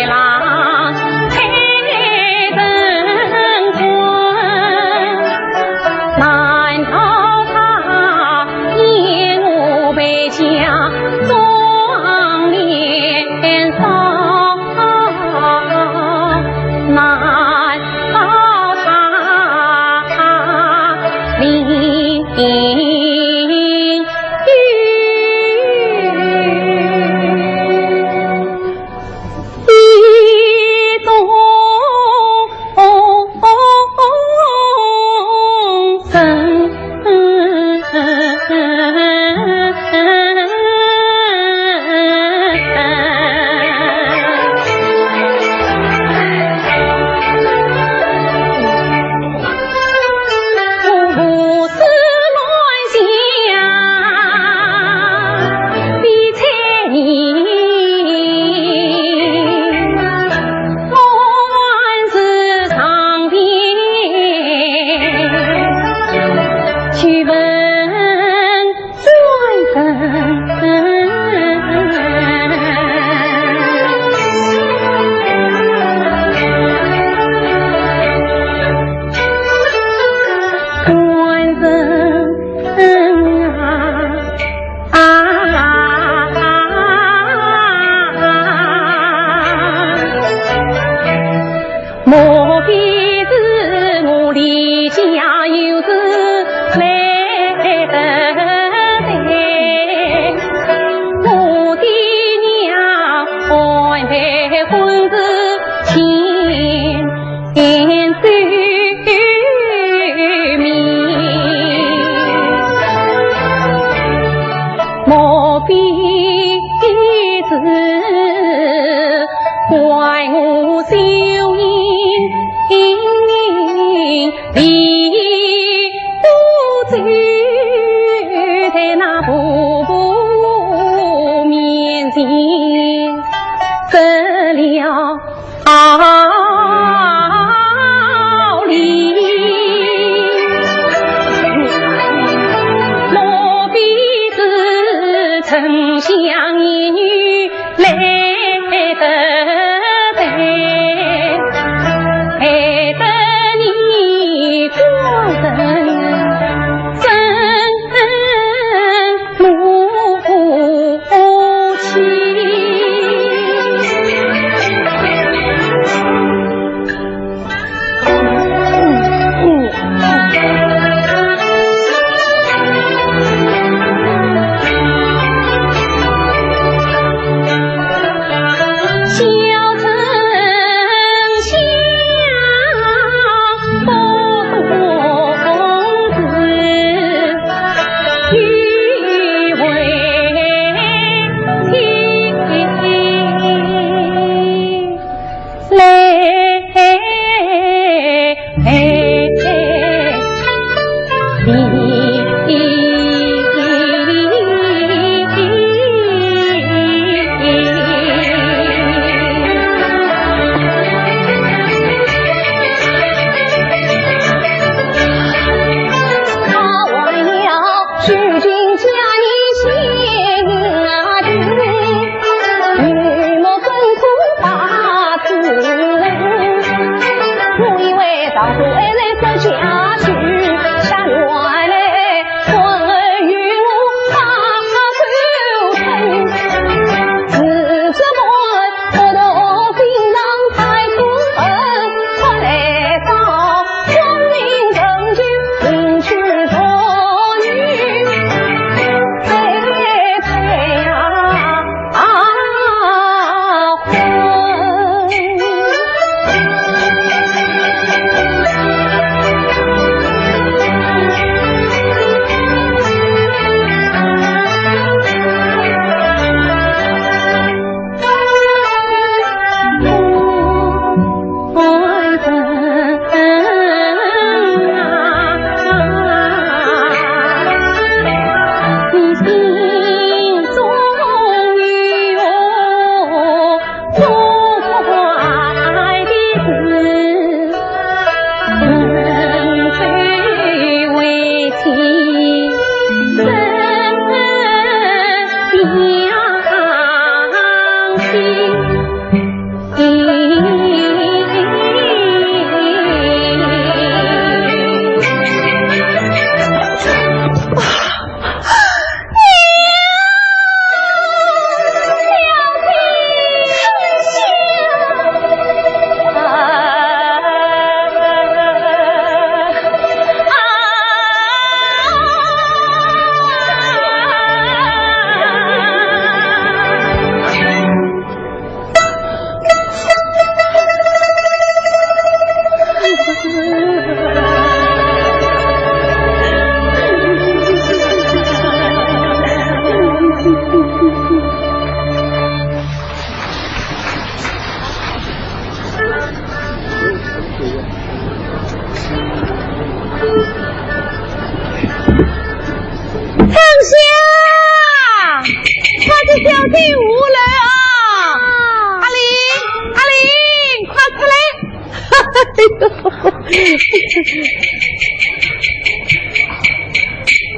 狼缠斗。我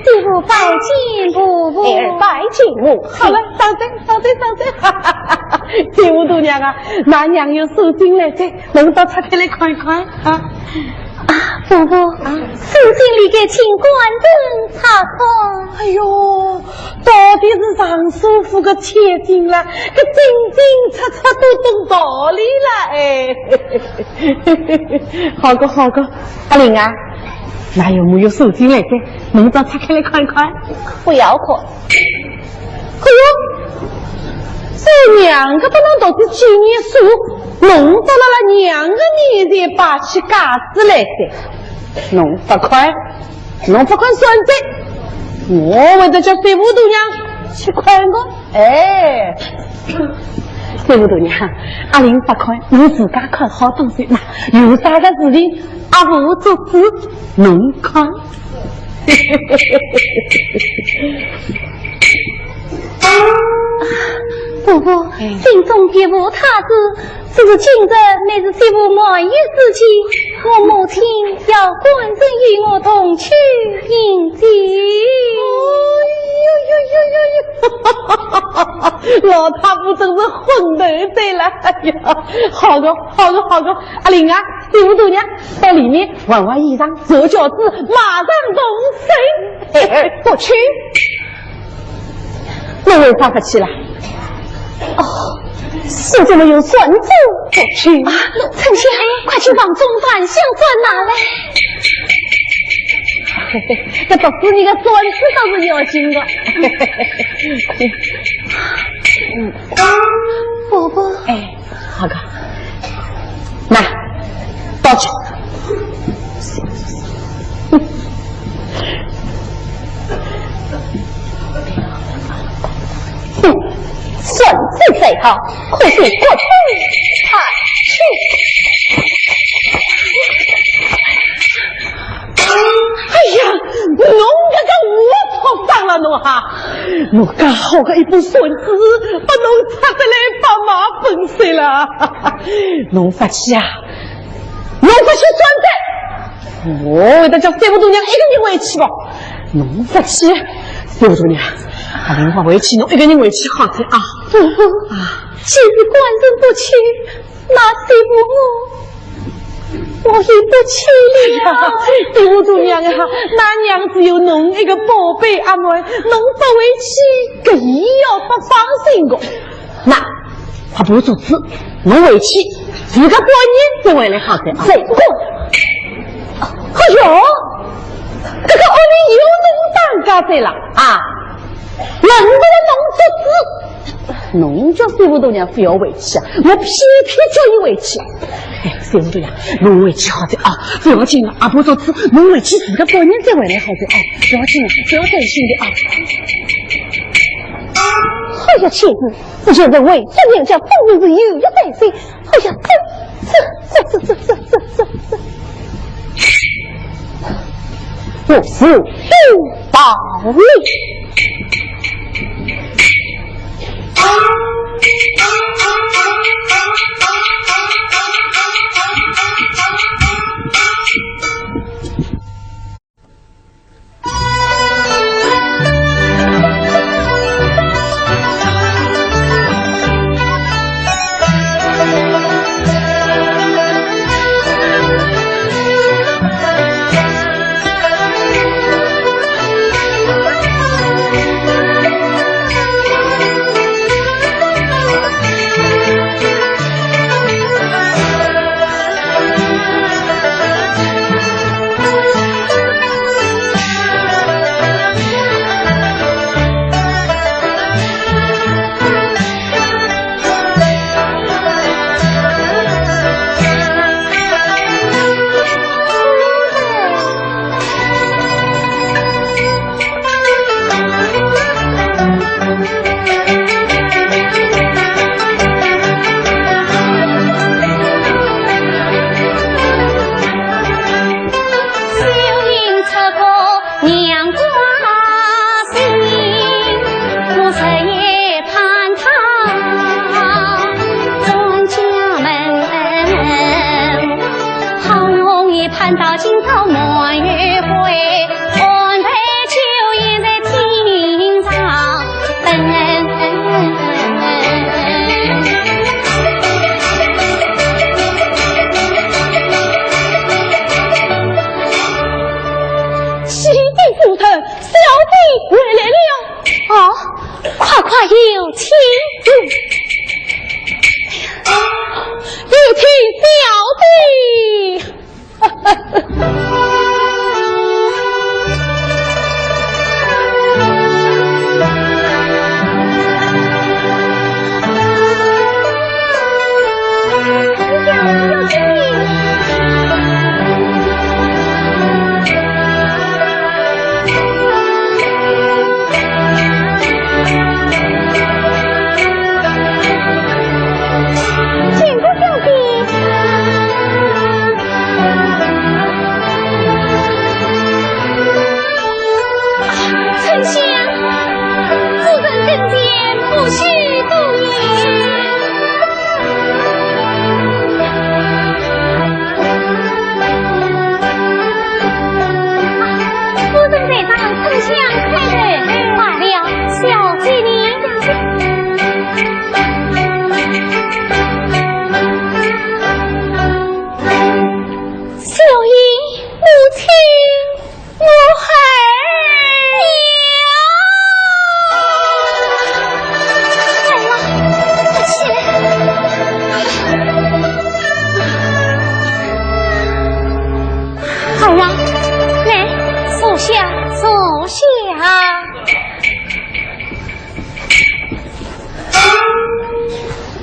弟父拜见伯伯，拜见我。好了，上阵。弟父度娘啊，那娘有手巾来着，能到拆开来看一看啊。伯伯，手巾里给请关灯查看。哎呦，到底是上叔父个千金了，这真真切切都懂道理了哎。好个，阿玲啊，那有没有手巾来着？能到拆开来看一看？不要看。哎呦，这两个不能都是纪念书，弄到了两个年代把起嘎子来的，弄不快算这，我为的叫水务度娘去快我，哎。水务度娘，阿玲不快，我自家看好东西，那有啥个事情阿父做主，侬看。伯伯，心中别无他志，只是今日乃是媳妇满意之期，我母亲要官人与我同去迎接。老太婆真是混头在了，哎呀，好个，阿玲啊，媳妇度娘到里面换衣裳，坐轿子，马上动身。不去，那为啥不去了？哦，是这么有算子，不去啊！丞相，快去往中饭相算拿来。这都是你的算子倒是要紧的。伯伯，哎，好个，那到去。算子最好，可是过去太去。哎呀，侬这个我错上了侬哈，侬刚好个一部算子，把侬插得来把马分碎了。侬发起啊，侬发起算子，我为的叫水务度娘一个人回去吧。侬发起，水务度娘。阿玲话回去，侬一个人回去好些啊！伯伯啊，既是官人不去，那媳妇我也不去了。媳妇度娘啊，那娘只有侬一个宝贝阿妹，侬不回去，搿伊要不放心个。那他不做主，侬回去，自个半年再回来好些啊！谁过？哎呦，这个屋里有侬当家在了啊！人不能弄做主，侬叫媳妇度娘非要回去啊！我偏偏叫你回去。哎，媳妇度娘，侬回去好些啊！不要紧了，阿婆做主，侬回去自个半年再回来好些啊！不要紧了，不要担心的啊！哎呀，妻子，只想认为这人家风人是有一百岁。哎呀，这，我是不道理。好快有请，有请小弟。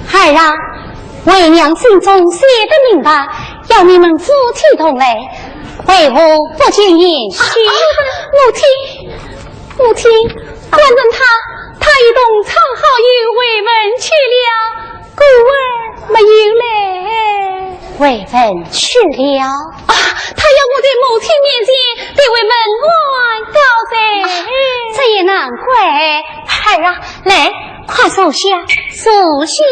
孩儿，为娘心中写的明白，要你们夫妻同类，为何不尽言许？母亲，关人他一动藏好友为门去了，故儿没有来。为门去了啊！他要我在母亲面前得为门外告罪，这也难怪。孩儿，来，快坐下，坐下。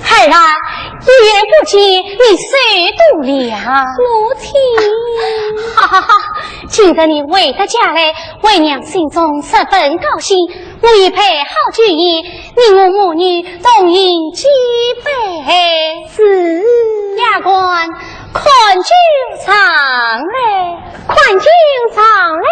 孩儿，一言不接，你谁度了？母亲，哈哈哈！今日你回得家来，为娘心中十分高兴。我已配好酒宴，你我母女同饮几杯。是丫鬟，宽酒上来，宽酒上来。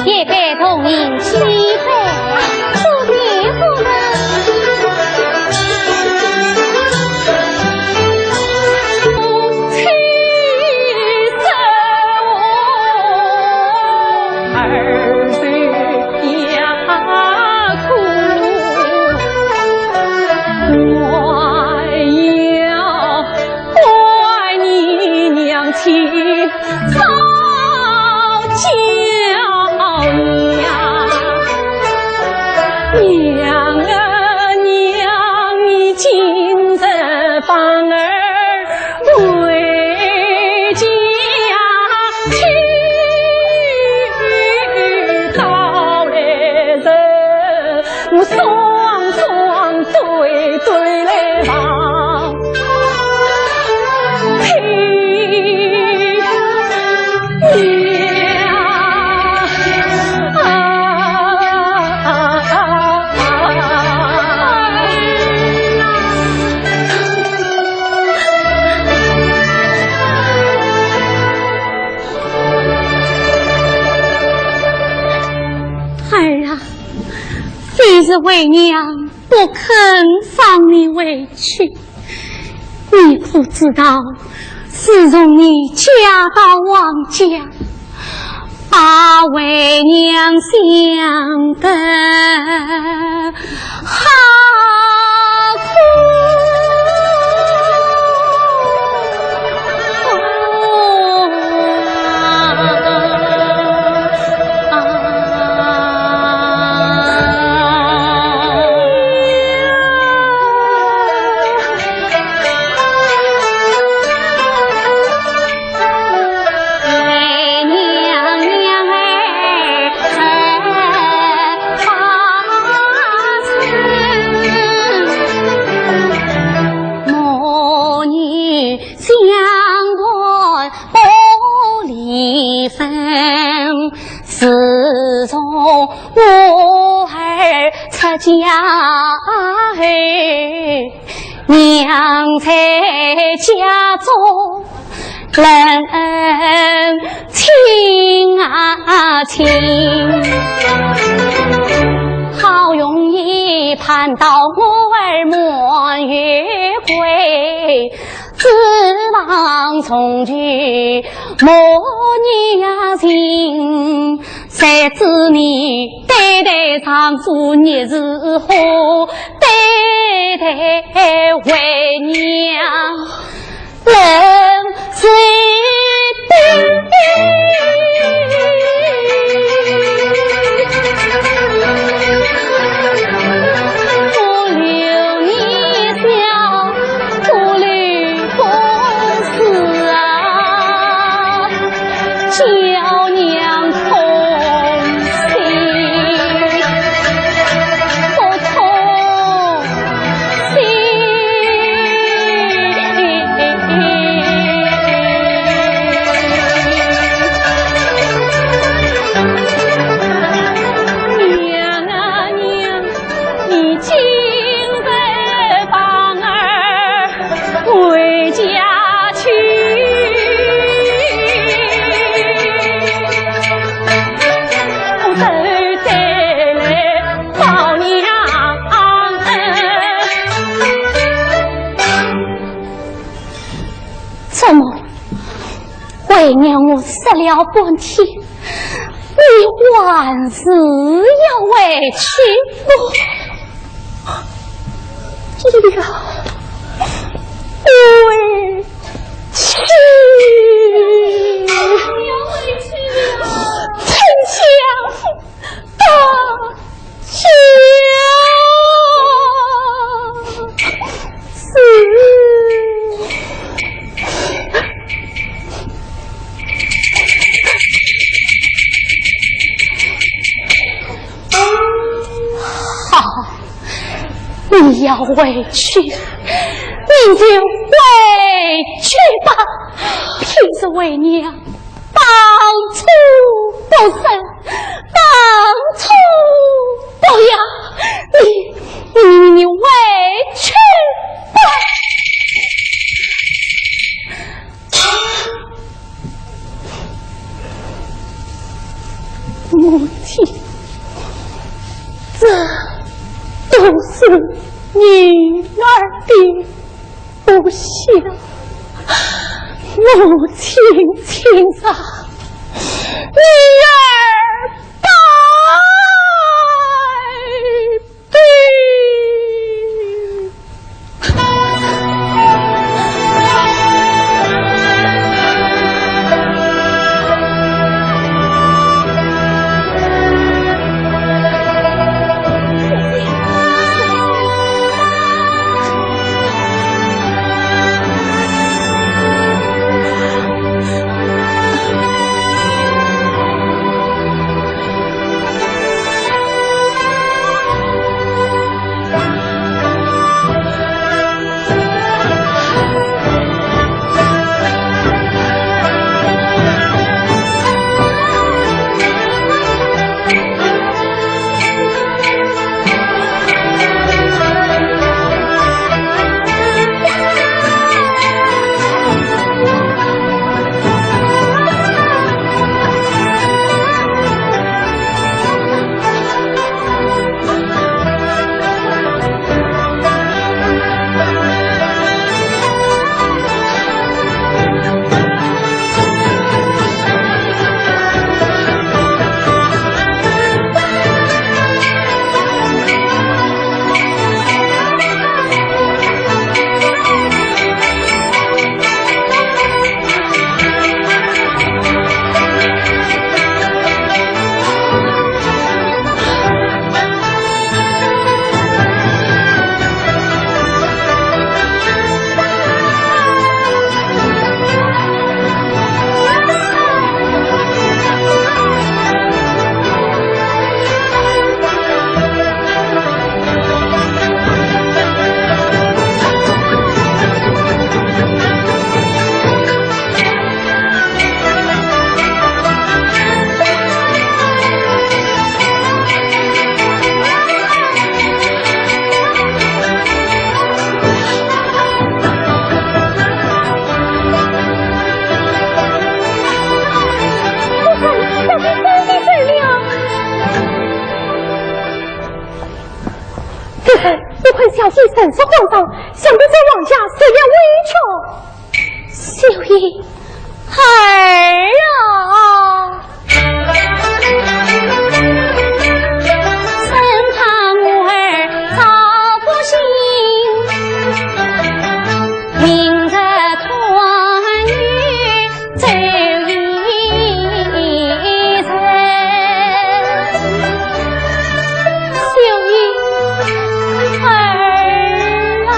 也该同饮七杯，不必不能。母亲生我儿孙呀苦，我要怪你娘亲早教。娘啊娘，你今日帮儿回家去，到来人我双双对对来忙，嘿非是为娘不肯放你回去，你可知道，自从你嫁到王家，把为娘想得好苦。家哎，娘在家中人亲啊亲，好容易盼到我儿满月归，指望从军莫娘亲，谁知你代代丈夫日子好，代代为娘人谁为娘我死了半天，你万事要委屈我，要委屈，要委屈啊！丞相大好，你要委屈，你就委屈吧。平时为娘当初不生，当初不养，你委屈吧。母亲，这都是女儿的不孝，母亲亲上，女儿拜对。坤小姐身受皇上，想必在王家虽然委屈。秀英，儿啊！身旁我儿早不行，明着团圆走一程。秀英，儿啊！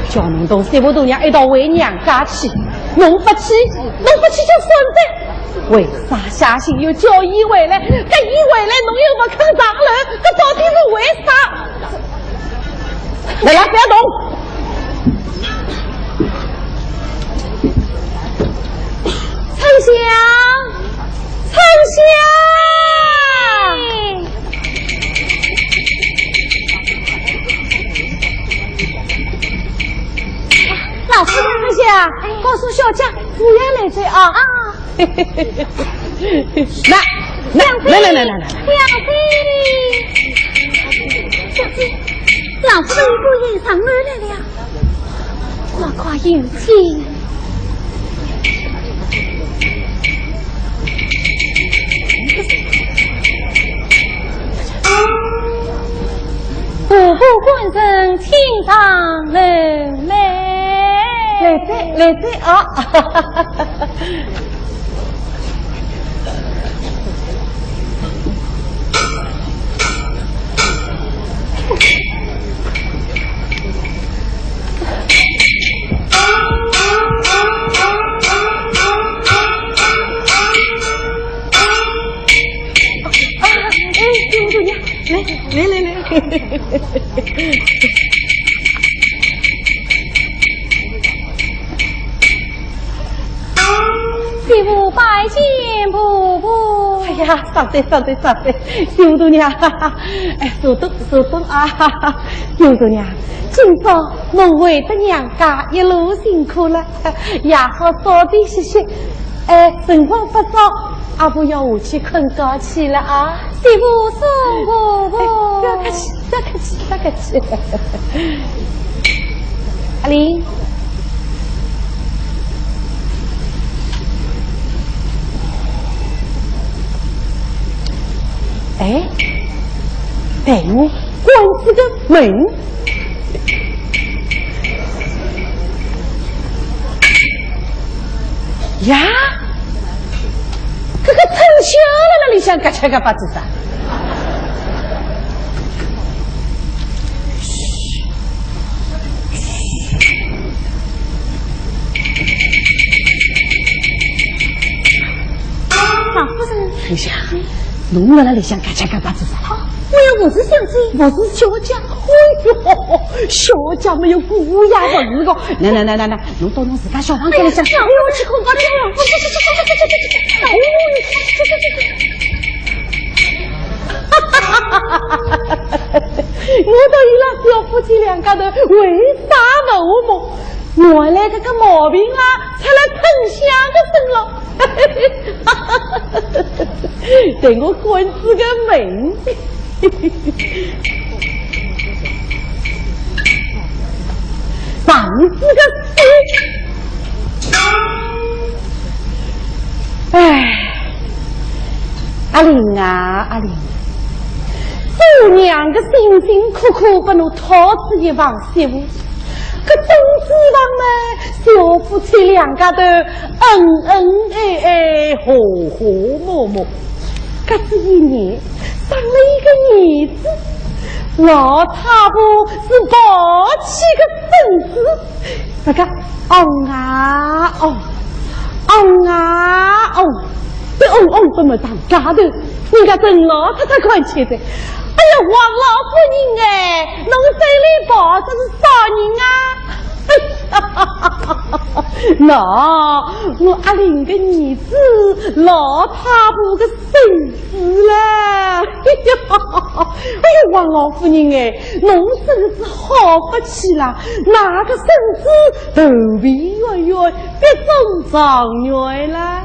叫侬同三婆大娘一道回娘家去，侬不去就算呗。为啥下信又叫伊回来？搿伊回来侬又不肯上楼，搿到底是为啥？来啦，不要动！丞相，丞相！老夫人这些啊，告诉小姐不要来追啊！来，小姐，老夫人不也上门来了？快快有请。步步官人请上门来这啊！来。媳妇拜见婆婆。哎呀，上对，媳妇大娘，哎，坐等啊！媳妇大娘，今朝侬回得娘家一路辛苦了，也好早点歇歇。哎，辰光不早，阿婆要下去困觉去了啊！媳妇送婆婆。不要客气。阿玲。哎，陪我关这个门。呀，这个丞相在那里想嘎切个巴子啥？老夫人，丞相。侬在那里想干啥干巴子啥？我是小姐，我是小姐。哎呦，小姐没有姑呀，不是个。来，侬到侬自家小房间里想。让我去空房间了。我到伊拉小夫妻两家头为啥不和睦？原来这个毛病啊，出了丞相的身了。等我关这个门。放这个心。哎，阿玲啊，阿玲，姑娘个辛辛苦苦把侬讨出一房媳妇，可总指望呢小夫妻两家头恩恩爱爱，和和睦睦。搿这一年生了一个儿子，老太婆是抱起个身子，那个哦啊哦，哦啊哦，这哦哦怎么当家的？人家真老太太快去的。哎呀，王老夫人哎，侬这里抱这是啥人啊？那我阿玲个儿子老太婆个孙子啦！哎呀，王老夫人哎，侬孙子好不起啦，哪个孙子头皮圆圆，别中状元啦！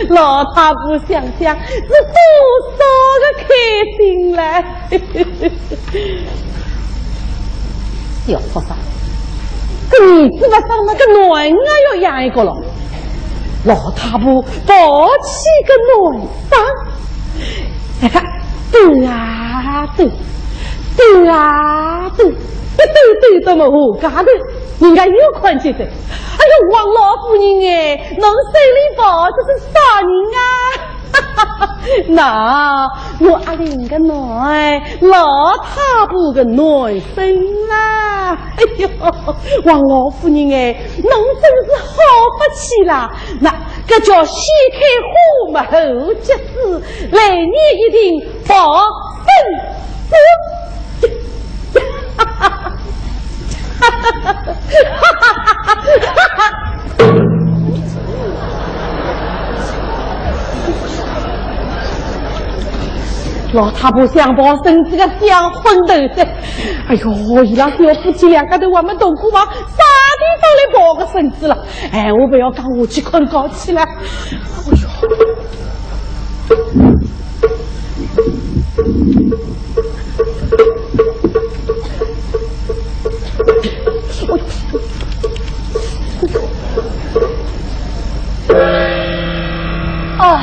老太婆想想是多少个开心嘞！小菩萨，这儿子不上那个囡儿要养一个了。老太婆抱起个囡生，你看抖啊抖，抖啊抖，一抖抖到么何家的？人家又看起来。哎呦，王老夫人哎，侬手里抱这是啥人啊？那我阿玲个囡，老太婆个囡孙啦！哎呦，王老夫人哎，侬真是好不起啦！那这叫先开花嘛后结子，来年一定抱孙子。哈哈哈！哈哈哈！哈哈哈！老太婆想抱孙子个想昏头噻！哎呦，伊拉小夫妻两个头我们动过嘛，啥地方来抱个孙子了？哎，我不要讲，我去困觉起来。哎呦！哦。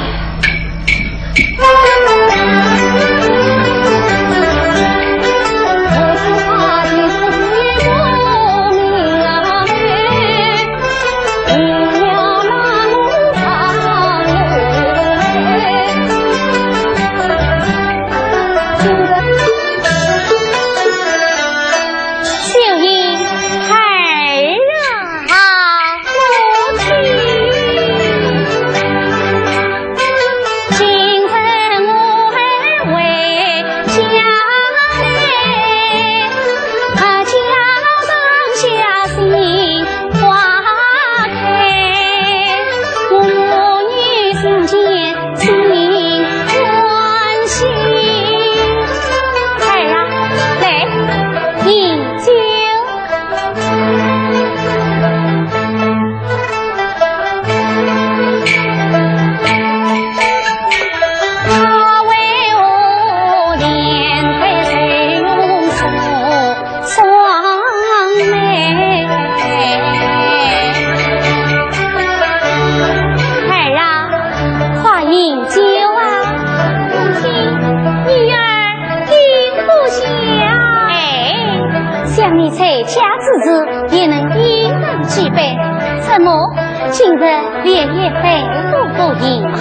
今日连夜飞步不迎你，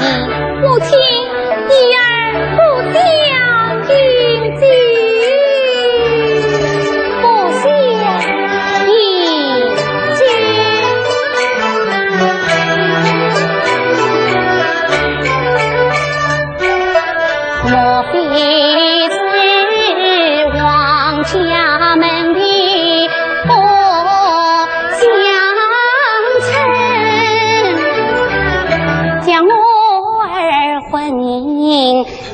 母亲你儿不想迎接，不想迎接。莫非是王家门的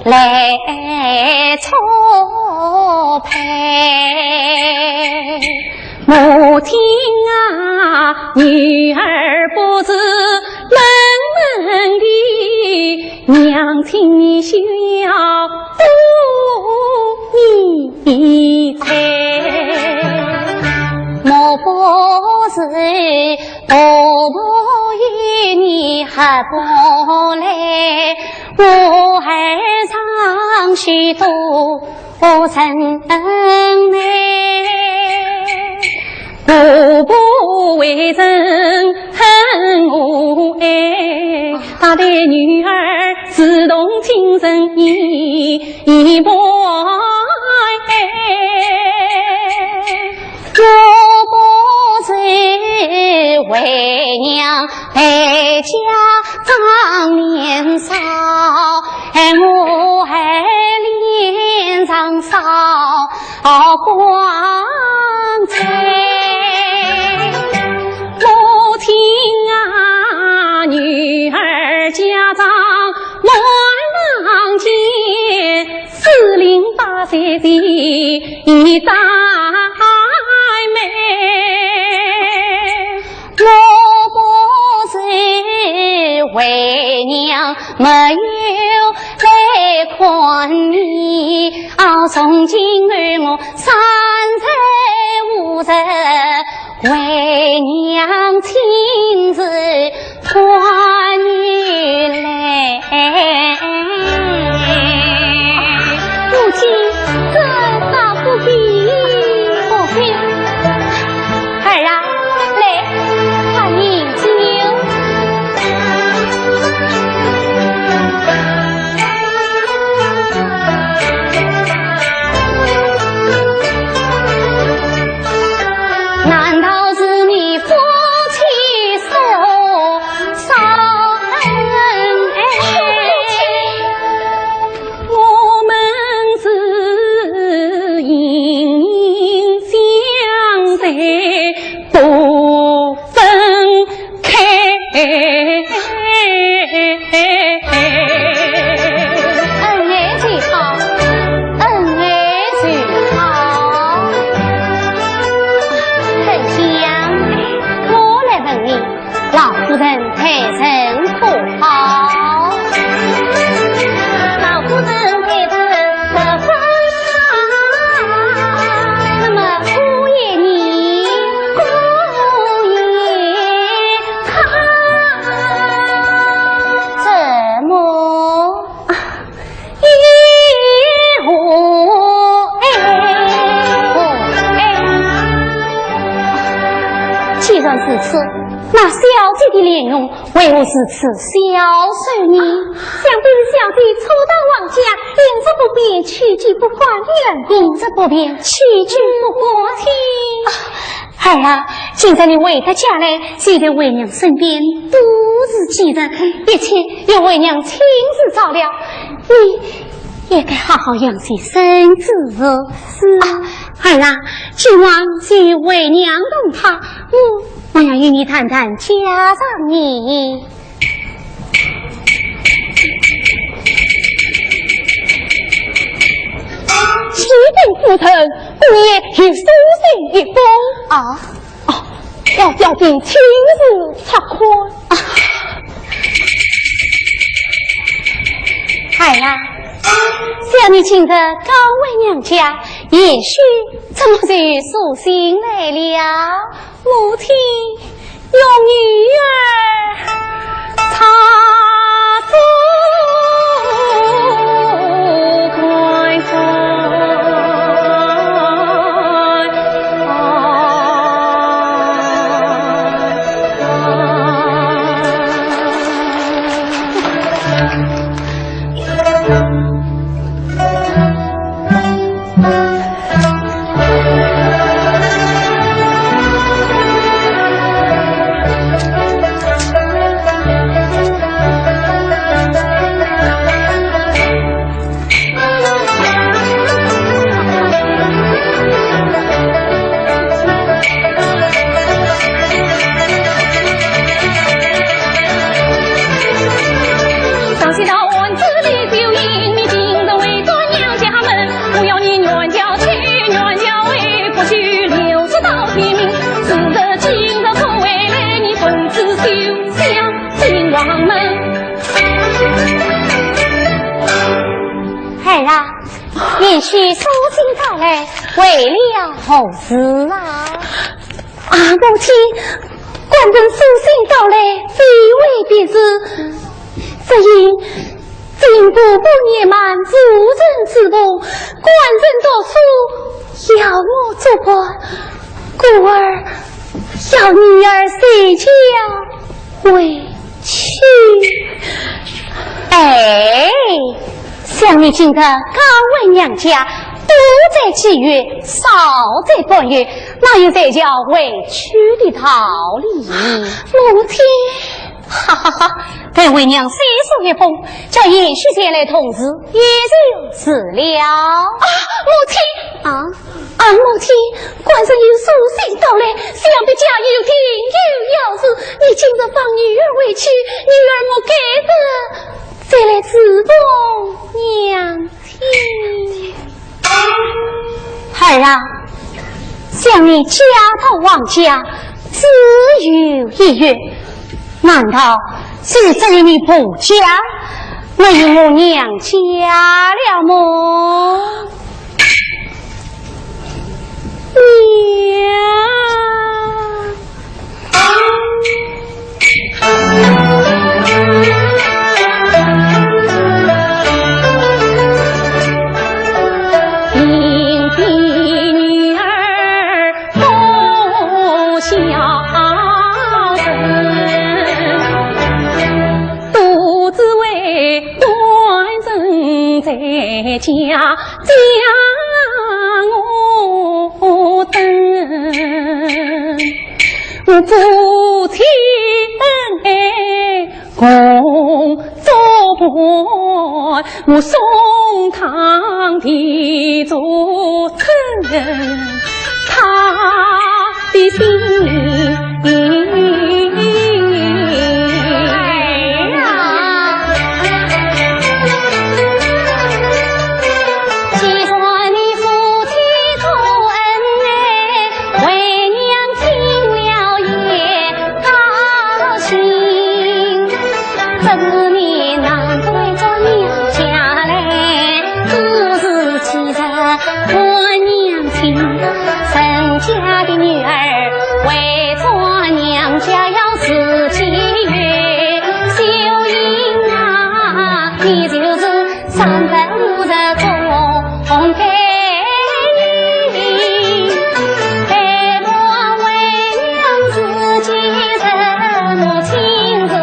来错配，母亲啊，女儿不知冷冷的，娘亲你休要负你猜，莫不是婆婆与你还不来。我还藏许多真内，婆婆为人恨我爱，他的女儿自动听人意，一莫为娘陪家长年少，我还脸上扫光彩。我听啊，女儿家长乱郎见，48岁的大妹，我不是为娘没有来看你，从今儿我三才5十，为娘亲自团圆来。母亲，这倒不必，不必。儿啊，来，快饮酒。难道是你夫妻手烧恩爱？我们是隐隐相随，不分开。恩爱最好，恩爱最好。很香，我来问你，老夫人态身可好？老夫人态身十分好，那么姑爷你姑爷他怎么一无既然是此，那小姐的脸容为何是此小手呢？想必小姐初到王家，饮食不便，起居不惯，饮食不便，起居不惯。儿啊，现在你回到家来，就在为娘身边独自寄人，一切由为娘亲自照料。你也该好好养些身子哦。是儿啊，今晚就为娘动他，我要与你谈谈家长你。启禀父臣，姑爷已书信一封。要小姐亲自查看。儿啊，小女亲自刚回娘家，也许怎么就书信来了？母亲用女儿查住开封。也许书信到来，为了何事啊？母亲，官人书信到来，非为别事，只因姑父年满主人之路，官人读书要我做官，故而要女儿随家回去。想你今日刚回娘家，多在几月，少在半月，哪有这叫委屈的道理？母亲，哈哈哈！本为娘随书一封，叫延续前来通知，也就是了。母亲母亲，官上有书信到来，想必家有庭有要事，你今日放女儿回去，女儿莫该得再来自奉娘亲。儿啊，想你家道亡家，只有一月，难道是在你不家，没有我娘家了么？因比女儿不孝顺，独自为端人在家我等，我不听共作伴，我送堂的做成他的心。家的女儿为做娘家要自己约秀英啊，你就是上本路的公给你，陪我为娘自己人母亲自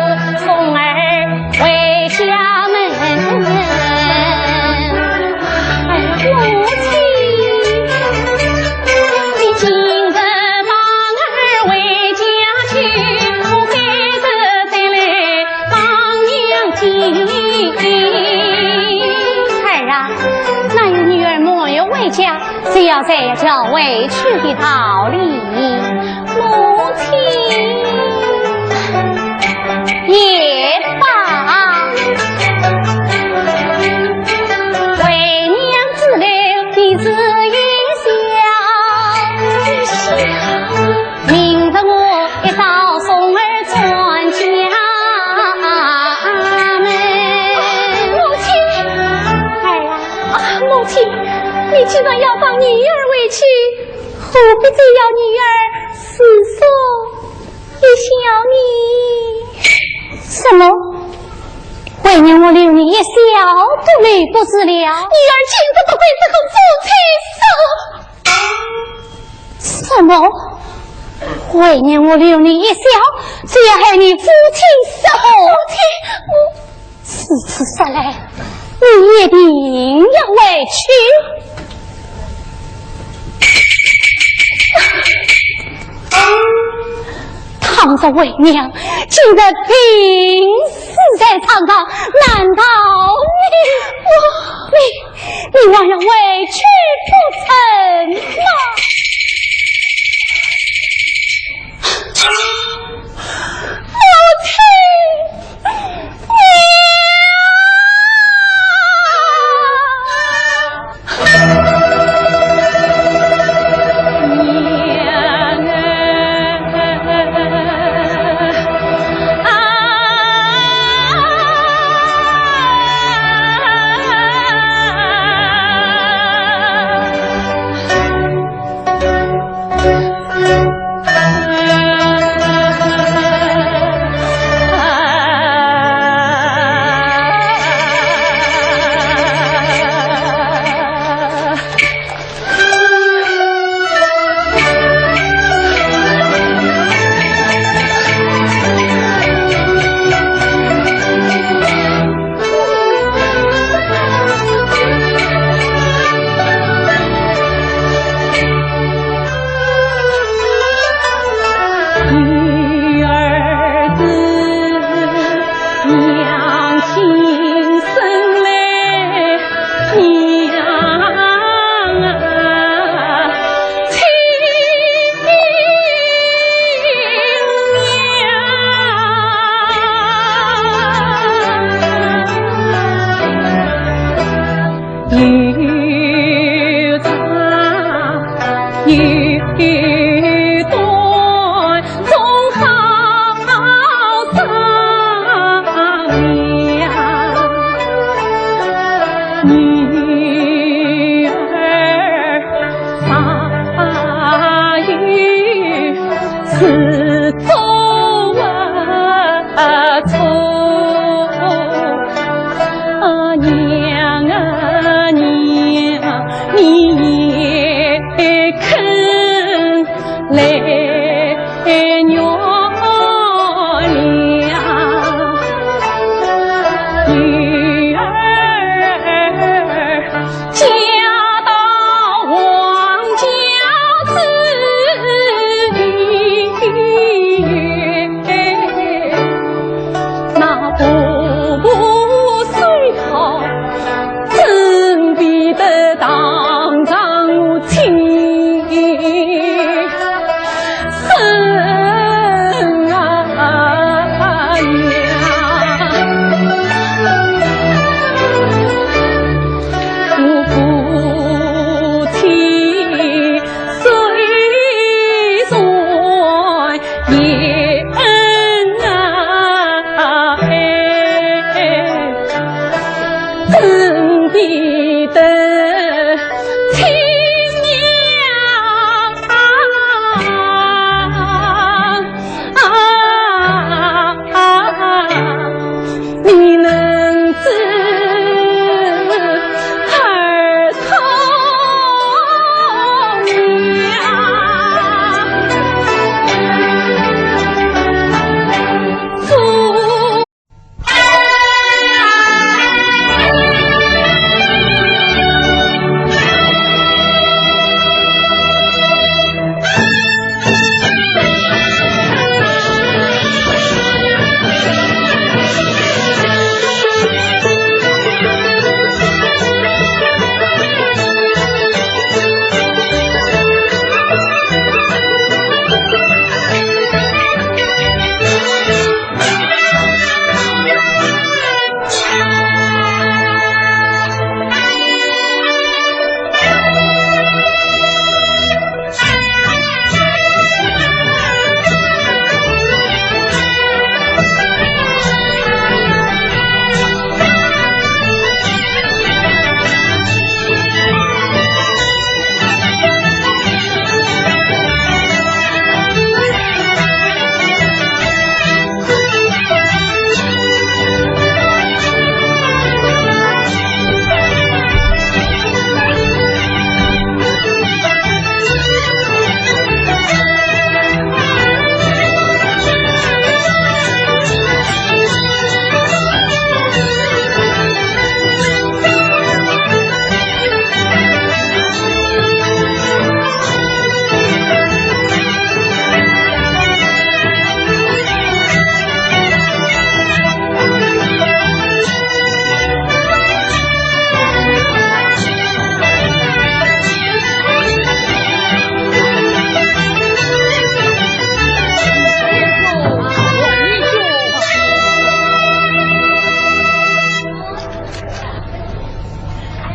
送儿回家门。母亲今日帮儿回家去，我该得再来帮娘亲。儿啊，哪有女儿莫有回家，只要再叫委屈的道理。母亲也罢，为娘子留的子女。明日我一早送儿转家门。母亲，儿啊，母亲，你既然要放女儿回去，何必再要女儿死送一小你？什么？为娘我留你一小都累不是了，女儿今日不会这个父亲手。什么？为娘我留你一小，只要害你父亲死后，母亲，我此次杀来，你一定要委屈。倘若为娘今日病死在床上，难道你让人委屈不成吗？母亲，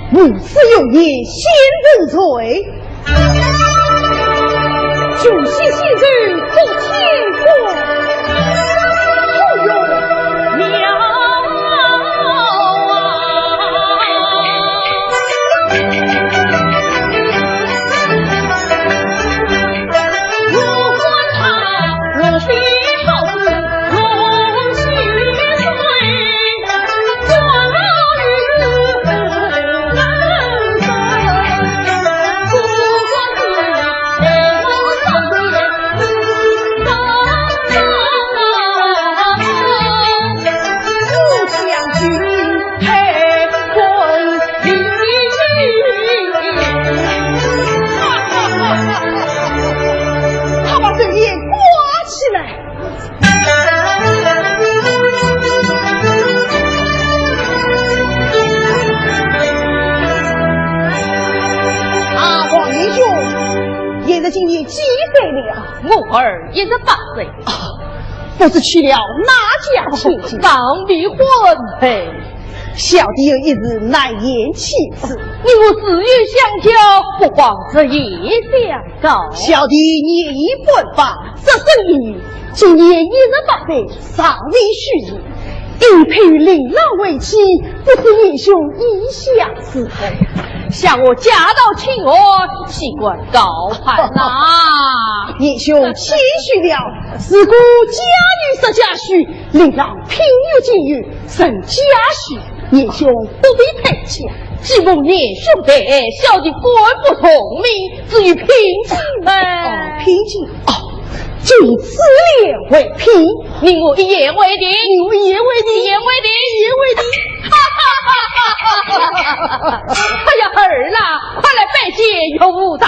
无此有业，先人罪。主席昔日做天国，后有苗我管他我非好子龙须水，我老日今年几岁了？我儿也是8岁啊，不是娶了哪家亲戚？刚离婚嘿。小弟有一日难言启齿，你我志愿相交，不枉这夜相告。小弟年已奔放，这生意今年28岁，尚未许日，应配领老为妻，不知英兄意下是何？向我家道亲我，岂管高攀呐！英兄谦虚了，自古家女失家婿，领郎贫有境遇，生家婿，英兄不必佩强。既蒙年兄弟，小弟官不从命，至于平静吗？平静就以此言为凭，令我一言为定，一言为定。哎呀，儿啦，快来拜见有无大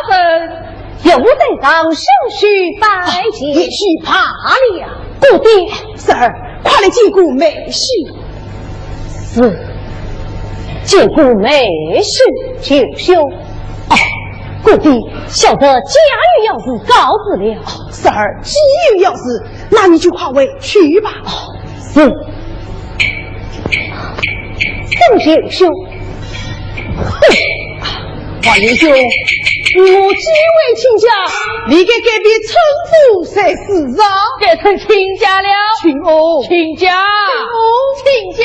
人。有在上生须拜见，也许怕了。故爹，四儿，快来见过美婿。是，见过美婿就休。故爹，晓得家有要事告辞了。四儿，既有要事，那你就快回去吧。是，郑就休。王英兄，我几位亲家，你给隔壁称呼才是啊？改成亲家了，亲哦，亲家，亲家，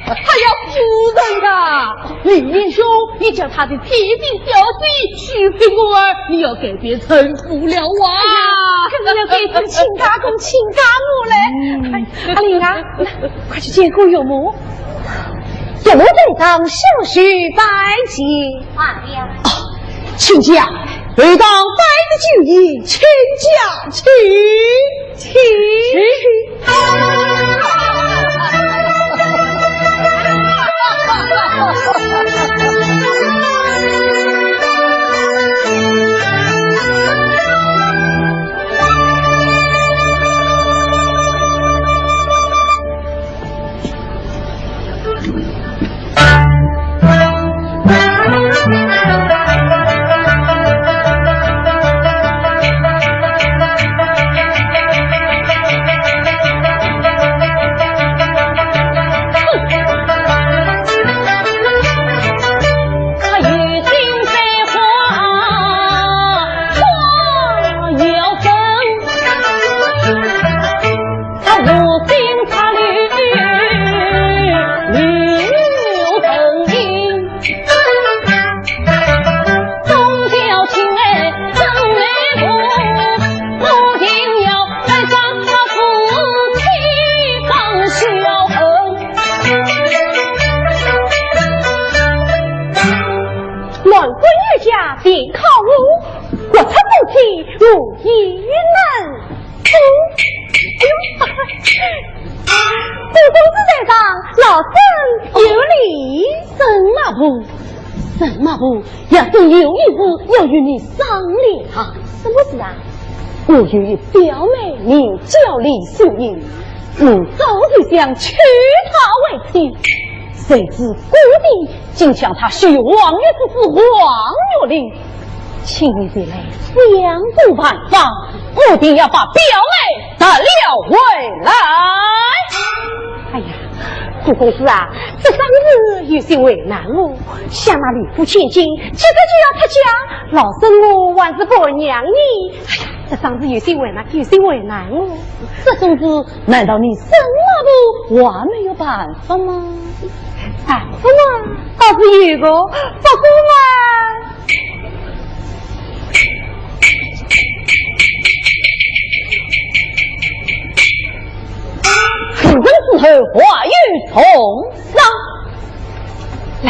还要夫人啊！李英兄，你将他的铁兵小弟许给我儿，你要改变称呼了啊！可是要改成亲家公、亲家母嘞。阿玲啊，快去见过有母。有在上小婿拜见。亲家，每当拜的酒宴，亲家请。要是有一事要与你商量。什么事啊？我有一表妹名叫李秀英，我早就想娶她为妻，谁知故地竟向她许王爷之子黄月令，请你这来想顾办法，我定要把表妹得了回来。哎呀，顾公子啊，这3日有些为难我，想那李府千金，接着就要出家，老身我还是不娘你。哎呀，这3日有些为难我。这种事，难道你什么不还没有办法吗？办法嘛，倒是有个，不过嘛。出征之后，话语从上来。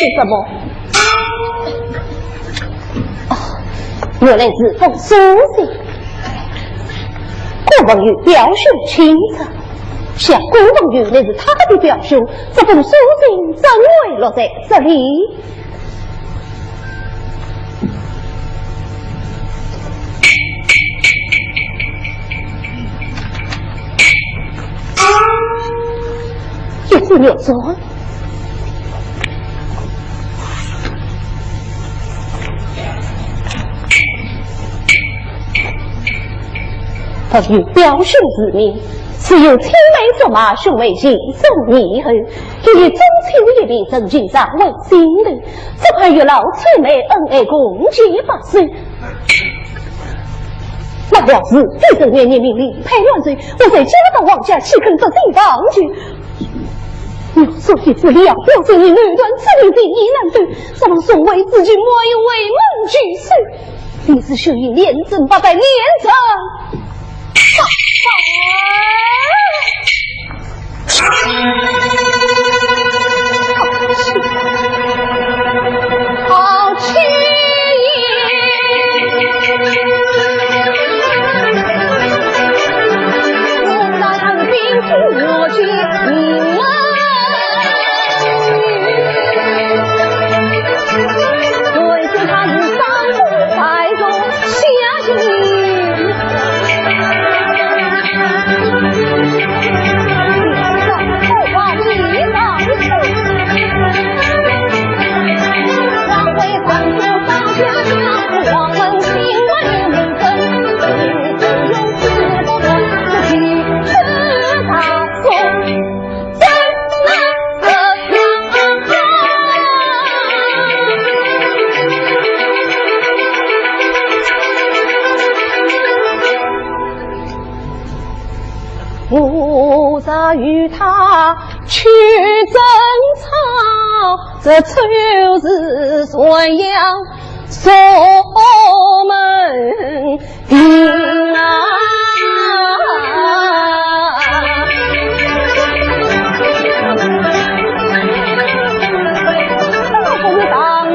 是什么？哦，原来是封书信。顾文玉表兄清楚，想顾文玉那是他的表兄，这封书信怎会落在这里？也是没有错。他与表兄之命，此有青梅竹马兄妹情重义恨，又以真情一命真情上为心的，这块与老青梅恩爱共结8岁。那要是这个年年命令配乱罪，我在家到王家岂肯这地方去？要说一次了，表示你女断此命第一难对，怎么送为自己莫以为梦举世？你是血以连征800连征。好气我大唐兵出我去对着他们三步摆中下心我在与他去争吵，这就是宣扬锁门平安。